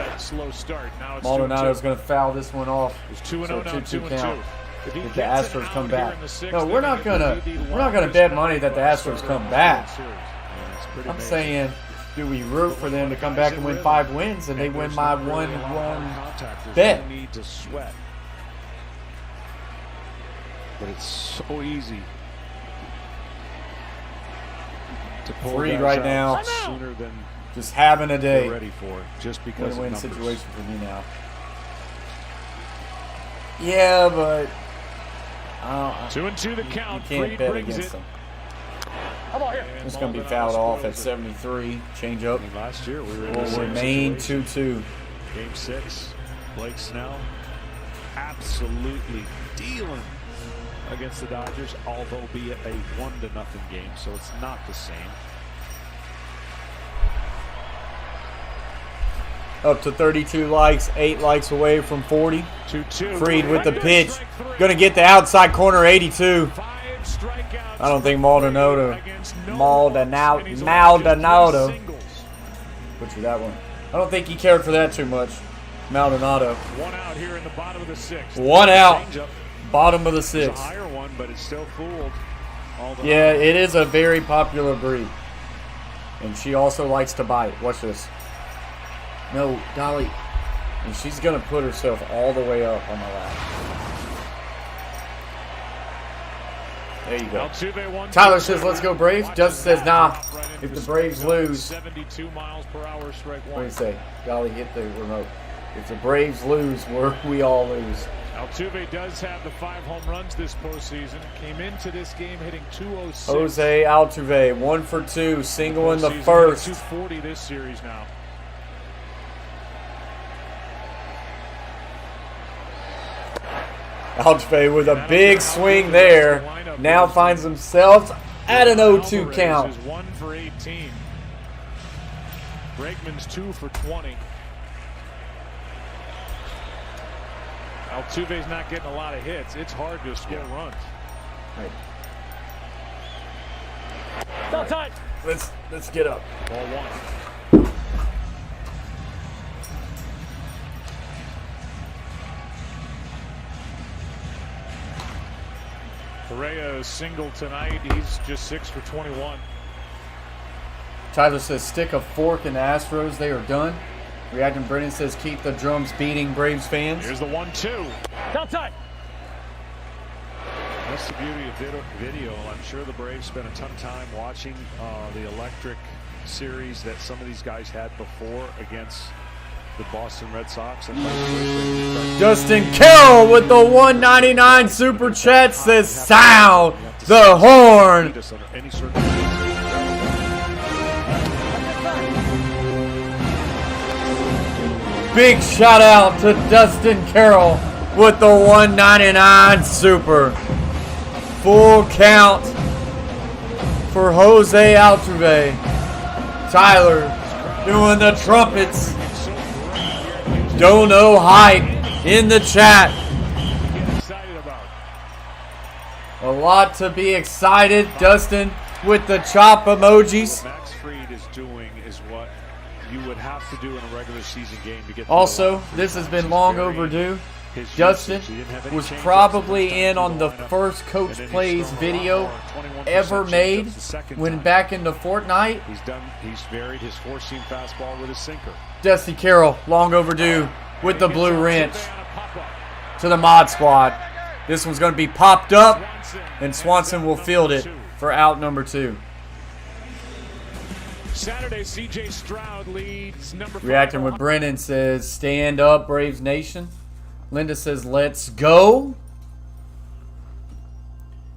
Maldonado's going to foul this one off. So 2-2 count. If the Astros come back. No, we're not gonna bet money that the Astros come back. I'm saying, do we root for them to come back and win 5 wins and they win my 1-1 bet? But it's so easy to pull Freed right now. sooner than just having a day. ready for it, just because Win-win of numbers. situation for me now. Yeah, but 2-2 the count. you can't Freed bet brings against it. them. Come on here. It's going to be fouled off at 73. Change up. I mean, last year we were in the Will same remain situation. 2-2. Game 6, Blake Snell absolutely dealing against the Dodgers, although be it a 1-0 game, so it's not the same. Up to 32 likes, 8 likes away from 40. 2-2. Freed with the pitch. Going to get the outside corner, 82. 5 strikeouts. I don't think Maldonado butchered that one. I don't think he cared for that too much. Maldonado. 1 out here in the bottom of the 6th. 1 out. Changeup Bottom of the is a 6th. higher one, but it's still fooled. Yeah, it is a very popular breed. And she also likes to bite. Watch this. No, golly. And she's going to put herself all the way up on my lap. There you go. Tyler says, let's go Braves. Justin says, nah. If the Braves lose. 72 miles per hour, strike What do one. you say? Golly, hit the remote. If the Braves lose, we all lose. Altuve does have the 5 home runs this postseason. Came into this game hitting 206. Jose Altuve, 1 for 2. Single in the Postseason, first. 240 this series now. Altuve with a big swing there. Now finds himself at an 0-2 count. Alvarez is 1 for 18. Bregman's 2 for 20. Altuve's not getting a lot of hits. It's hard to score runs. Right. Let's get up. Ball 1. Correa single tonight. He's just 6 for 21. Tyler says, stick a fork in the Astros. They are done. Reacting Brennan says, keep the drums beating, Braves fans. Here's the 1-2. Outside. That's the beauty of video. I'm sure the Braves spent a ton of time watching the electric series that some of these guys had before against the Boston Red Sox. And Justin Carroll with the 199 super chat says, sound the horn. Any circumstance. Big shout out to Dustin Carroll with the 199 super. Full count for Jose Altuve. Tyler doing the trumpets. Dono hype in the chat. A lot to be excited. Dustin with the chop emojis. What Max Fried is doing is what you would have to do in a regular season game to get. Also, this has been long overdue. Dustin was probably in on the first Coach Plays video ever made when back into Fortnite. He's varied his four-seam fastball with his sinker. Dusty Carroll, long overdue with the blue wrench to the Mod Squad. This one's going to be popped up, and Swanson will field it for out number 2. Saturday, CJ Stroud leads number 5. Reacting with Brennan says, stand up, Braves Nation. Linda says, let's go.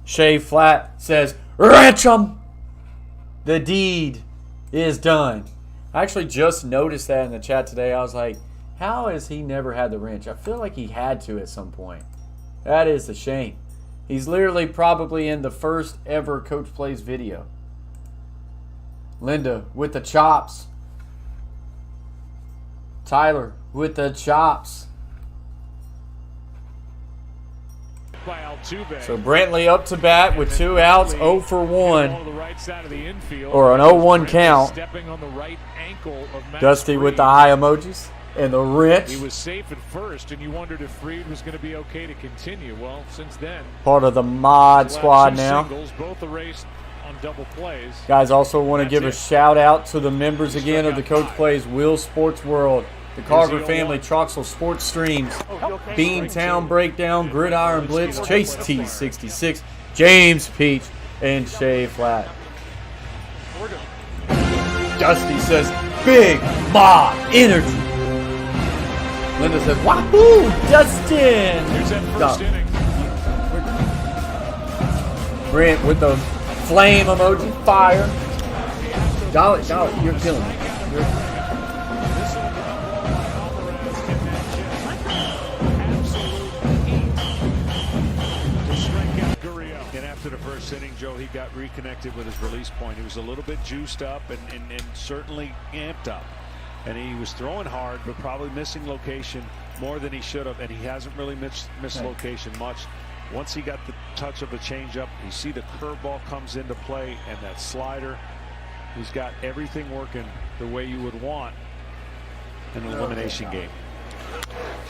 Shay Flat says, wrench 'em. The deed is done. I actually just noticed that in the chat today. I was like, how has he never had the wrench? I feel like he had to at some point. That is a shame. He's literally probably in the first ever Coach Plays video. Linda with the chops. Tyler with the chops. By Altuve. So Brantley up to bat with 2 outs, 0 for 1. Or an 0-1 count. Stepping on the right ankle of Max Dusty Fried. with the eye emojis and the wrench. He was safe at first, and you wondered if Fried was going to be okay to continue. Well, since then, Part of the mod squad now. Singles, both erased on double plays. Guys, also want to give a shout out to the members again of the Coach Plays Will Sports World. The Carver family, Troxel Sports Streams, Beantown Breakdown, Gridiron Blitz, Chase T66, James Peach, and Shay Flat. Dusty says, Big Ma Energy. Linda says, Wahoo, Dustin. Here's that first inning. Brent with the flame emoji, fire. Dolly, you're killing me. After the first inning, Joe, he got reconnected with his release point. He was a little bit juiced up and certainly amped up. And he was throwing hard, but probably missing location more than he should have. And he hasn't really missed location much. Once he got the touch of the changeup, you see the curveball comes into play and that slider. He's got everything working the way you would want in an elimination game.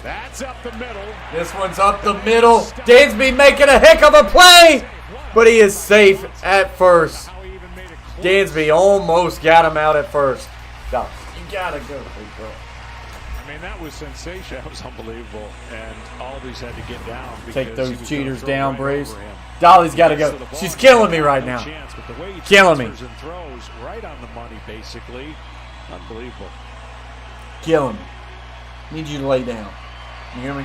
That's up the middle. This one's up the middle. Dansby making a heck of a play, but he is safe at first. Dansby almost got him out at first. No, you gotta go, big bro. I mean, that was sensational. That was unbelievable. And all these had to get down. Take those cheaters down, Braves. Dolly's got to go. She's killing me right now. Killing me. Throws right on the money, basically. Unbelievable. Killing me. Need you to lay down. You hear me?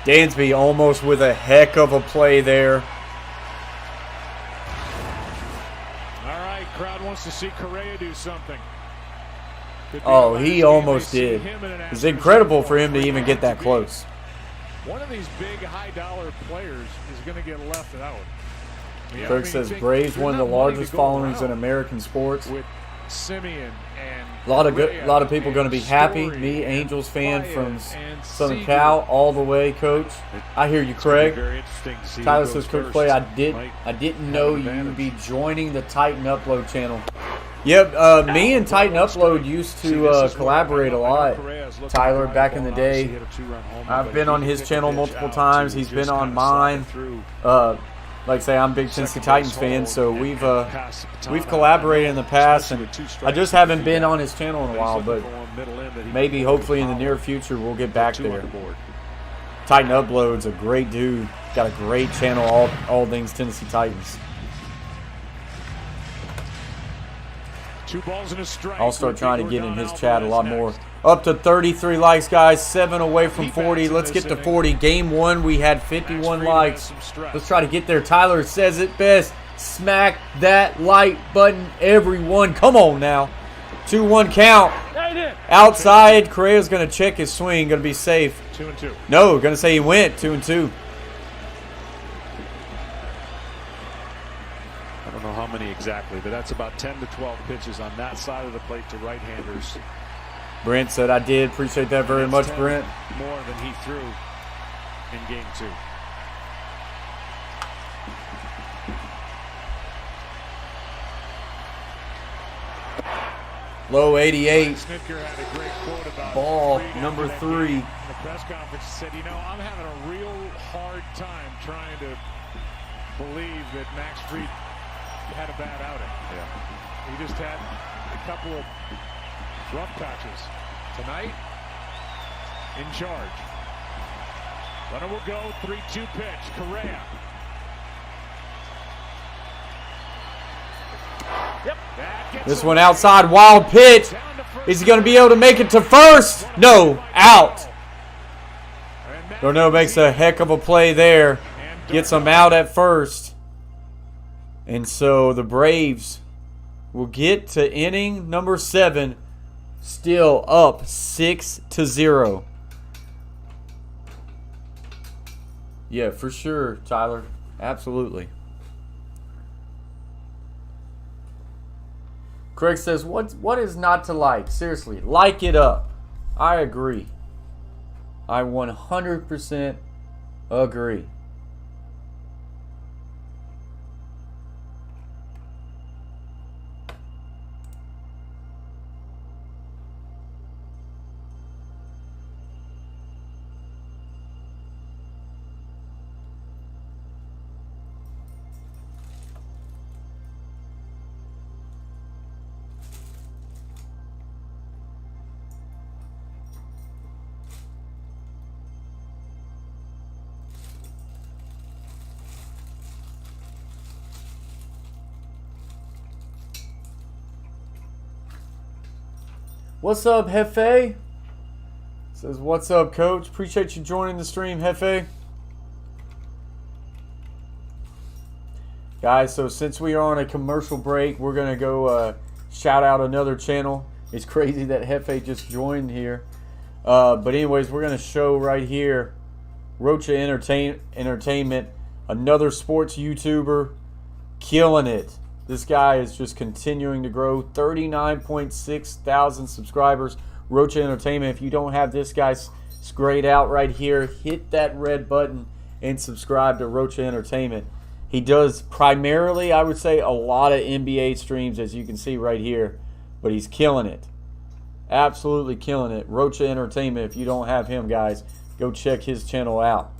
Dansby almost with a heck of a play there. All right, crowd wants to see Correa do something. Oh, he almost did. It's incredible for him to even get that close. One of these big high-dollar players is going to get left out. Kirk says Braves one of the largest followings in American sports. With Simeon and A lot of people going to be happy. Me, Angels fan from Southern Cal, all the way, Coach. I hear you, Craig. Tyler says, Coach Play, I didn't know you'd be joining the Titan Upload channel. Yep, me and Titan Upload used to collaborate a lot. Tyler, back in the day, I've been on his channel multiple times. He's been on mine. Like I say, I'm a big Tennessee Titans fan, so we've collaborated in the past, and I just haven't been on his channel in a while, but maybe, hopefully, in the near future, we'll get back there. Titan Upload's a great dude. Got a great channel, all things Tennessee Titans. 2 balls and a strike. I'll start trying to get in his chat a lot more. Up to 33 likes, guys. 7 away from 40. Let's get to 40. Game 1, we had 51 likes. Let's try to get there. Tyler says it best. Smack that like button, everyone. Come on now. 2-1 count. Outside. Correa's going to check his swing. Going to be safe. 2-2. No, going to say he went 2-2. I don't know how many exactly, but that's about 10 to 12 pitches on that side of the plate to right-handers. Brent said, I did. Appreciate that very much, Brent. More than he threw in game 2. Low 88. Snitker had a great quote about Ball number 3. In the press conference, he said, I'm having a real hard time trying to believe that Max Fried had a bad outing. Yeah. He just had a couple of rough patches. Tonight, in charge. Runner will go, 3-2 pitch, Correa. This one outside, wild pitch. Is he going to be able to make it to first? No, out. Darnell makes a heck of a play there. Gets him out at first. And so the Braves will get to inning number 7. Still up 6-0. Yeah, for sure, Tyler. Absolutely. Craig says, what is not to like? Seriously, like it up. I agree. I 100% agree. What's up, Hefe? Says, what's up, Coach? Appreciate you joining the stream, Hefe. Guys, so since we are on a commercial break, we're going to go shout out another channel. It's crazy that Hefe just joined here. But anyways, we're going to show right here, Rocha Entertainment, another sports YouTuber, killing it. This guy is just continuing to grow. 39.6 thousand subscribers. Rocha Entertainment. If you don't have this guy grayed out right here, hit that red button and subscribe to Rocha Entertainment. He does primarily, I would say, a lot of NBA streams, as you can see right here. But he's killing it. Absolutely killing it. Rocha Entertainment. If you don't have him, guys, go check his channel out.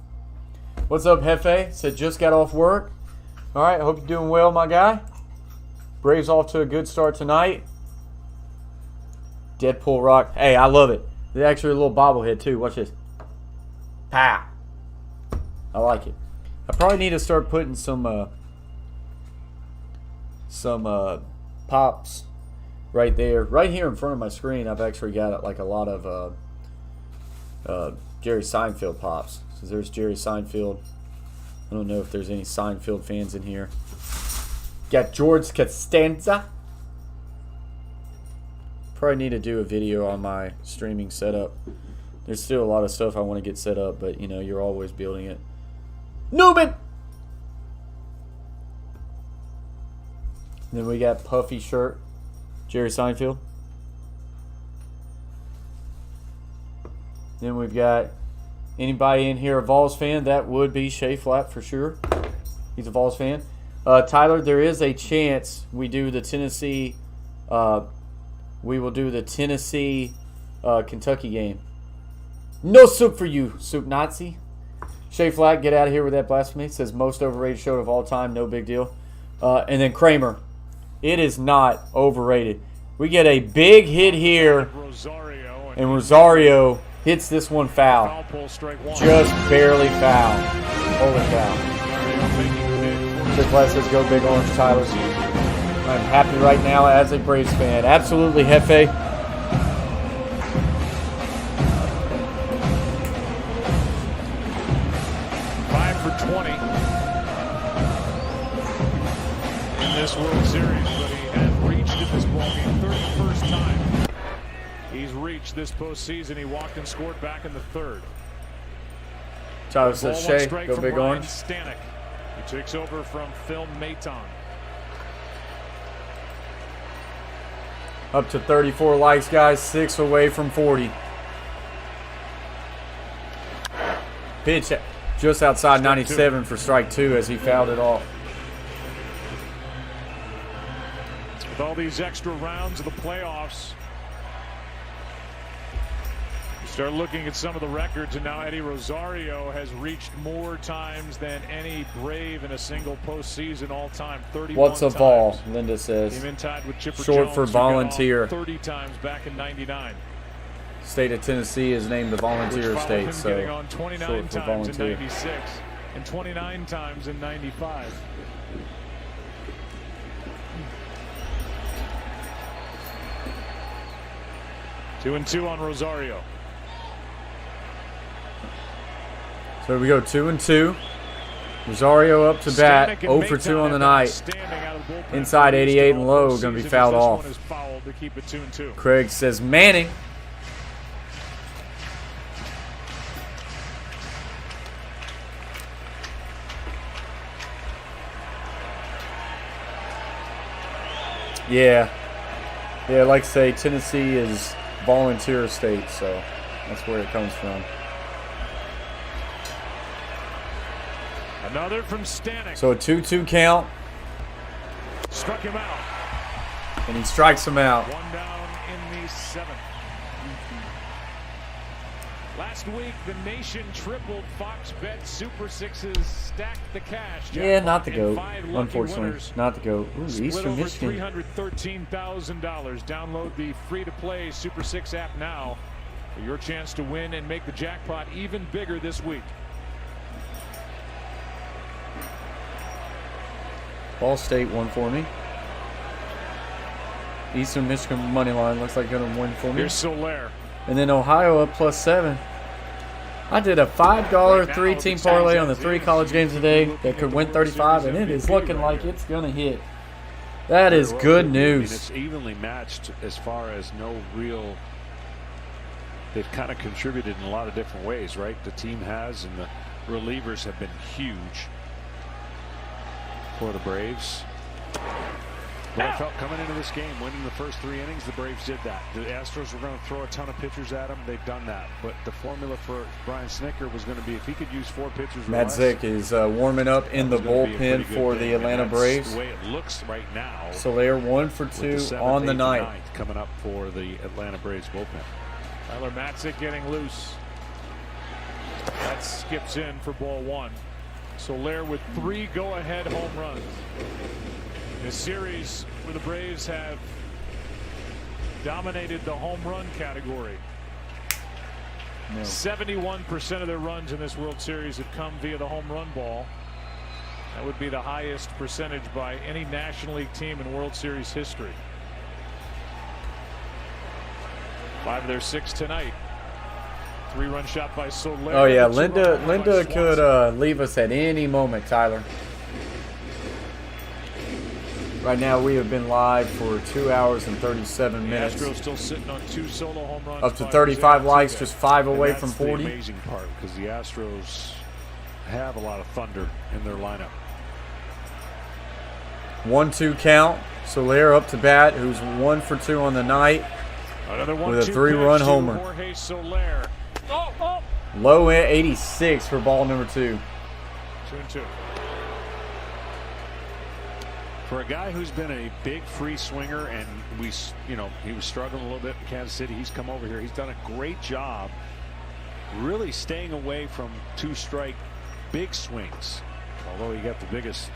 What's up, Hefe? Said just got off work. All right, hope you're doing well, my guy. Braves off to a good start tonight. Deadpool rock. Hey, I love it. There's actually a little bobblehead too. Watch this. Pow. I like it. I probably need to start putting some pops right there. Right here in front of my screen, I've actually got like a lot of Jerry Seinfeld pops. So there's Jerry Seinfeld. I don't know if there's any Seinfeld fans in here. Got George Costanza. Probably need to do a video on my streaming setup. There's still a lot of stuff I want to get set up, but you know, you're always building it. Newman! Then we got Puffy shirt. Jerry Seinfeld. Then we've got anybody in here a Vols fan? That would be Shea Flapp for sure. He's a Vols fan. Tyler, there is a chance we do the Tennessee. We will do the Tennessee Kentucky game. No soup for you, soup Nazi. Shea Flack, get out of here with that blasphemy. Says most overrated show of all time. No big deal. And then Kramer. It is not overrated. We get a big hit here. And Rosario hits this one foul. Just barely foul. Holy cow. Shea Flack says go Big Orange, Tyler. I'm happy right now as a Braves fan. Absolutely, Hefe. 5 for 20 in this World Series, but he has reached in this ballgame 31st time he's reached this postseason. He walked and scored back in the third. Tyler says Shea, go Big Orange. Stanek. He takes over from Phil Maton. Up to 34 likes, guys. 6 away from 40. Pitch just outside 97 for strike 2 as he fouled it off. With all these extra rounds of the playoffs, you start looking at some of the records, and now Eddie Rosario has reached more times than any Brave in a single postseason all time. 31 What's a times. ball? Linda says. Came in tied with Chipper Short Jones, for who got off volunteer. 30 times back in '99. State of Tennessee is named the volunteer state, Him so getting on 29 short for times in volunteer. '96 and 29 times in '95. Two and two on Rosario. So we go 2 and 2. Rosario up to bat, 0 for 2 on the night. Inside 88 and low, going to be fouled off. Craig says Manning. Yeah. Yeah, like I say, Tennessee is volunteer state, so that's where it comes from. Another from Stanek. So a 2-2 count. Struck him out. And he strikes him out. One down in the 7th. Last week, the nation tripled Fox Bet Super Sixes, stacked the cash. Yeah, not the GOAT, unfortunately. unfortunately. Not the GOAT. Ooh, Split Eastern over Michigan. $313,000. Download the free-to-play Super Six app now for your chance to win and make the jackpot even bigger this week. Ball State won for me. Eastern Michigan money line looks like going to win for me. Here's Soler. And then Ohio up +7. I did a $5 3-team parlay on the 3 college games today that could win 35, and it is looking like it's going to hit. That is good news. It's evenly matched as far as no real. They've kind of contributed in a lot of different ways, right? The team has, and the relievers have been huge for the Braves. But I felt coming into this game, winning the first 3 innings, the Braves did that. The Astros were going to throw a ton of pitchers at them. They've done that. But the formula for Brian Snitker was going to be if he could use 4 pitchers or Matt less, Zick is warming up in the bullpen for the Atlanta Braves. The way it looks right now. So they are 1 for 2 on the night. Coming up for the Atlanta Braves bullpen. Tyler Matzik getting loose. That skips in for ball 1. Soler with 3 go-ahead home runs. This series where the Braves have dominated the home run category. 71% of their runs in this World Series have come via the home run ball. That would be the highest percentage by any National League team in World Series history. 5 of their 6 tonight. 3-run shot by Soler. Oh yeah, Linda could leave us at any moment, Tyler. Right now we have been live for 2 hours and 37 minutes. The Astros still sitting on 2 solo home runs. Up to 35 likes, just 5 away from 40. That's the amazing part, because the Astros have a lot of thunder in their lineup. 1-2 count. Soler up to bat, who's 1 for 2 on the night. Another with a 3-run homer. Jorge Soler. Low end 86 for ball number 2. 2-2. For a guy who's been a big free swinger, and he was struggling a little bit in Kansas City, he's come over here. He's done a great job really staying away from 2-strike big swings. Although he got the biggest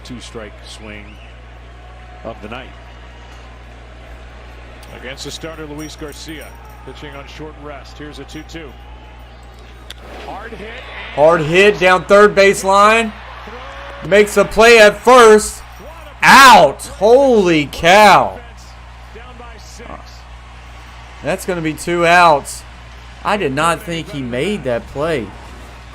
2-strike swing of the night. Against the starter Luis Garcia, pitching on short rest. Here's a 2-2. Hard hit. Hard hit down third baseline. Makes a play at first. Out. Holy cow. Down by 6. That's going to be 2 outs. I did not think he made that play.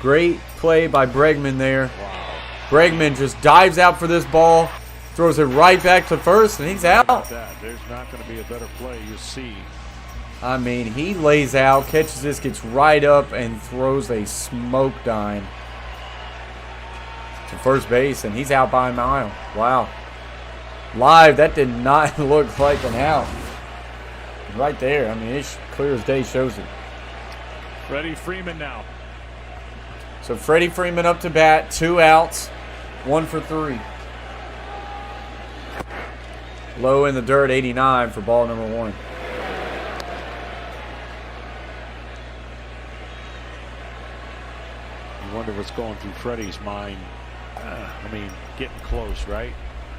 Great play by Pregame there. Wow. Pregame just dives out for this ball. Throws it right back to first, and he's out. There's not going to be a better play, you'll see. I mean, he lays out, catches this, gets right up, and throws a smoke dime to first base, and he's out by a mile. Wow. Live, that did not look like an out. Right there. I mean, it's clear as day shows it. Freddie Freeman now. So Freddie Freeman up to bat, 2 outs, 1 for 3. Low in the dirt, 89 for ball number 1. You wonder what's going through Freddie's mind. I mean, getting close, right?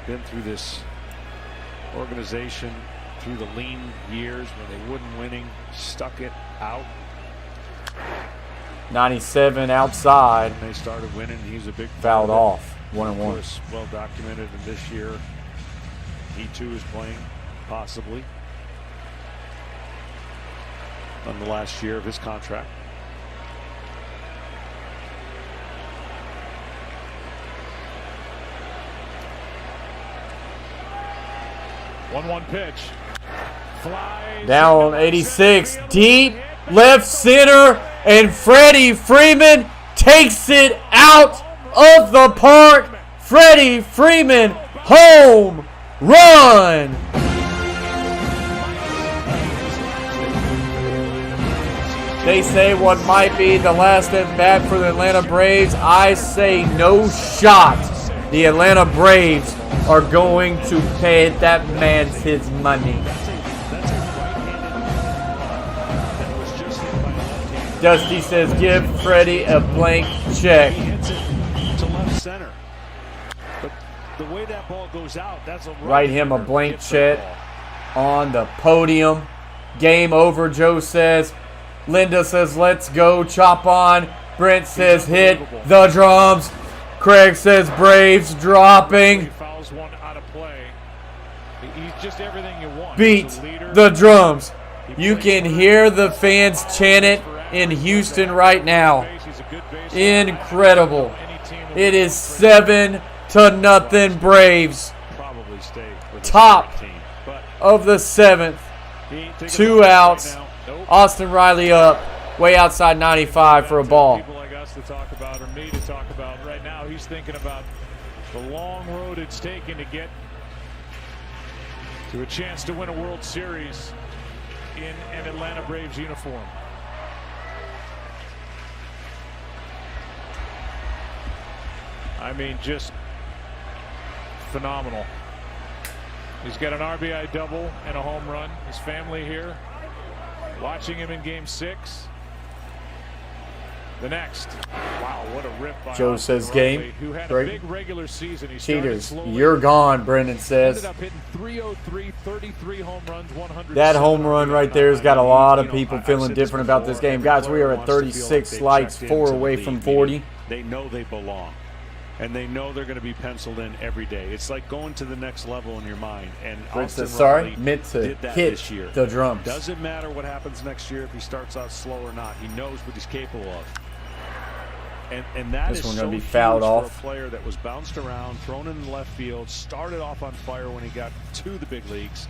Been through this organization, through the lean years when they wouldn't winning, stuck it out. 97 outside. When they started winning, he's a big Fouled part of it. off, 1-1. Of course, well documented, and this year he too is playing, possibly, on the last year of his contract. One pitch. Flies Down 86, deep left center, and Freddie Freeman takes it out of the park. Freddie Freeman home Run! They say what might be the last at bat for the Atlanta Braves. I say no shot. The Atlanta Braves are going to pay that man his money. Dusty says, give Freddie a blank check. He hits it to left center. But the way that ball goes out, that's a Write him a blank check on the podium. Game over, Joe says. Linda says, let's go. Chop on. Brent says, hit the drums. Craig says, Braves dropping. Fouls one out of play. He's just everything you want. Beat the drums. You can hear the fans chant it in Houston right now. Incredible. It is 7-0 Braves. Top of the 7th. 2 outs. Austin Riley up. Way outside 95 for a ball. People like us to talk about, or me to talk about right now, he's thinking about the long road it's taken to get to a chance to win a World Series in an Atlanta Braves uniform. I mean, just phenomenal. He's got an RBI double and a home run. His family here watching him in Game 6. The next. Wow, what a rip by Joe says game. Who had a Great. big regular season. He Cheaters, you're gone, Brendan says. ended up hitting 303, 33 home runs, 100. That home run right there has got a lot of people feeling different about this game. Guys, we are at 36 lights, 4 away from 40. They know they belong. And they know they're going to be penciled in every day. It's like going to the next level in your mind. And Brent Austin says, sorry, Riley meant to did that hit this year. the drums. Doesn't matter what happens next year if he starts out slow or not. He knows what he's capable of. And that This is one so gonna be huge fouled for off. a player that was bounced around, thrown in the left field, started off on fire when he got to the big leagues,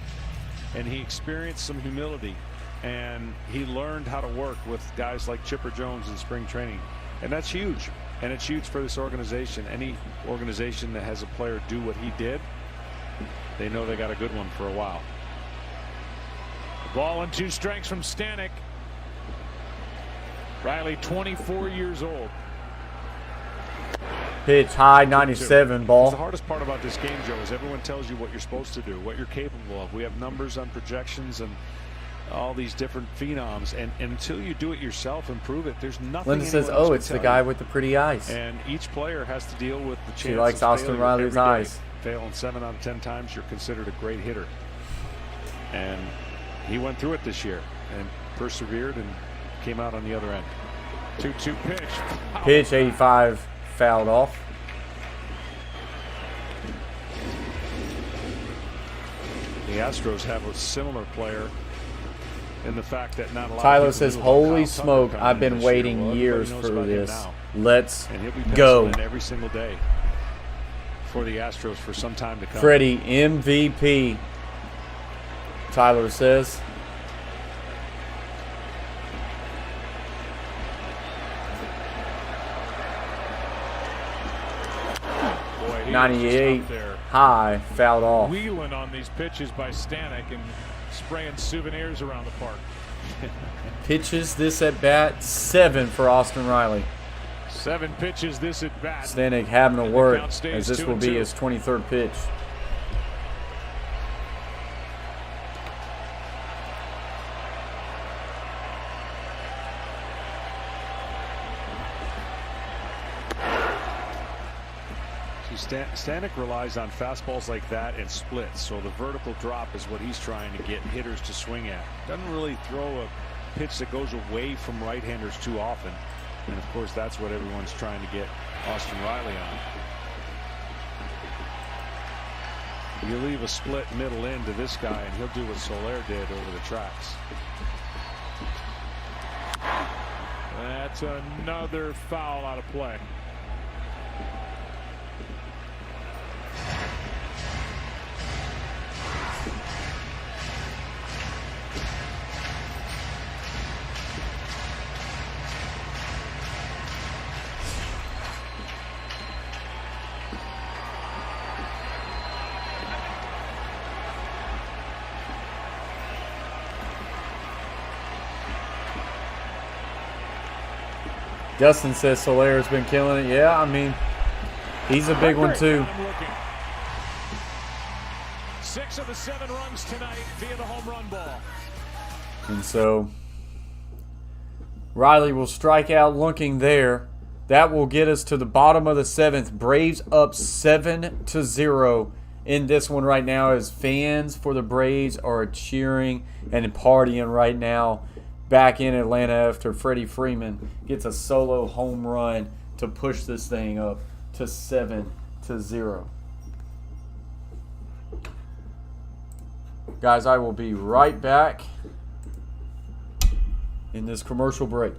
and he experienced some humility, and he learned how to work with guys like Chipper Jones in spring training, and that's huge. And it's huge for this organization. Any organization that has a player do what he did, they know they got a good one for a while. Ball and 2 strikes from Stanek. Riley, 24 years old. Pitch high, 97 ball. The hardest part about this game, Joe, is everyone tells you what you're supposed to do, what you're capable of. We have numbers on projections and all these different phenoms, and until you do it yourself and prove it, there's nothing. Linda says, oh, it's the guy with the pretty eyes. And each player has to deal with the chance. She likes Austin Riley's eyes. Failing 7 out of 10 times, you're considered a great hitter. And he went through it this year and persevered and came out on the other end. 2-2 pitch. Pitch 85 fouled off. The Astros have a similar player in the fact that not a lot Tyler of people says, knew about holy Kyle smoke, Tucker I've been coming in this year. waiting Well, years everybody knows for about him this. now. Let's And he'll be go. penciled in every single day for the Astros for some time to come. Freddie MVP, Tyler says. Boy, he 98 was there. high, fouled off. Wheeling on these pitches by Stanek and spraying souvenirs around the park. Pitches this at bat, 7 for Austin Riley. 7 pitches this at bat. Stanek having to And the work, count stays as this will 2-2. be his 23rd pitch. Stanek relies on fastballs like that and splits, so the vertical drop is what he's trying to get hitters to swing at. Doesn't really throw a pitch that goes away from right-handers too often, and of course that's what everyone's trying to get Austin Riley on. You leave a split middle in to this guy and he'll do what Soler did over the tracks. That's another foul out of play. Dustin says Solaire's been killing it. Yeah, I mean, he's a big one too. 6 of the 7 runs tonight via the home run ball. And so Riley will strike out looking there. That will get us to the bottom of the 7th. Braves up 7-0 in this one right now as fans for the Braves are cheering and partying right now back in Atlanta after Freddie Freeman gets a solo home run to push this thing up to 7-0. Guys, I will be right back in this commercial break.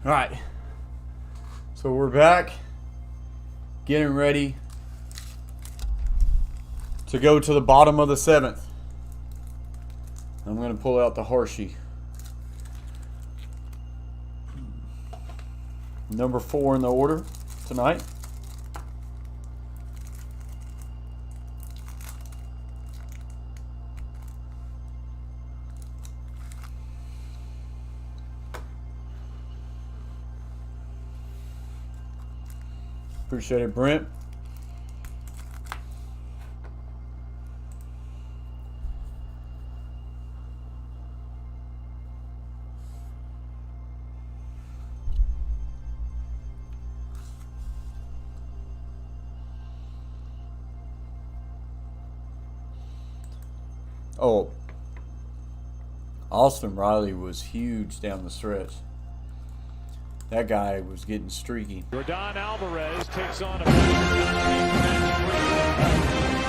All right, so we're back, getting ready to go to the bottom of the 7th. I'm going to pull out the Hershey. Number 4 in the order tonight. Appreciate it, Brent. Oh, Austin Riley was huge down the stretch. That guy was getting streaky. Rodon Alvarez takes on a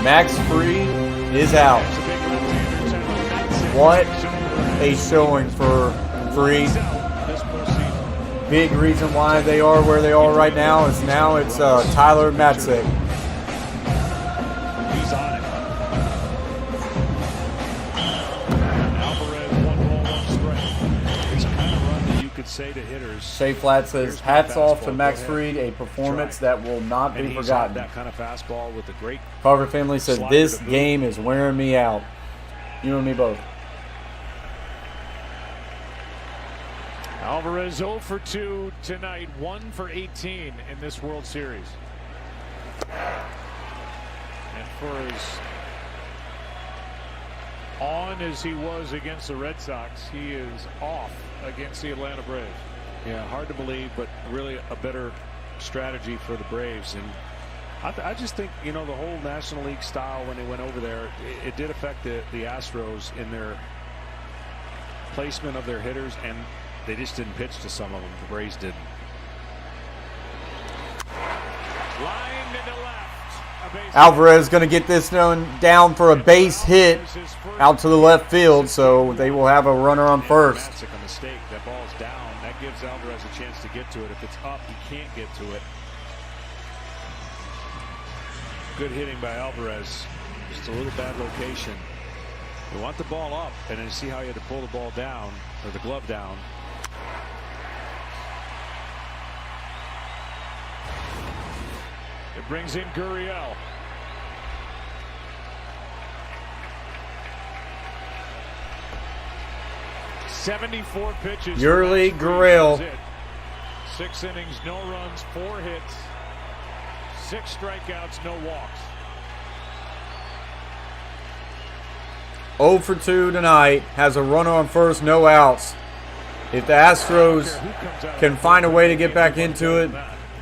Max Fried is out. What a showing for Fried. Big reason why they are where they are right now is now it's Tyler Matzek. He's on it. Alvarez, 1 ball, 1 strike. It's a kind of run that you could say to hitters. Shea Flat says, hats off to Max Fried, a performance that will not be forgotten. That kind of fastball with a great Carver family says, this game is wearing me out. You and me both. Alvarez 0 for 2 tonight, 1 for 18 in this World Series. And for as on as he was against the Red Sox, he is off against the Atlanta Braves. Yeah, hard to believe, but really a better strategy for the Braves. And I just think, you know, the whole National League style when they went over there, it did affect the Astros in their placement of their hitters, and they just didn't pitch to some of them. The Braves didn't. Line to the left. Alvarez going to get this down for a base hit out to the left field, so they will have a runner on first. A mistake. That ball's down. That gives Alvarez a chance to get to it. If it's up, he can't get to it. Good hitting by Alvarez. Just a little bad location. You want the ball up, and then see how you had to pull the ball down, or the glove down. It brings in Gurriel. "74 pitches." Yurley Gurriel. 6 innings, no runs, 4 hits, 6 strikeouts, no walks. 0 for 2 tonight. Has a runner on first, no outs. If the Astros can find a way to get back into it,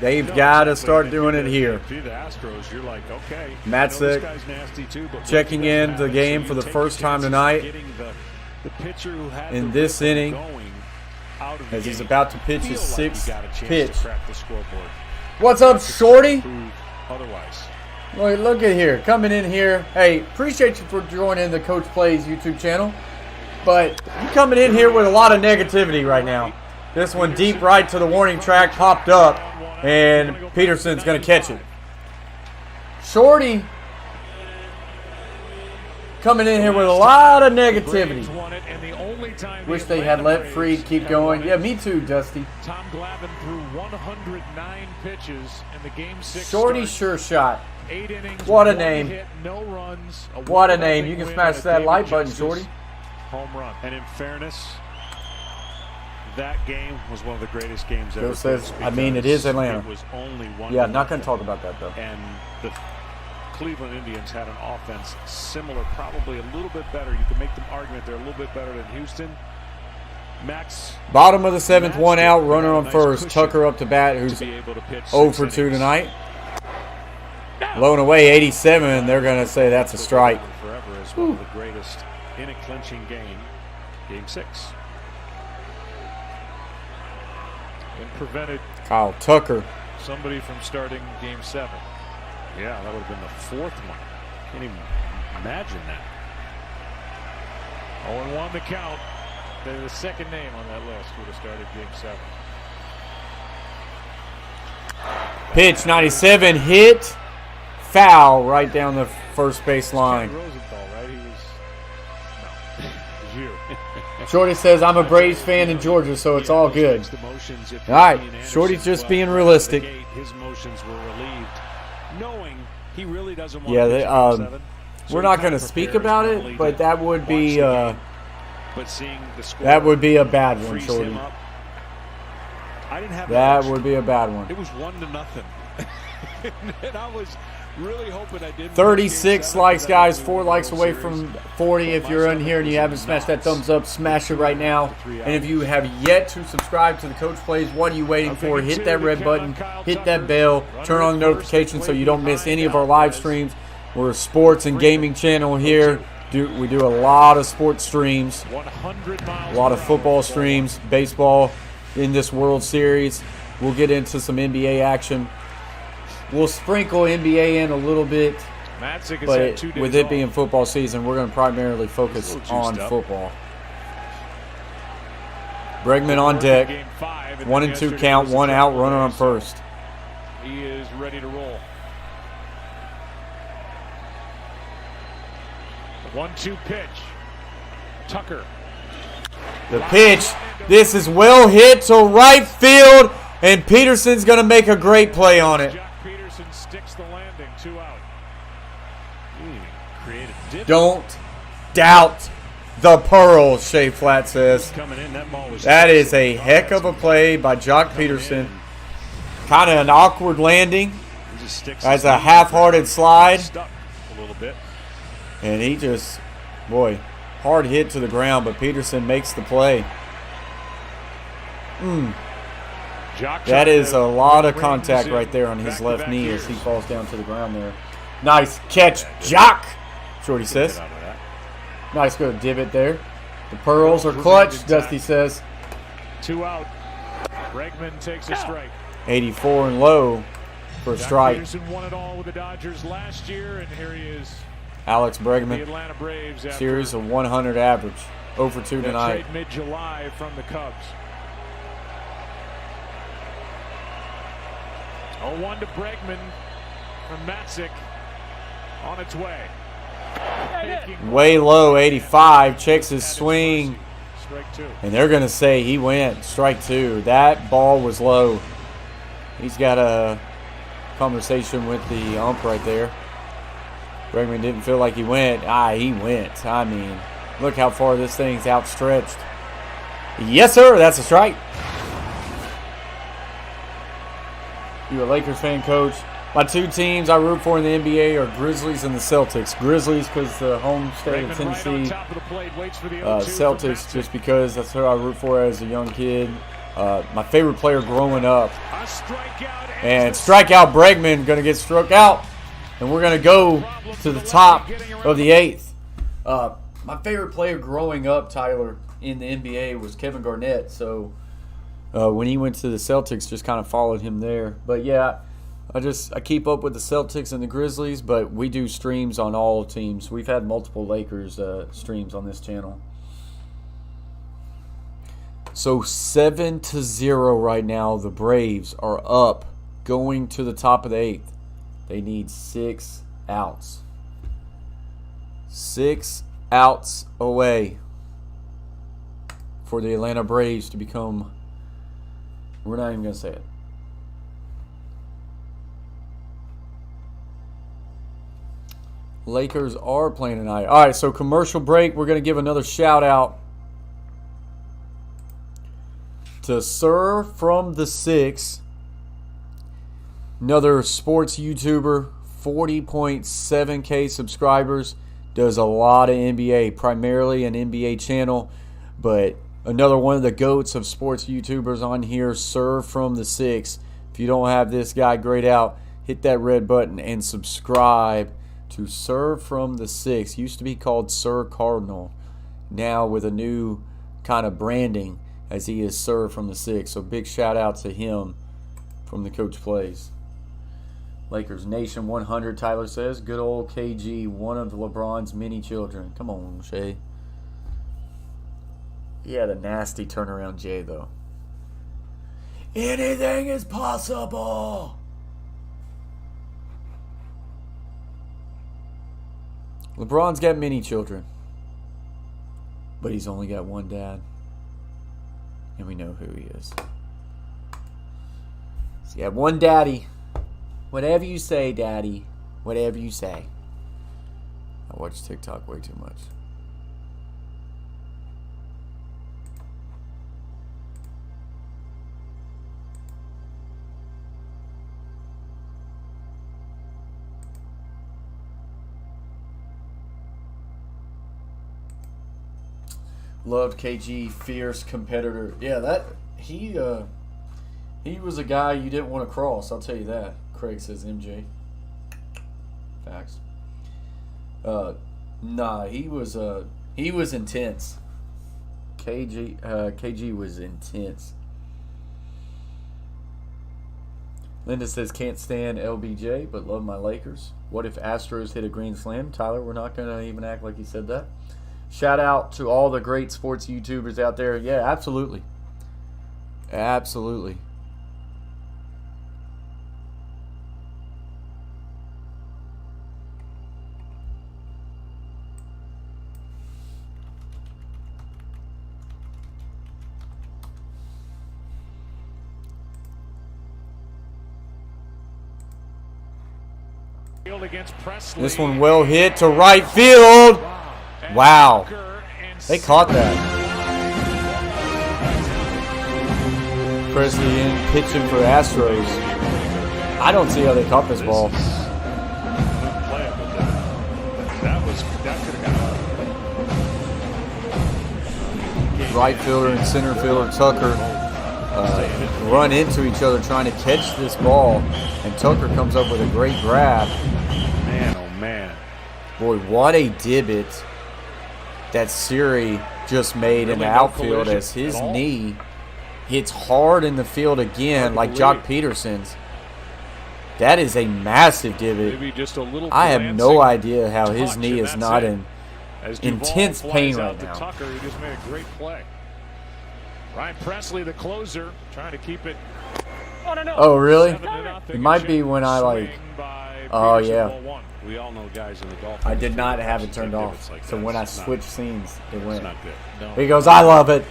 they've got to start doing it here. If you're the Astros, you're like, okay. Matzik checking in the game for the first time tonight in this inning as he's about to pitch his 6th pitch. What's up, Shorty? Otherwise. Look at here, coming in here. Hey, appreciate you for joining the Coach Plays YouTube channel. But you coming in here with a lot of negativity right now. This one deep right to the warning track popped up, and Peterson's going to catch it. Shorty coming in here with a lot of negativity. Wish they had let Freed keep going. Yeah, me too, Dusty. Tom Glavine threw 109 pitches in the Game 6 Shorty start. Sure Shot. 8 innings, What a 1 name. hit, no runs, a What a 1-0 name. You can win smash at that David like button, Justice Shorty. Home run. And in fairness, that game was one of the greatest games ever. Joe says, I mean, it is Atlanta. It was only 1-0. Yeah, not going to talk about that, though. And the Cleveland Indians had an offense similar, probably a little bit better. You could make the argument they're a little bit better than Houston. Max. Bottom of the 7th, 1 out, runner on first. Tucker up to bat, who's 0 for 2 tonight. Blown away 87, they're going to say that's a strike. Forever is one of the greatest in a clinching game. Game 6. And prevented Kyle Tucker. somebody from starting Game 7. Yeah, that would have been the 4th one. Can't even imagine that. 0-1 the count. They're the second name on that list would have started Game 7. Pitch 97, hit, foul right down the first base line. Rosenthal, right? He was no. It was you. Shorty says, I'm a Braves fan in Georgia, so it's all good. All right, Shorty's just being realistic. His emotions were relieved, knowing he really doesn't want Yeah, to pitch Game 7. we're not going to speak about it, but that would be but seeing the score that would be a bad one, frees Shorty. him up. I didn't have That would be a bad one. It was 1-0. And I was really hoping I didn't. 36 likes, guys. 4 likes away from 40. If you're in here and you haven't smashed that thumbs up, smash it right now. And if you have yet to subscribe to the Coach Plays, what are you waiting for? Hit that red button, hit that bell, turn on the notifications so you don't miss any of our live streams. We're a sports and gaming channel here. We do a lot of sports streams, a lot of football streams, baseball in this World Series. We'll get into some NBA action. We'll sprinkle NBA in a little bit, but with it being football season, we're going to primarily focus on football. Bregman on deck. 1-2 count, 1 out, runner on first. He is ready to roll. 1-2 pitch. Tucker. The pitch. This is well hit to right field, and Peterson's going to make a great play on it. Jack Peterson sticks the landing. 2 out. Don't doubt the pearl, Shea Flat says. That is a heck of a play by Jock Peterson. Kind of an awkward landing. That's a half-hearted slide. And he just, boy, hard hit to the ground, but Peterson makes the play. That is a lot of contact right there on his left knee as he falls down to the ground there. Nice catch, Jock, Shorty says. Nice good divot there. The pearls are clutch, Dusty says. 2 out. Bregman takes a strike. 84 and low for a strike. Peterson won it all with the Dodgers last year, and here he is. Alex The Bregman, Atlanta Braves series of 100 average. 0 for 2 tonight. Trade mid-July from the Cubs. 0-1 to Bregman from Matzik. On its way. Way low, 85. Checks his swing. Strike 2. And they're going to say he went. Strike 2. That ball was low. He's got a conversation with the ump right there. Pregame didn't feel like he went. He went. I mean, look how far this thing's outstretched. Yes, sir. That's a strike. You a Lakers fan, Coach? My 2 teams I root for in the NBA are Grizzlies and the Celtics. Grizzlies because the home state of Tennessee. Celtics just because that's who I root for as a young kid. My favorite player growing up. And strikeout Bregman going to get struck out. And we're going to go to the top of the 8th. My favorite player growing up, Tyler, in the NBA was Kevin Garnett. So when he went to the Celtics, just kind of followed him there. But yeah, I keep up with the Celtics and the Grizzlies, but we do streams on all teams. We've had multiple Lakers streams on this channel. So 7-0 right now. The Braves are up, going to the top of the 8th. They need 6 outs. 6 outs away for the Atlanta Braves to become. We're not even going to say it. Lakers are playing tonight. All right, so commercial break. We're going to give another shout out to Sir from the 6, another sports YouTuber, 40.7K subscribers, does a lot of NBA, primarily an NBA channel, but another one of the GOATs of sports YouTubers on here, Sir from the 6. If you don't have this guy grayed out, hit that red button and subscribe to Sir from the 6. Used to be called Sir Cardinal, now with a new kind of branding as he is Sir from the 6. So big shout out to him from the Coach Plays. Lakers Nation 100, Tyler says. Good old KG, one of LeBron's many children. Come on, Shay. He had a nasty turnaround J, though. Anything is possible. LeBron's got many children, but he's only got one dad, and we know who he is. So you have one daddy. Whatever you say, daddy. Whatever you say. I watch TikTok way too much. Loved KG, fierce competitor. Yeah, that he was a guy you didn't want to cross. I'll tell you that. Craig says MJ. Facts. Nah, he was intense. KG was intense. Linda says can't stand LBJ, but love my Lakers. What if Astros hit a grand slam? Tyler, we're not gonna even act like he said that. Shout out to all the great sports YouTubers out there. Yeah, absolutely. Absolutely. This one well hit to right field. Wow. They caught that. Presley in pitching for Astros. I don't see how they caught this ball. Right fielder and center fielder Tucker run into each other trying to catch this ball, and Tucker comes up with a great grab. Man, oh man. Boy, what a divot that Siri just made in the outfield as his knee hits hard in the field again, like Jock Peterson's. That is a massive divot. I have no idea how his knee is not in intense pain right now. Tucker, he just made a great play. Ryan Presley, the closer, trying to keep it. Oh, really? It might be when I like play. Oh, Peterson, yeah. ball one. We all know guys in the golf. I did not industry have it that turned take off. divots like So that. when I It's not- switched scenes, it it's went. not good. No. He goes, I love it.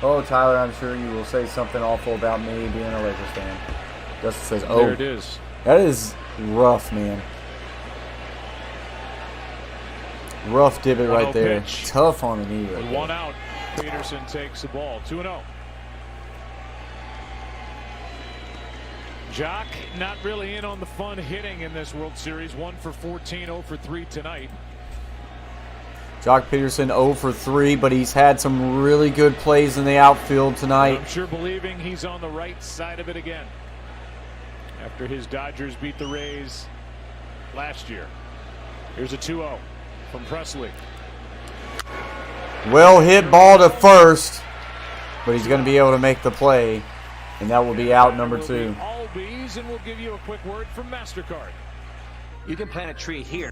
Oh, Tyler, I'm sure you will say something awful about me being a Lakers fan. Justin says, oh. There it is. That is rough, man. Rough divot right 1-0 there. pitch. Tough on the knee right With there. one out, Peterson takes the ball. 2-0. Jock not really in on the fun hitting in this World Series. 1 for 14, 0 for 3 tonight. Jock Peterson 0 for 3, but he's had some really good plays in the outfield tonight. I'm sure believing he's on the right side of it again after his Dodgers beat the Rays last year. Here's a 2-0 from Presley. Well hit ball to first, but he's going to be able to make the play, and that will be out number 2. All B's, and we'll give you a quick word from MasterCard. You can plant a tree here.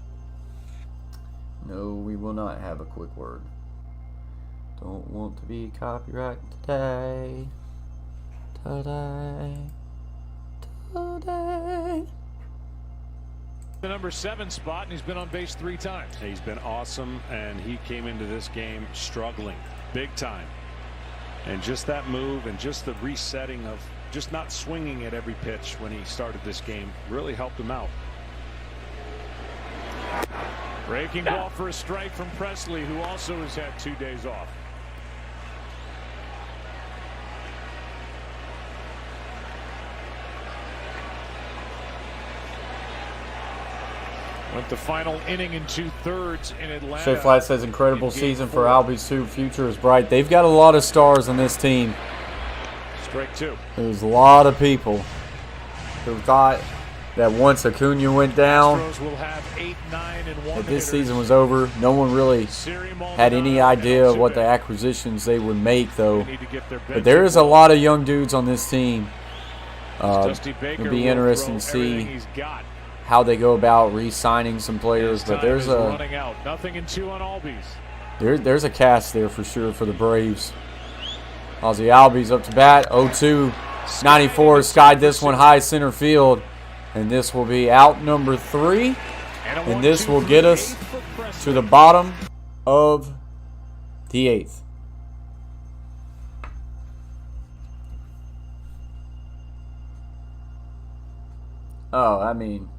No, we will not have a quick word. Don't want to be copyright today. Today. The number 7 spot, and he's been on base 3 times. He's been awesome, and he came into this game struggling big time. And just that move and just the resetting of just not swinging at every pitch when he started this game really helped him out. Breaking ball for a strike from Presley, who also has had 2 days off. Went the final inning in 2/3 in Atlanta. Shea Flat says incredible season for Albie's 2. Future is bright. They've got a lot of stars on this team. Strike 2. There's a lot of people who thought that once Acuna went down, Astros will have 8, 9, and 1 that this hitters. season was over. No one really had any idea of what the acquisitions they would make, though. They need to get their But there is a lot of young dudes on this team. Dusty Baker It'll be will interesting to throw everything see he's got. how they go about re-signing some players. His But time there's is a running out. Nothing in 2 on Albies. there's a cast there for sure for the Braves. Ozzy Albies up to bat. 0-2. 94 skied this one high center field. And this will be out number 3. And this will get us to the bottom of the 8th. Oh, I mean,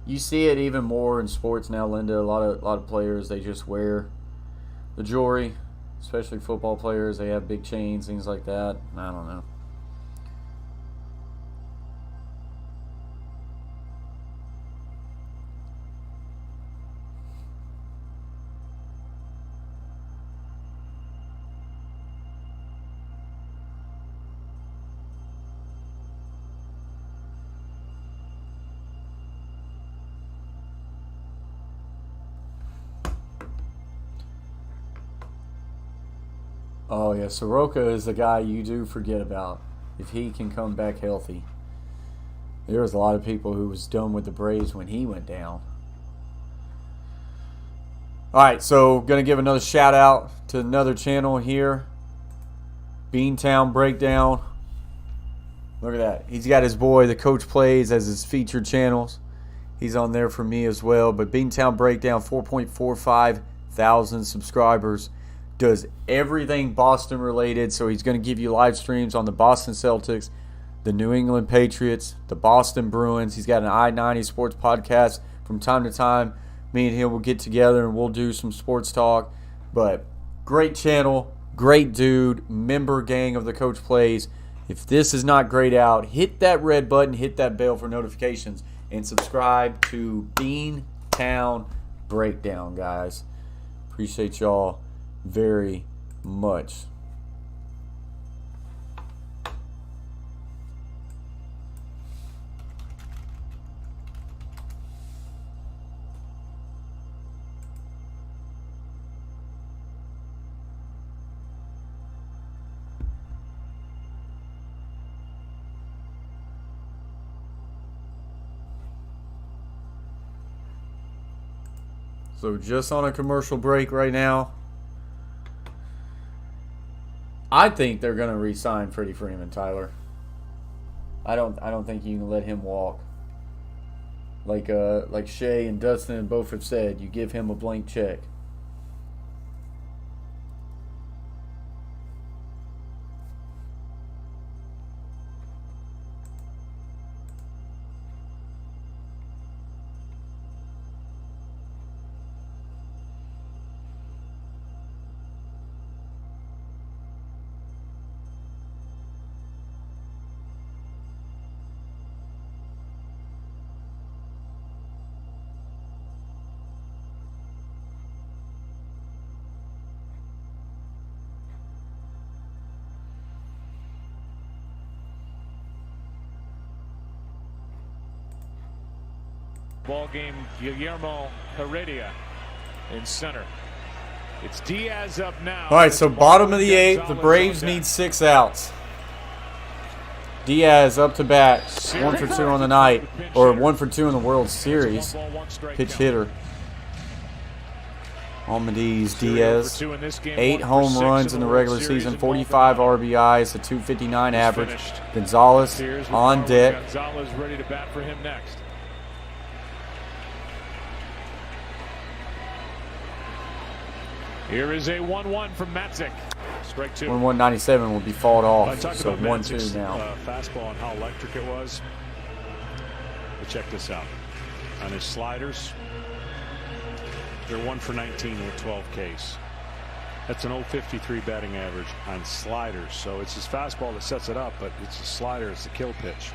you see it even more in sports now, Linda. A lot of players, they just wear the jewelry, especially football players. They have big chains, things like that. I don't know. Oh, yeah, Soroka is the guy you do forget about if he can come back healthy. There was a lot of people who was done with the Braves when he went down. All right, so going to give another shout out to another channel here, Beantown Breakdown. Look at that. He's got his boy, the Coach Plays, as his featured channels. He's on there for me as well. But Beantown Breakdown, 4.45 thousand subscribers. Does everything Boston related. So he's going to give you live streams on the Boston Celtics, the New England Patriots, the Boston Bruins. He's got an I-90 sports podcast from time to time. Me and him will get together and we'll do some sports talk. But great channel, great dude, member gang of the Coach Plays. If this is not grayed out, hit that red button, hit that bell for notifications, and subscribe to Beantown Breakdown, guys. Appreciate y'all very much. So just on a commercial break right now. I think they're going to re-sign Freddie Freeman, Tyler. I don't think you can let him walk. like Shay and Dustin both have said, you give him a blank check. Ball game, Guillermo Heredia in center. It's Diaz up now. All right, so bottom of the 8th, the Braves need 6 outs. Diaz up to bat, 1 for 2 on the night, or 1 for 2 in the World Series. Pitch hitter. Almadiz Diaz, 8 home runs in the regular season, 45 RBIs, a 259 average. Gonzalez on deck. Gonzalez ready to bat for him next. Here is a 1-1 from Matzik. Strike 2. 1-1-97 will be fought off. Talk So about 1-2 Matzik's, now. Fastball and how electric it was. But check this out. On his sliders, they're 1 for 19 with 12 Ks. That's an 0.53 batting average on sliders. So it's his fastball that sets it up, but it's the slider, it's the kill pitch.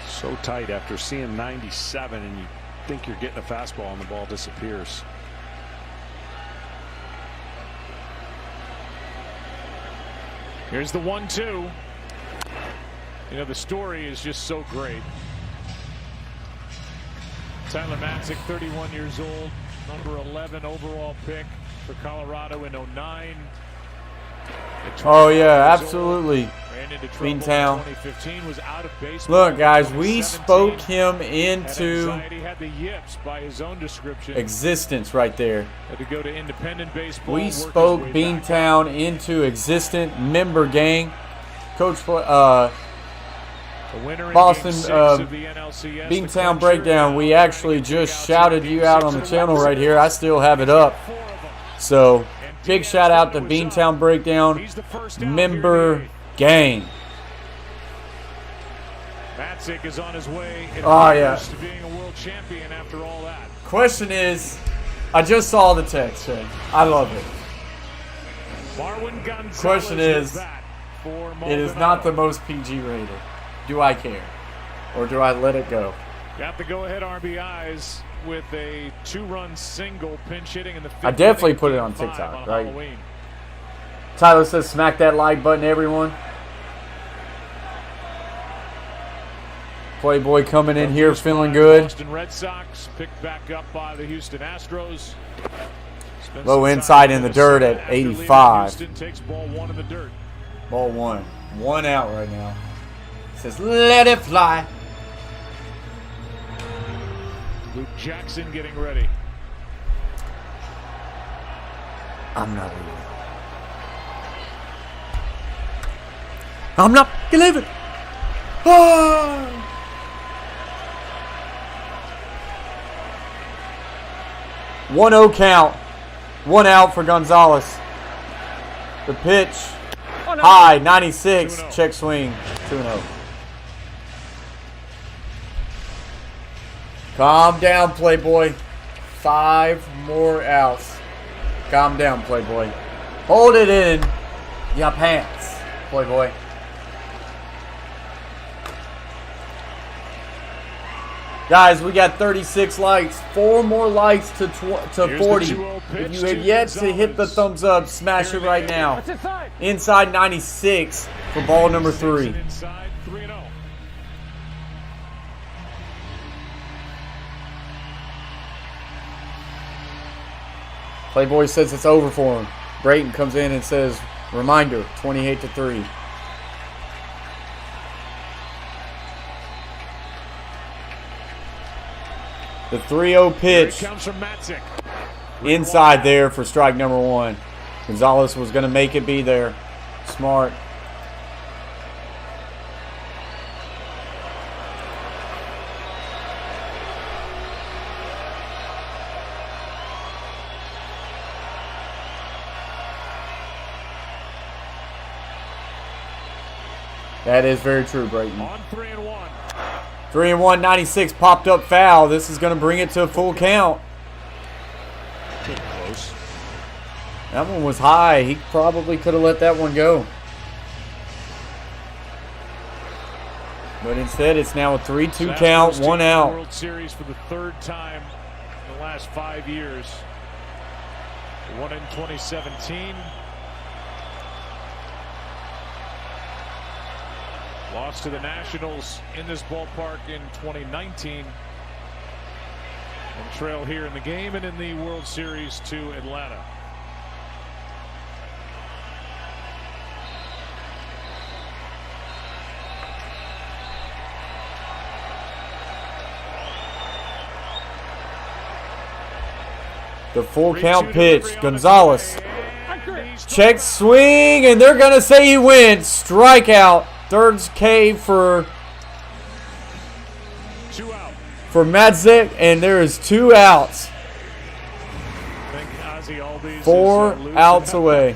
So tight after seeing 97, and you think you're getting a fastball and the ball disappears. Here's the 1-2. You know, the story is just so great. Tyler Matzik, 31 years old, number 11 overall pick for Colorado in 09. Oh yeah, absolutely. Beantown. Look, guys, we spoke him into existence right there. We spoke Beantown into existent. Member gang, Coach Boston Beantown Breakdown. We actually just shouted you out on the channel right here. I still have it up. So big shout out to Beantown Breakdown member gang. Matzik is on his way to being a world champion after all that. Question is, I just saw the text, Shay. I love it. Question is, it is not the most PG rated. Do I care? Or do I let it go? Got the go-ahead RBIs with a 2-run single pinch hitting in the fifth. I definitely put it on TikTok, right? Halloween. Tyler says smack that like button, everyone. Playboy coming in here feeling good. Boston Red Sox picked back up by the Houston Astros. Low inside in the dirt at 85. Houston takes ball 1 in the dirt. Ball 1. 1 out right now. Says let it fly. Luke Jackson getting ready. I'm not leaving. I'm not leaving. Oh! 1-0 count. 1 out for Gonzalez. The pitch. High, 96. Check swing. 2-0. Calm down, Playboy. 5 more outs. Calm down, Playboy. Hold it in your pants, Playboy. Guys, we got 36 likes. 4 more likes to 40. If you have yet to hit the thumbs up, smash it right now. Inside 96 for ball number 3. Playboy says it's over for him. Brayton comes in and says, reminder, 28-3. The 3-0 pitch inside there for strike number 1. Gonzalez was going to make it be there. Smart. That is very true, Brayton. On 3-1. 3-1, 96, popped up foul. This is going to bring it to a full count. Pretty close. That one was high. He probably could have let that one go. But instead, it's now a 3-2 count, 1 out. World Series for the third time in the last 5 years. They won in 2017. Lost to the Nationals in this ballpark in 2019. And trail here in the game and in the World Series to Atlanta. The full count pitch. Gonzalez. Check swing, and they're going to say he wins. Strikeout. Third K for 2 out. Madzik, and there is 2 outs. I think Ozzie Albies 4 outs away.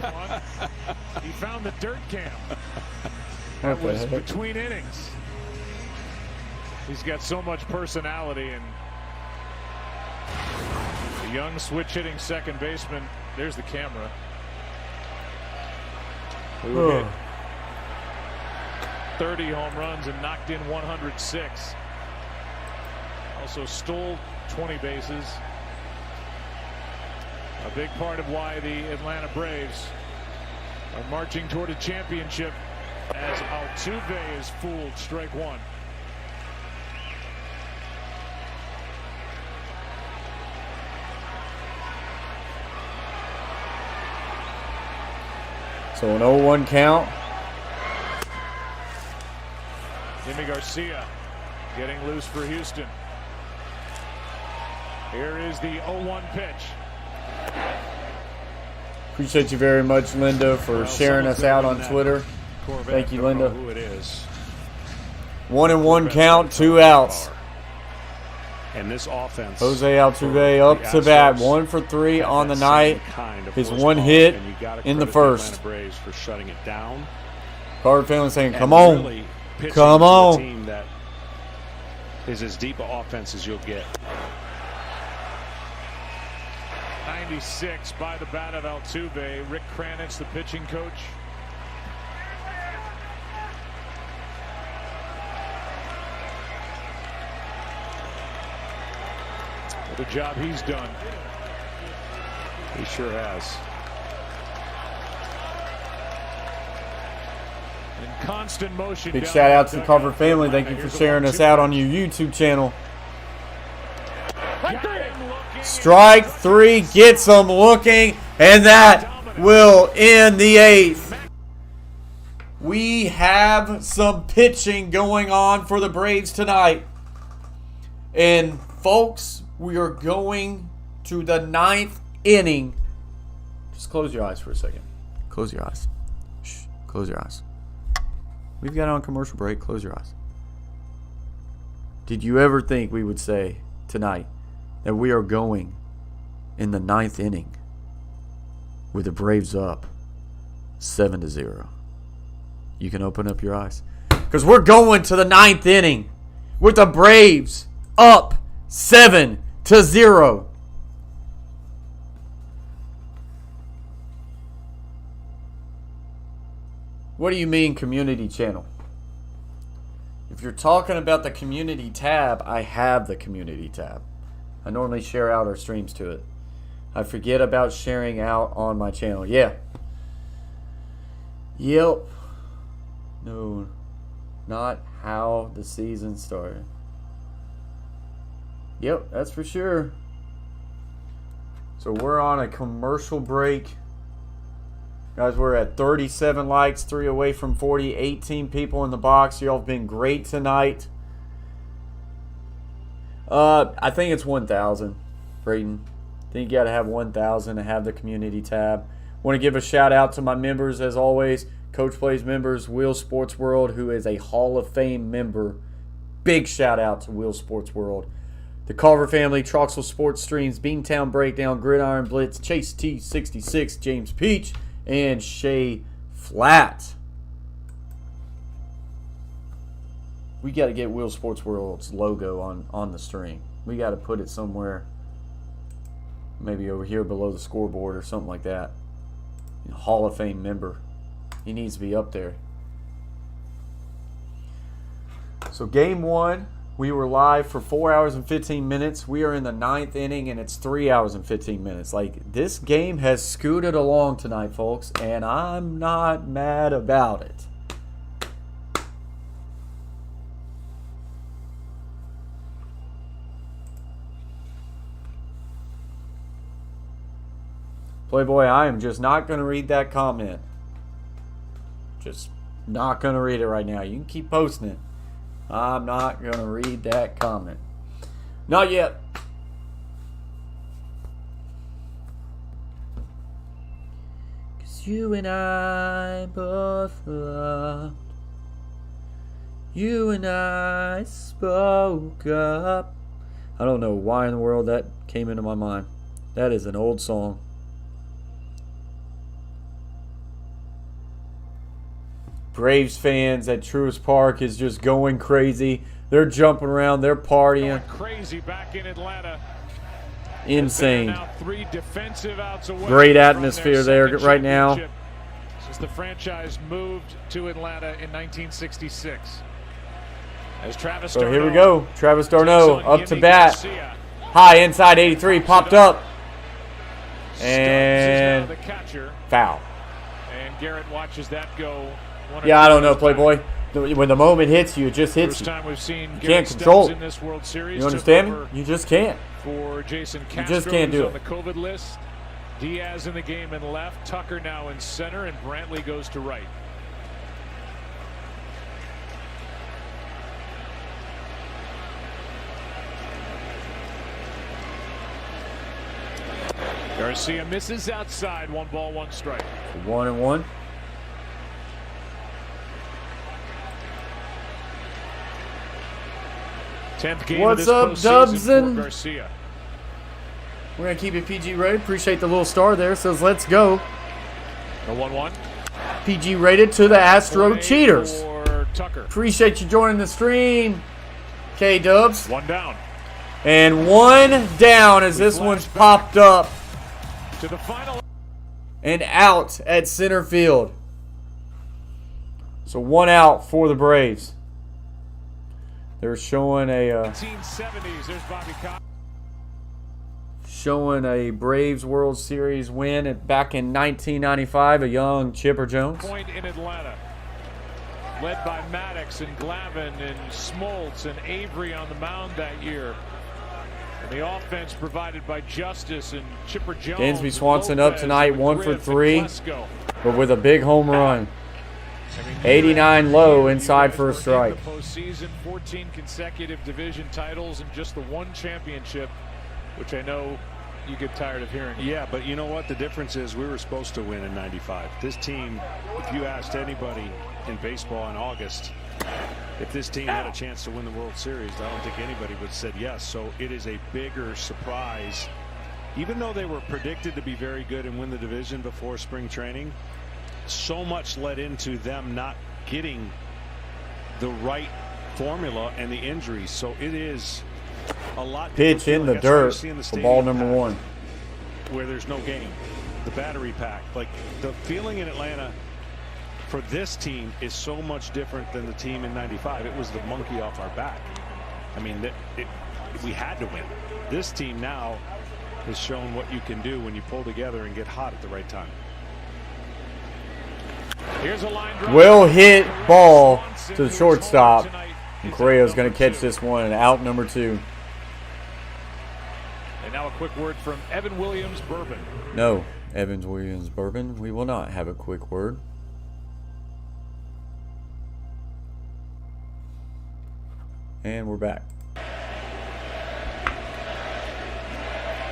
He found the dirt cam. What That the was heck? between innings. He's got so much personality, and the young switch hitting second baseman. There's the camera. Who hit 30 home runs and knocked in 106. Also stole 20 bases. A big part of why the Atlanta Braves are marching toward a championship as Altuve is fooled. Strike one. So an 0-1 count. Jimmy Garcia getting loose for Houston. Here is the 0-1 pitch. Appreciate you very much, Linda, for sharing us out on Twitter. Corvette, Thank you, don't know Linda. who it is. 1-1 count, 2 outs. And this offense. Jose Altuve up to bat, 1 for 3 on the night. His 1 hit in the first. Braves for shutting it down. Card family saying, "Come And on, really pitching come to a on." team that is as deep an offense as you'll get. 96 by the bat of Altuve. Rick Kranitz, the pitching coach. What a job he's done. He sure has. In constant motion. Big down shout out the to the dugout. Carver family. Thank you for sharing us out on your YouTube channel. Got him looking. Strike 3 gets them looking, and that will end the 8th. We have some pitching going on for the Braves tonight. And folks, we are going to the 9th inning. Just close your eyes for a second. Close your eyes. Shh. Close your eyes. We've got it on commercial break. Close your eyes. Did you ever think we would say tonight that we are going in the 9th inning with the Braves up 7-0? You can open up your eyes. Because we're going to the 9th inning with the Braves up 7-0. What do you mean community channel? If you're talking about the community tab, I have the community tab. I normally share out our streams to it. I forget about sharing out on my channel. Yeah. Yep. No, not how the season started. Yep, that's for sure. So we're on a commercial break. Guys, we're at 37 likes, 3 away from 40, 18 people in the box. Y'all have been great tonight. I think it's 1,000, Brayden. I think you got to have 1,000 to have the community tab. Want to give a shout out to my members as always. Coach Plays members, Will Sports World, who is a Hall of Fame member. Big shout out to Will Sports World. The Carver family, Troxel Sports Streams, Beantown Breakdown, Gridiron Blitz, Chase T66, James Peach, and Shay Flat. We got to get Will Sports World's logo on the string. We got to put it somewhere, maybe over here below the scoreboard or something like that. Hall of Fame member. He needs to be up there. So game 1, we were live for 4 hours and 15 minutes. We are in the 9th inning, and it's 3 hours and 15 minutes. Like, this game has scooted along tonight, folks, and I'm not mad about it. Playboy, I am just not going to read that comment. Just not going to read it right now. You can keep posting it. I'm not going to read that comment. Not yet. Cause you and I both loved. You and I spoke up. I don't know why in the world that came into my mind. That is an old song. Braves fans at Truist Park is just going crazy. They're jumping around. They're partying. Going crazy back in Atlanta. Insane. Now 3 defensive outs away. Great atmosphere there right now. Since the franchise moved to Atlanta in 1966. As Travis So here we go. Travis d'Arnaud up to bat. High inside 83. Popped up. And foul. And Garrett watches that go. Yeah, I don't know, Playboy. When the moment hits you, it just hits you. First time we've seen you can't control it. in this World Series. You understand me? You just can't. For Jason Castro, you just can't do on it. the COVID list. Diaz in the game and left. Tucker now in center, and Brantley goes to right. Garcia misses outside. 1 ball, 1 strike. 1-1. What's up, Dubson? We're going to keep it PG rated. Appreciate the little star there. Says, let's go. A 1-1. PG rated to the Astro Cheaters. Appreciate you joining the stream. K-Dubs. 1 down. And 1 down as this one's popped up. To the final. And out at center field. So 1 out for the Braves. They're showing a 1970s. There's Bobby Cox. Showing a Braves World Series win back in 1995. A young Chipper Jones. Point in Atlanta, led by Maddox and Glavine and Smoltz and Avery on the mound that year. And the offense provided by Justice and Chipper Jones. Dansby Swanson up tonight, 1 for 3, but with a big home run. 89 low inside for a strike. The postseason, 14 consecutive division titles and just the 1 championship, which I know you get tired of hearing. Yeah, but you know what? The difference is we were supposed to win in '95. This team, if you asked anybody in baseball in August if this team had a chance to win the World Series, I don't think anybody would have said yes. So it is a bigger surprise. Even though they were predicted to be very good and win the division before spring training, so much led into them not getting the right formula and the injuries. So it is a lot. Pitch in the dirt for ball number 1. Where there's no game. The battery pack. Like, the feeling in Atlanta for this team is so much different than the team in '95. It was the monkey off our back. I mean, we had to win. This team now has shown what you can do when you pull together and get hot at the right time. Here's a line drive. Well hit ball to the shortstop. And Correa's going to catch this one and out number 2. And now a quick word from Evan Williams Bourbon. No, Evans Williams Bourbon. We will not have a quick word. And we're back.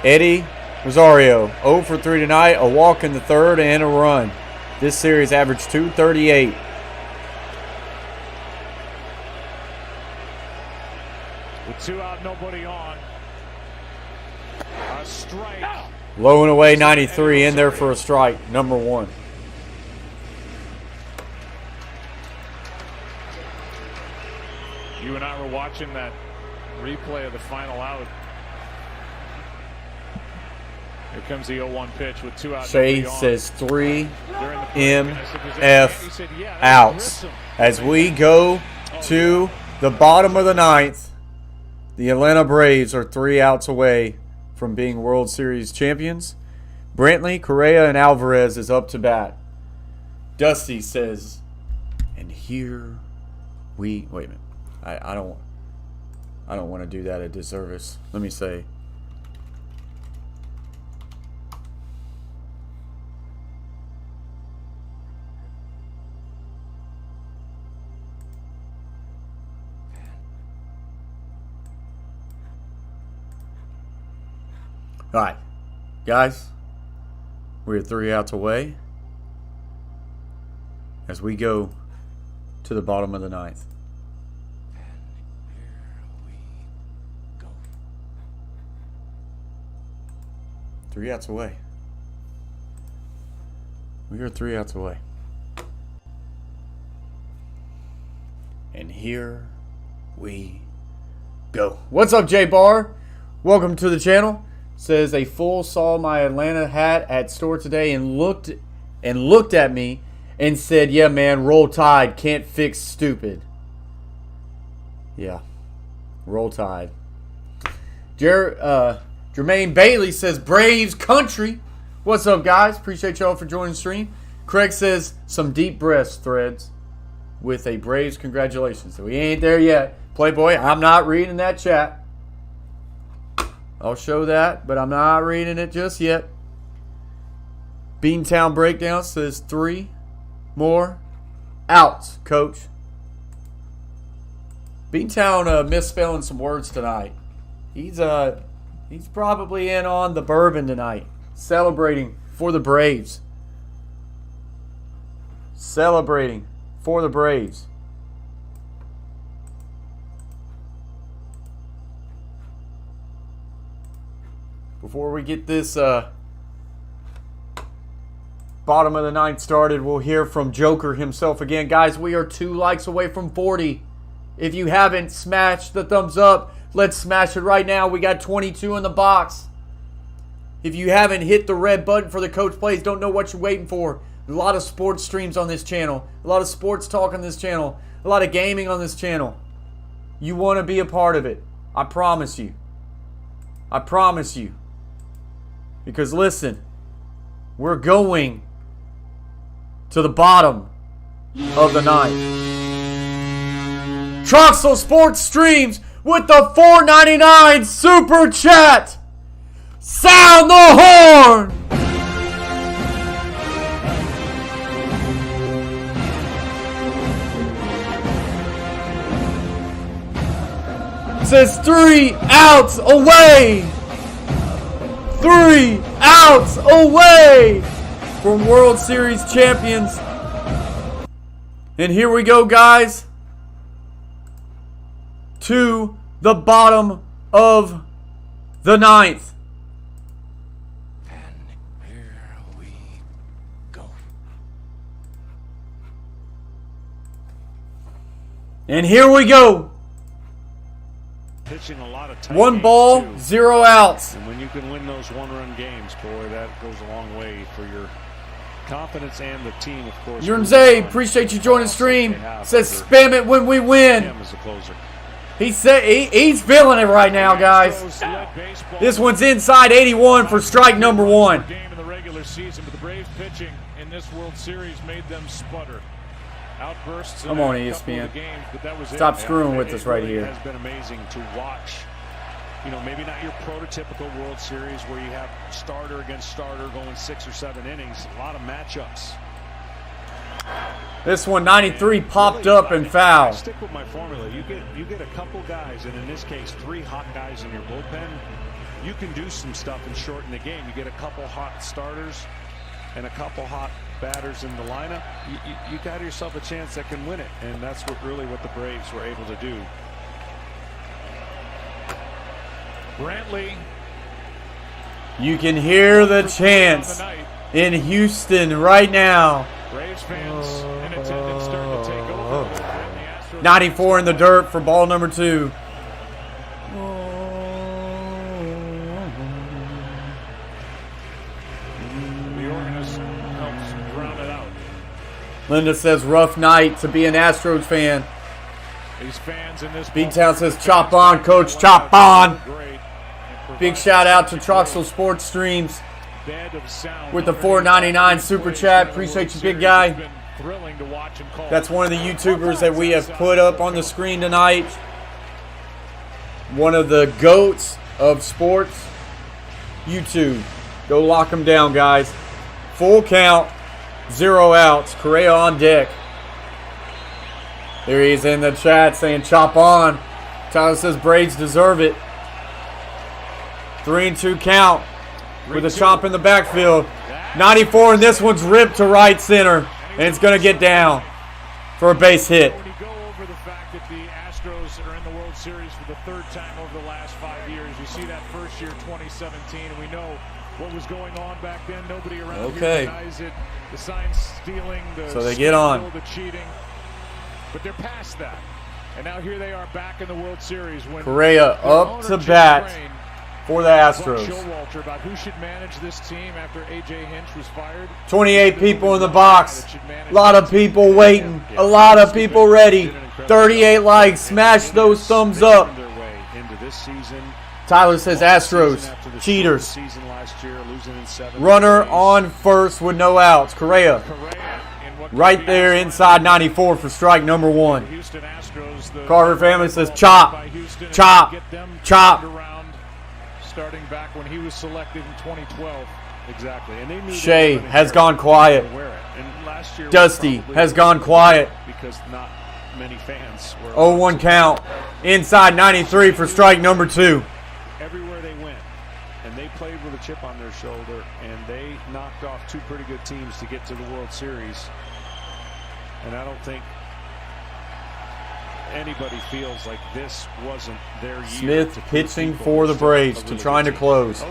Eddie Rosario, 0 for 3 tonight. A walk in the 3rd and a run. This series averaged .238. With 2 out, nobody on. A strike. Low and away 93 in there for a strike. Number 1. You and I were watching that replay of the final out. Here comes the 0-1 pitch with 2 outs. Shay says 3 MF outs. As we go to the bottom of the 9th, the Atlanta Braves are 3 outs away from being World Series champions. Brantley, Correa, and Alvarez is up to bat. Dusty says, and here we wait a minute. I don't want to do that a disservice. Let me say. All right, guys, we're 3 outs away as we go to the bottom of the 9th. Three outs away. We are 3 outs away. And here we go. What's up, J Bar? Welcome to the channel. Says a fool saw my Atlanta hat at store today and looked at me and said, "Yeah, man, roll tide. Can't fix stupid." Yeah, roll tide. Jermaine Bailey says Braves country. What's up, guys? Appreciate y'all for joining the stream. Craig says some deep breaths, Threads, with a Braves congratulations. So we ain't there yet. Playboy, I'm not reading that chat. I'll show that, but I'm not reading it just yet. Beantown Breakdown says 3 more outs, Coach. Beantown misspelling some words tonight. He's probably in on the bourbon tonight, celebrating for the Braves. Celebrating for the Braves. Before we get this bottom of the 9th started, we'll hear from Joker himself again. Guys, we are 2 likes away from 40. If you haven't smashed the thumbs up, let's smash it right now. We got 22 in the box. If you haven't hit the red button for the Coach Plays, don't know what you're waiting for. A lot of sports streams on this channel. A lot of sports talk on this channel. A lot of gaming on this channel. You want to be a part of it. I promise you. I promise you. Because listen, we're going to the bottom of the 9th. Troxel Sports Streams with the $4.99 Super Chat. Sound the horn! It says 3 outs away. 3 outs away from World Series champions. And here we go, guys, to the bottom of the 9th. And here we go. And here we go. Pitching a lot of tight 1 ball, games, 0 outs. and when you can win those 1-run games, boy, that goes a long way for your confidence and the team, of course. Zay, appreciate you joining the stream. Says spam it when we win. Him as the closer. He said he's feeling it right now, guys. This one's inside 81 for strike number 1. Game in the regular season, but the Braves pitching in this World Series made them sputter. Outbursts. Come on, ESPN. Games, but that was Stop it. screwing with us right here. It has been amazing to watch. You know, maybe not your prototypical World Series where you have starter against starter going 6 or 7 innings. A lot of matchups. This one, 93, popped up and foul. Stick with my formula. You get a couple guys, and in this case, 3 hot guys in your bullpen. You can do some stuff and shorten the game. You get a couple hot starters and a couple hot batters in the lineup. You got yourself a chance that can win it, and that's what the Braves were able to do. Brantley. You can hear the chants in Houston right now. Braves fans in attendance starting to take over. The 94 in the dirt for ball number 2. The organist helps drown it out. Linda says rough night to be an Astros fan. These fans in this B-Town says chop on, coach, chop on. Big shout out to Troxel Sports Streams with the $4.99 super chat. Appreciate you, big guy. That's one of the YouTubers that we have put up on the screen tonight. One of the GOATs of sports. YouTube. Go lock him down, guys. Full count. 0 outs. Correa on deck. There he is in the chat saying chop on. Tyler says Braves deserve it. 3-2 count with a chop in the backfield. 94, and this one's ripped to right center, and it's going to get down for a base hit. When you go over the fact that the Astros are in the World Series for the 3rd time over the last 5 years, you see that first year, 2017, and we know what was going on back then. Nobody around here denies it. The sign stealing, so they get on. The cheating, but they're past that, and now here they are back in the World Series. When Correa up to bat for the Astros. About who should manage this team after A.J. Hinch was fired. 28 people in the box. A lot of people waiting. A lot of people ready. 38 likes. Smash those thumbs up. Tyler says Astros. Cheaters. Runner on first with no outs. Correa. Right there inside 94 for strike number 1. Carver family says chop. Chop. Chop. Starting back when he was selected in 2012. Exactly. And they knew Shea has gone quiet. And last year Dusty has gone quiet. Because not many fans were 0-1 count. Inside 93 for strike number 2. Everywhere they went. And they played with a chip on their shoulder. And they knocked off 2 pretty good teams to get to the World Series. And I don't think anybody feels like this wasn't their year. Smith pitching for the Braves to trying to close.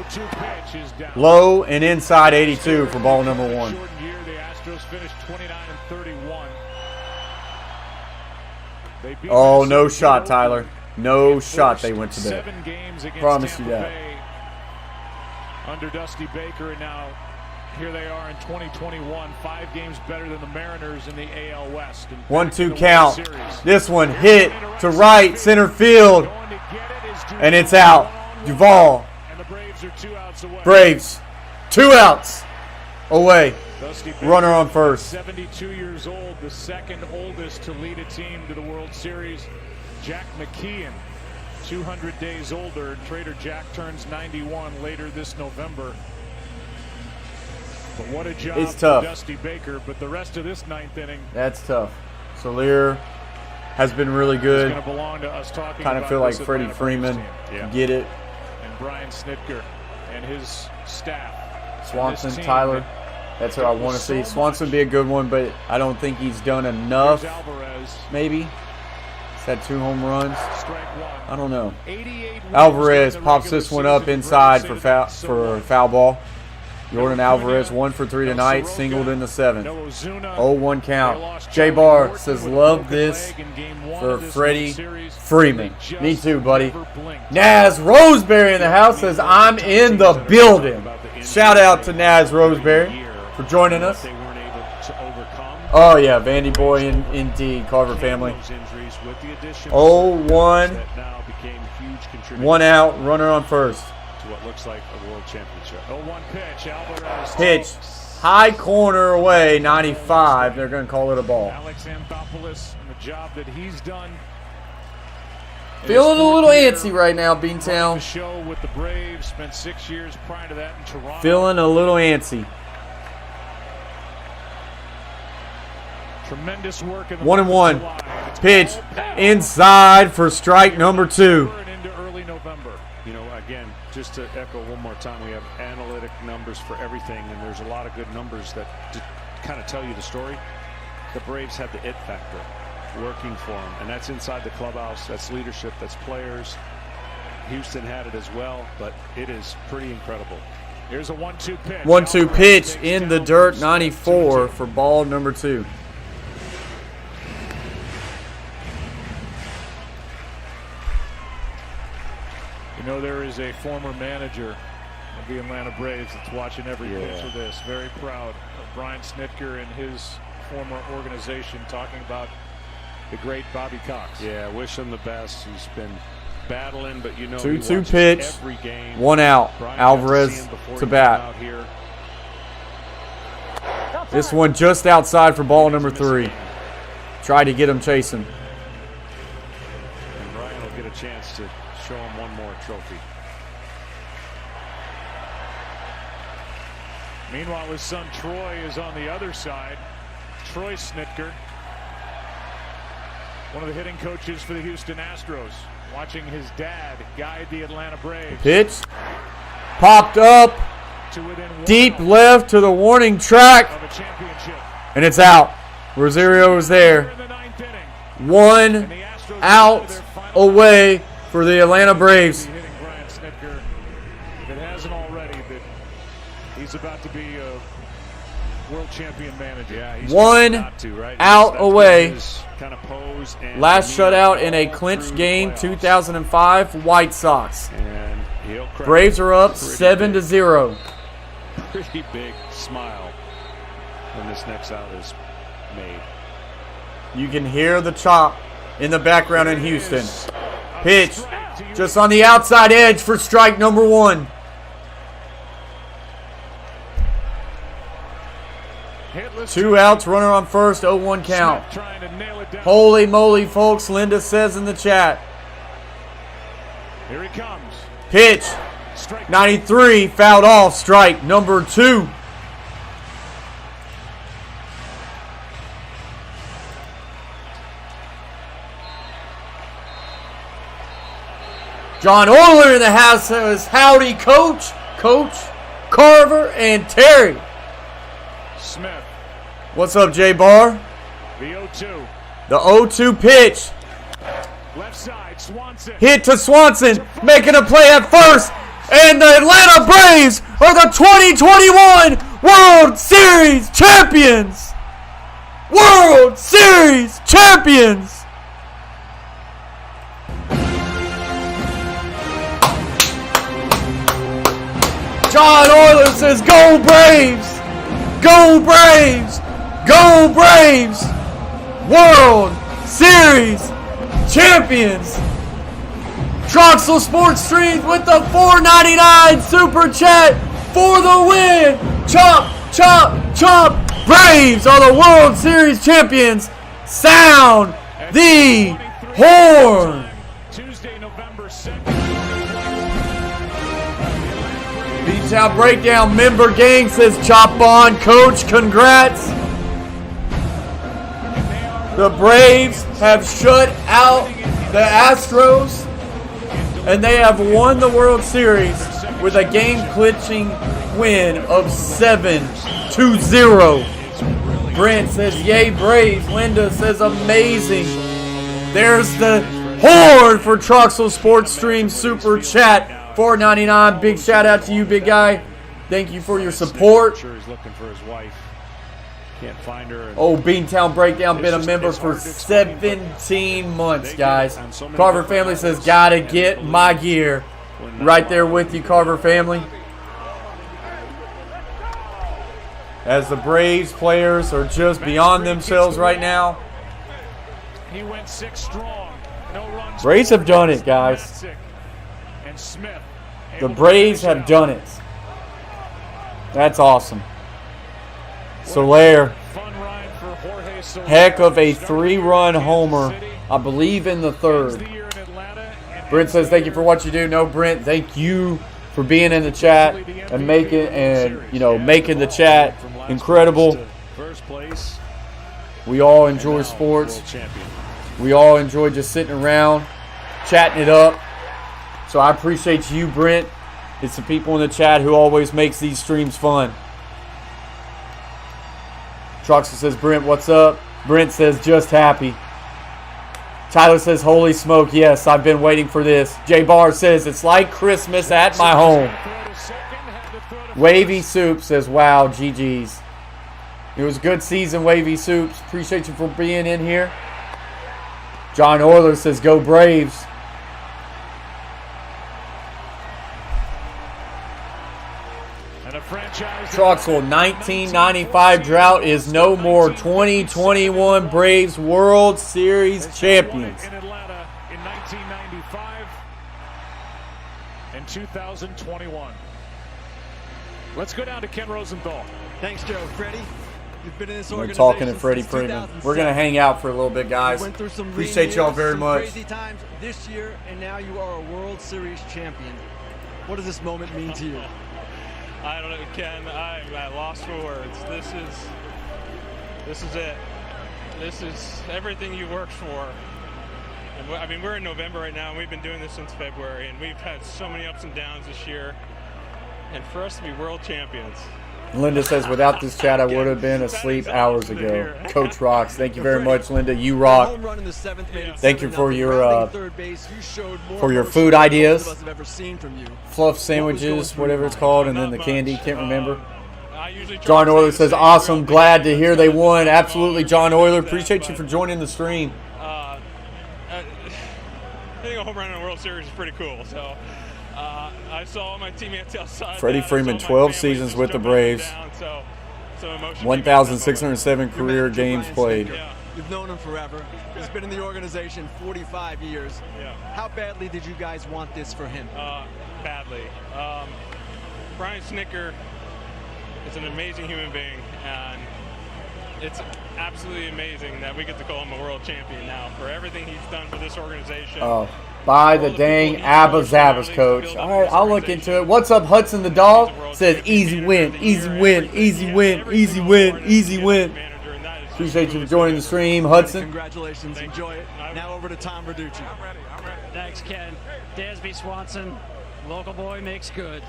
Low and inside 82 for ball number 1. The Astros finished 29-31. Oh, no shot, Tyler. No shot they went to bed. 7 games against Promise you Tampa that. Bay under Dusty Baker, and now here they are in 2021, 5 games better than the Mariners in the AL West. 1-2 count. This one hit to right center field, and it's out. Duvall. Braves 2 outs away. Runner on first. 72 years old, the 2nd oldest to lead a team to the World Series. Jack McKeon, 200 days older. Trader Jack turns 91 later this November. But what a job it's tough. For Dusty Baker, but the rest of this 9th inning. That's tough. Soler has been really good. Kind of feel like Freddie Freeman. Get it. And Brian Snitker and his staff. Swanson, Tyler. That's what I want to see. Swanson would be a good one, but I don't think he's done enough. Maybe. He's had 2 home runs. I don't know. Alvarez pops this one up inside for foul ball. Jordan Alvarez 1 for 3 tonight, singled in the 7th. 0-1 count. J Bar says love this for Freddie Freeman. Me too, buddy. Naz Roseberry in the house says I'm in the building. Shout out to Naz Roseberry for joining us. Oh yeah, Vandy boy indeed. Carver family. 0-1. 1 out. Runner on first. What looks like a world championship. 0-1 pitch. Alvarez. Pitch. High corner away, 95. They're going to call it a ball. Alex Anthopoulos and the job that he's done. Feeling a little antsy right now, Beantown. Show with the Braves. Spent 6 years prior to that in Toronto. Feeling a little antsy. Tremendous work in the 1-1. Pitch inside for strike number 2. Into early November. You know, again, just to echo one more time, we have analytic numbers for everything, and there's a lot of good numbers that kind of tell you the story. The Braves have the it factor working for them, and that's inside the clubhouse. That's leadership. That's players. Houston had it as well, but it is pretty incredible. Here's a 1-2 pitch. 1-2 pitch in the dirt, 94 for ball number 2. You know, there is a former manager of the Atlanta Braves that's watching every pitch of this. Very proud of Brian Snitker and his former organization, talking about the great Bobby Cox. Yeah, wish him the best. He's been battling, but you know, 2-2 pitch, every game. 1 out. Brian Alvarez to bat. This one just outside for ball number 3. Tried to get him chasing. And Brian will get a chance to show him one more trophy. Meanwhile, his son Troy is on the other side. Troy Snitker, one of the hitting coaches for the Houston Astros, watching his dad guide the Atlanta Braves. Pitch popped up to within deep left to the warning track, of a championship. and it's out. Rosario was there. In the 9th inning, 1 and the Astros out their final away for the Atlanta Braves. hitting Brian Snitker. If it hasn't already, that he's about to be a world champion manager. Yeah, he's 1 not to, right? out That's away. his kind of pose and Last demeanor shutout in a all clinched through the game, playoffs. 2005 White Sox. And he'll crack Braves are up pretty 7-0. Pretty big smile when this next out is made. You can hear the chop in the background in Houston. Pitch just on the outside edge for strike number 1. Hitless 2 outs, runner on first, 0-1 count. Smith trying to nail it down. Holy moly, folks, Linda says in the chat. Here he comes. Pitch, Strike 93, fouled off, strike number 2. John Euler in the house says, howdy, Coach, Carver, and Terry. Smith. What's up, J-Bar? The 0-2. The 0-2 pitch. Left side. Swanson. Hit to Swanson, making a play at first. And the Atlanta Braves are the 2021 World Series champions. World Series champions. John Euler says, go Braves! Go Braves! Go Braves! World Series champions! Troxel Sports Streams with the $4.99 super chat for the win! Chop, chop, chop! Braves are the World Series champions! Sound the horn! Tuesday, November 2nd. Beachtown Breakdown member gang says, chop on, Coach, congrats. The Braves have shut out the Astros, and they have won the World Series with a game-clinching win of 7-0. Brent says, yay Braves. Linda says, amazing. There's the horn for Troxel Sports Stream Super Chat. $4.99. Big shout out to you, big guy. Thank you for your support. Sure, he's looking for his wife. Can't find her. Oh, Beantown Breakdown, been a member for 17 months, guys. Carver family says, gotta get my gear. Right there with you, Carver family. As the Braves players are just beyond themselves right now. He went 6 strong. No runs. Braves have done it, guys. And Smith. The Braves have done it. That's awesome. Soler, Fun ride for Jorge Soler. heck of a 3-run homer, I believe in the third. Brent says, thank you for what you do. No, Brent, thank you for being in the chat and making the chat incredible. First place. We all enjoy sports. World champion. We all enjoy just sitting around, chatting it up. So I appreciate you, Brent. It's the people in the chat who always makes these streams fun. Troxel says, Brent, what's up? Brent says, just happy. Tyler says, holy smoke, yes, I've been waiting for this. J Bar says, it's like Christmas at my home. Wavy Soup says, wow, GG's. It was a good season, Wavy Soups. Appreciate you for being in here. John Euler says, go Braves. Troxel 1995 drought is no more. 2021 Braves World Series champions. In Atlanta in 1995 and 2021. Let's go down to Ken Rosenthal. Thanks, Joe. Freddie, you've been in this We're organization talking to Freddie since Freeman. 2007. We're going to hang out for a little bit, You guys. went through some lean Appreciate y'all years, very some much. crazy times this year, and now you are a World Series champion. What does this moment mean to you? I don't know, Ken. I'm at loss for words. This is it. This is everything you worked for. And I mean, we're in November right now, and we've been doing this since February, and we've had so many ups and downs this year. And for us to be world champions. Linda says, without this chat, I would have been asleep hours ago. Coach rocks. Thank you very much, Linda. You rock. Home run in the seventh made it Thank you for 7-0. your Rounding third base, you showed more for your emotion food than ideas. most of us have ever seen from you. Fluff sandwiches, whatever it's called, and then the Not candy. much. Can't remember. I usually try John to say Euler the says, same awesome. real Glad to thing. hear they won. Absolutely, John Euler. Appreciate you for joining the stream. Hitting a home run in a World Series is pretty cool. So I saw my teammates outside. Freddie that. I Freeman, saw my 12 family seasons just with the jump up and Braves. down, so some emotion 1,607 career Your manager, games Brian played. Snitker, Yeah. You've known him forever. He's been in the organization 45 years. Yeah. How badly did you guys want this for him? Badly. Brian Snitker is an amazing human being, and it's absolutely amazing that we get to call him a world champion now for everything he's done for this organization. Oh, by the dang Abba Zabbas, coach. All right, I'll look into it. What's up, Hudson the dog? Says easy win, easy win, easy win, easy win, easy win. Appreciate you for joining the stream, Hudson. Congratulations. Enjoy it. Now over to Tom Verducci. Thanks, Ken. Dansby Swanson, local boy makes good.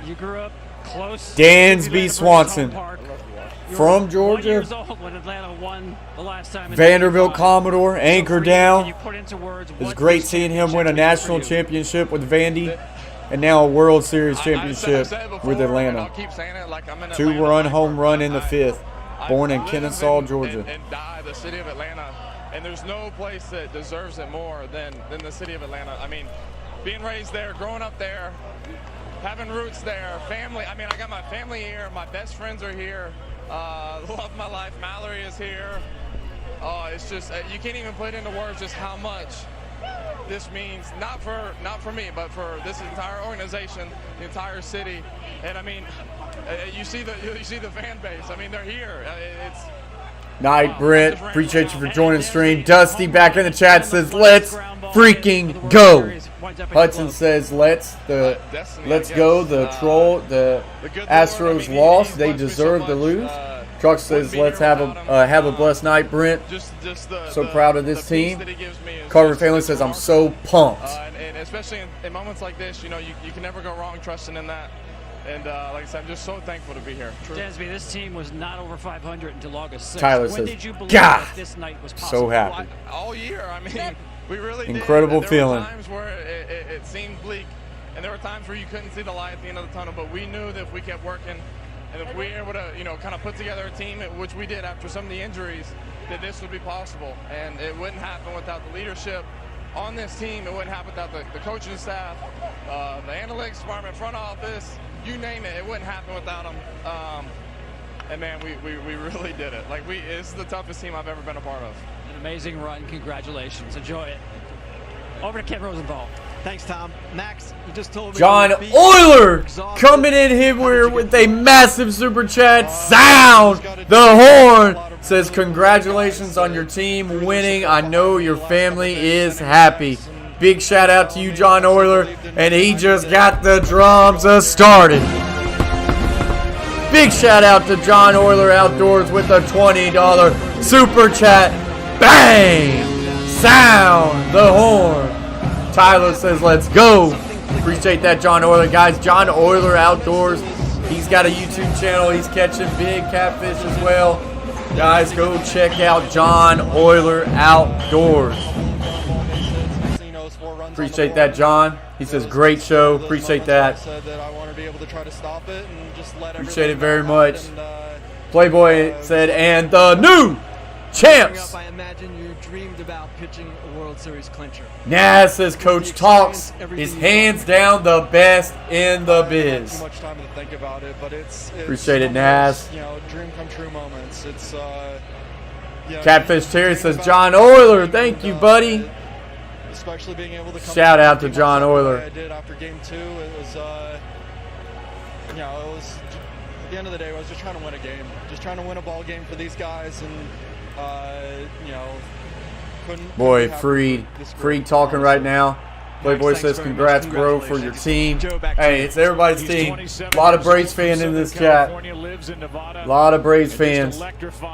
You grew up close. Dansby to the Swanson. home park. You From were Georgia. 1 years old when Atlanta won the last time. in Vanderbilt 95. Commodore, anchor So for you, down. can you put into words It was what great this seeing him win a championship means national for you? championship with Vandy, and now a World Series championship with Atlanta. Two-run home run in the fifth. Born in Kennesaw, Georgia. And die the city of Atlanta. And there's no place that deserves it more than the city of Atlanta. I mean, being raised there, growing up there, having roots there, family. I mean, I got my family here. My best friends are here. Love of my life, Mallory is here. It's just you can't even put into words just how much this means. Not for me, but for this entire organization, the entire city. And I mean, you see the fan base. I mean, they're here. It's. Night, Brent. Appreciate you for joining the stream. Dusty back in the chat says, let's freaking go. Hudson says, let's go. The troll, the Astros lost. They deserve to lose. Truck says, let's have a blessed night, Brent. So proud of this team. Carver family says, I'm so pumped. And especially in moments like this, you know, you can never go wrong trusting in that. And like I said, I'm just so thankful to be here. Dansby, this team was not over 500 until August 6th. Tyler when says, did you believe God, that this night was possible? so happy. All year, I mean, we really Incredible did. feeling. There were times where it seemed bleak, and there were times where you couldn't see the light at the end of the tunnel, but we knew that if we kept working, and if we were able to, you know, kind of put together a team, which we did after some of the injuries, that this would be possible. And it wouldn't happen without the leadership on this team. It wouldn't happen without the coaching staff, the analytics department, front office, you name it. It wouldn't happen without them. And man, we really did it. Like it's the toughest team I've ever been a part of. An amazing run. Congratulations. Enjoy it. Over to Ken Rosenthal. Thanks, Tom. Max, you just told me. John you were beat, Euler exhausted. coming in here with a massive super chat. Sound the horn. Says, congratulations on your team winning. I know your family is happy. Big shout out to you, John Euler. And he just got the drums started. Big shout out to John Euler Outdoors with a $20 super chat. Bang! Sound the horn. Tyler says, let's go. Appreciate that, John Euler. Guys, John Euler Outdoors. He's got a YouTube channel. He's catching big catfish as well. Guys, go check out John Euler Outdoors. Appreciate that, John. He says, great show. Appreciate that. Appreciate it very much. Playboy said, and the new Champs! Up, I imagine you dreamed about pitching a World Series clincher. Naz says Coach Talks is hands down the best in the biz. Too much time to think about it, but it's Appreciate it, Naz. Dream come true moments. It's Catfish Terry says John Oyler. Thank you, buddy. Especially being able to come shout out to John Oyler. I did after game 2. It was it was at the end of the day, I was just trying to win a game, just trying to win a ball game for these guys, and couldn't. Boy, Freed talking right now. Playboy says congrats, bro, for your team. Hey, it's everybody's team. A lot of Braves fans in this chat. A lot of Braves fans.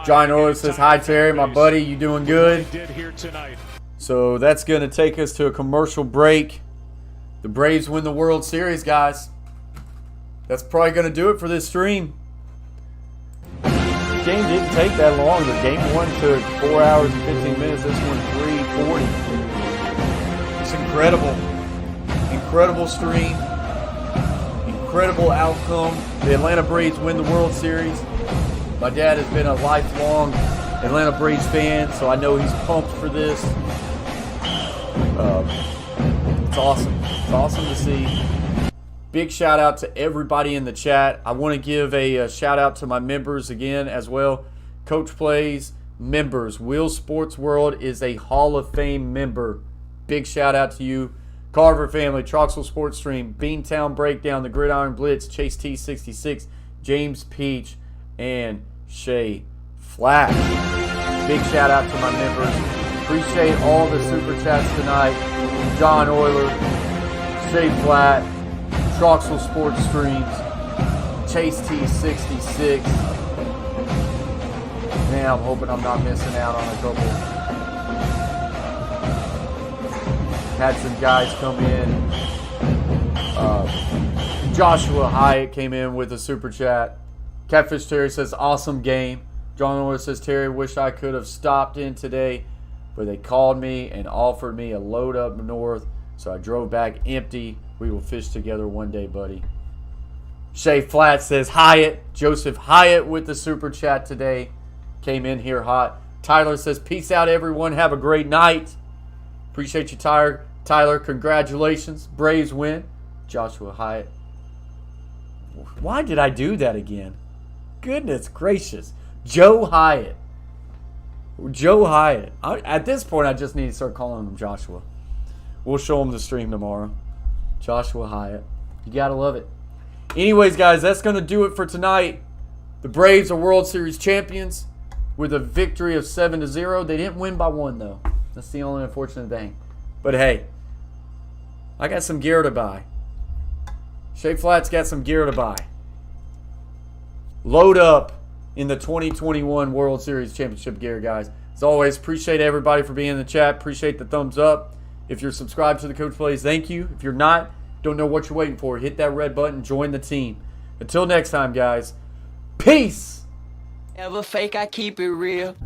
John Oyler says hi, Terry, my buddy. You doing good? So that's going to take us to a commercial break. The Braves win the World Series, guys. That's probably going to do it for this stream. The game didn't take that long. The game 1 took 4 hours and 15 minutes. This one 3:40. It's incredible. Incredible stream. Incredible outcome. The Atlanta Braves win the World Series. My dad has been a lifelong Atlanta Braves fan, so I know he's pumped for this. It's awesome. It's awesome to see. Big shout out to everybody in the chat. I want to give a shout out to my members again as well. Coach Plays members. Will Sports World is a Hall of Fame member. Big shout out to you. Carver Family, Troxel Sports Stream, Beantown Breakdown, The Gridiron Blitz, Chase T66, James Peach, and Shay Flash. Big shout out to my members. Appreciate all the super chats tonight. John Oyler, Shay Flat, Troxel Sports Streams, Chase T66. Man, I'm hoping I'm not missing out on a couple. Had some guys come in. Joshua Hyatt came in with a super chat. Catfish Terry says, awesome game. John Oyler says, Terry, wish I could have stopped in today, but they called me and offered me a load up north, so I drove back empty. We will fish together one day, buddy. Shay Flat says, Hyatt. Joseph Hyatt with the super chat today. Came in here hot. Tyler says, peace out, everyone. Have a great night. Appreciate you, Tyler, congratulations. Braves win. Joshua Hyatt. Why did I do that again? Goodness gracious. Joe Hyatt. At this point, I just need to start calling him Joshua. We'll show him the stream tomorrow. Joshua Hyatt. You got to love it. Anyways, guys, that's going to do it for tonight. The Braves are World Series champions with a victory of 7-0. They didn't win by 1, though. That's the only unfortunate thing. But hey, I got some gear to buy. Shay Flat's got some gear to buy. Load up in the 2021 World Series Championship gear, guys. As always, appreciate everybody for being in the chat. Appreciate the thumbs up. If you're subscribed to the Coach Plays, thank you. If you're not, don't know what you're waiting for. Hit that red button. Join the team. Until next time, guys. Peace. Ever fake, I keep it real.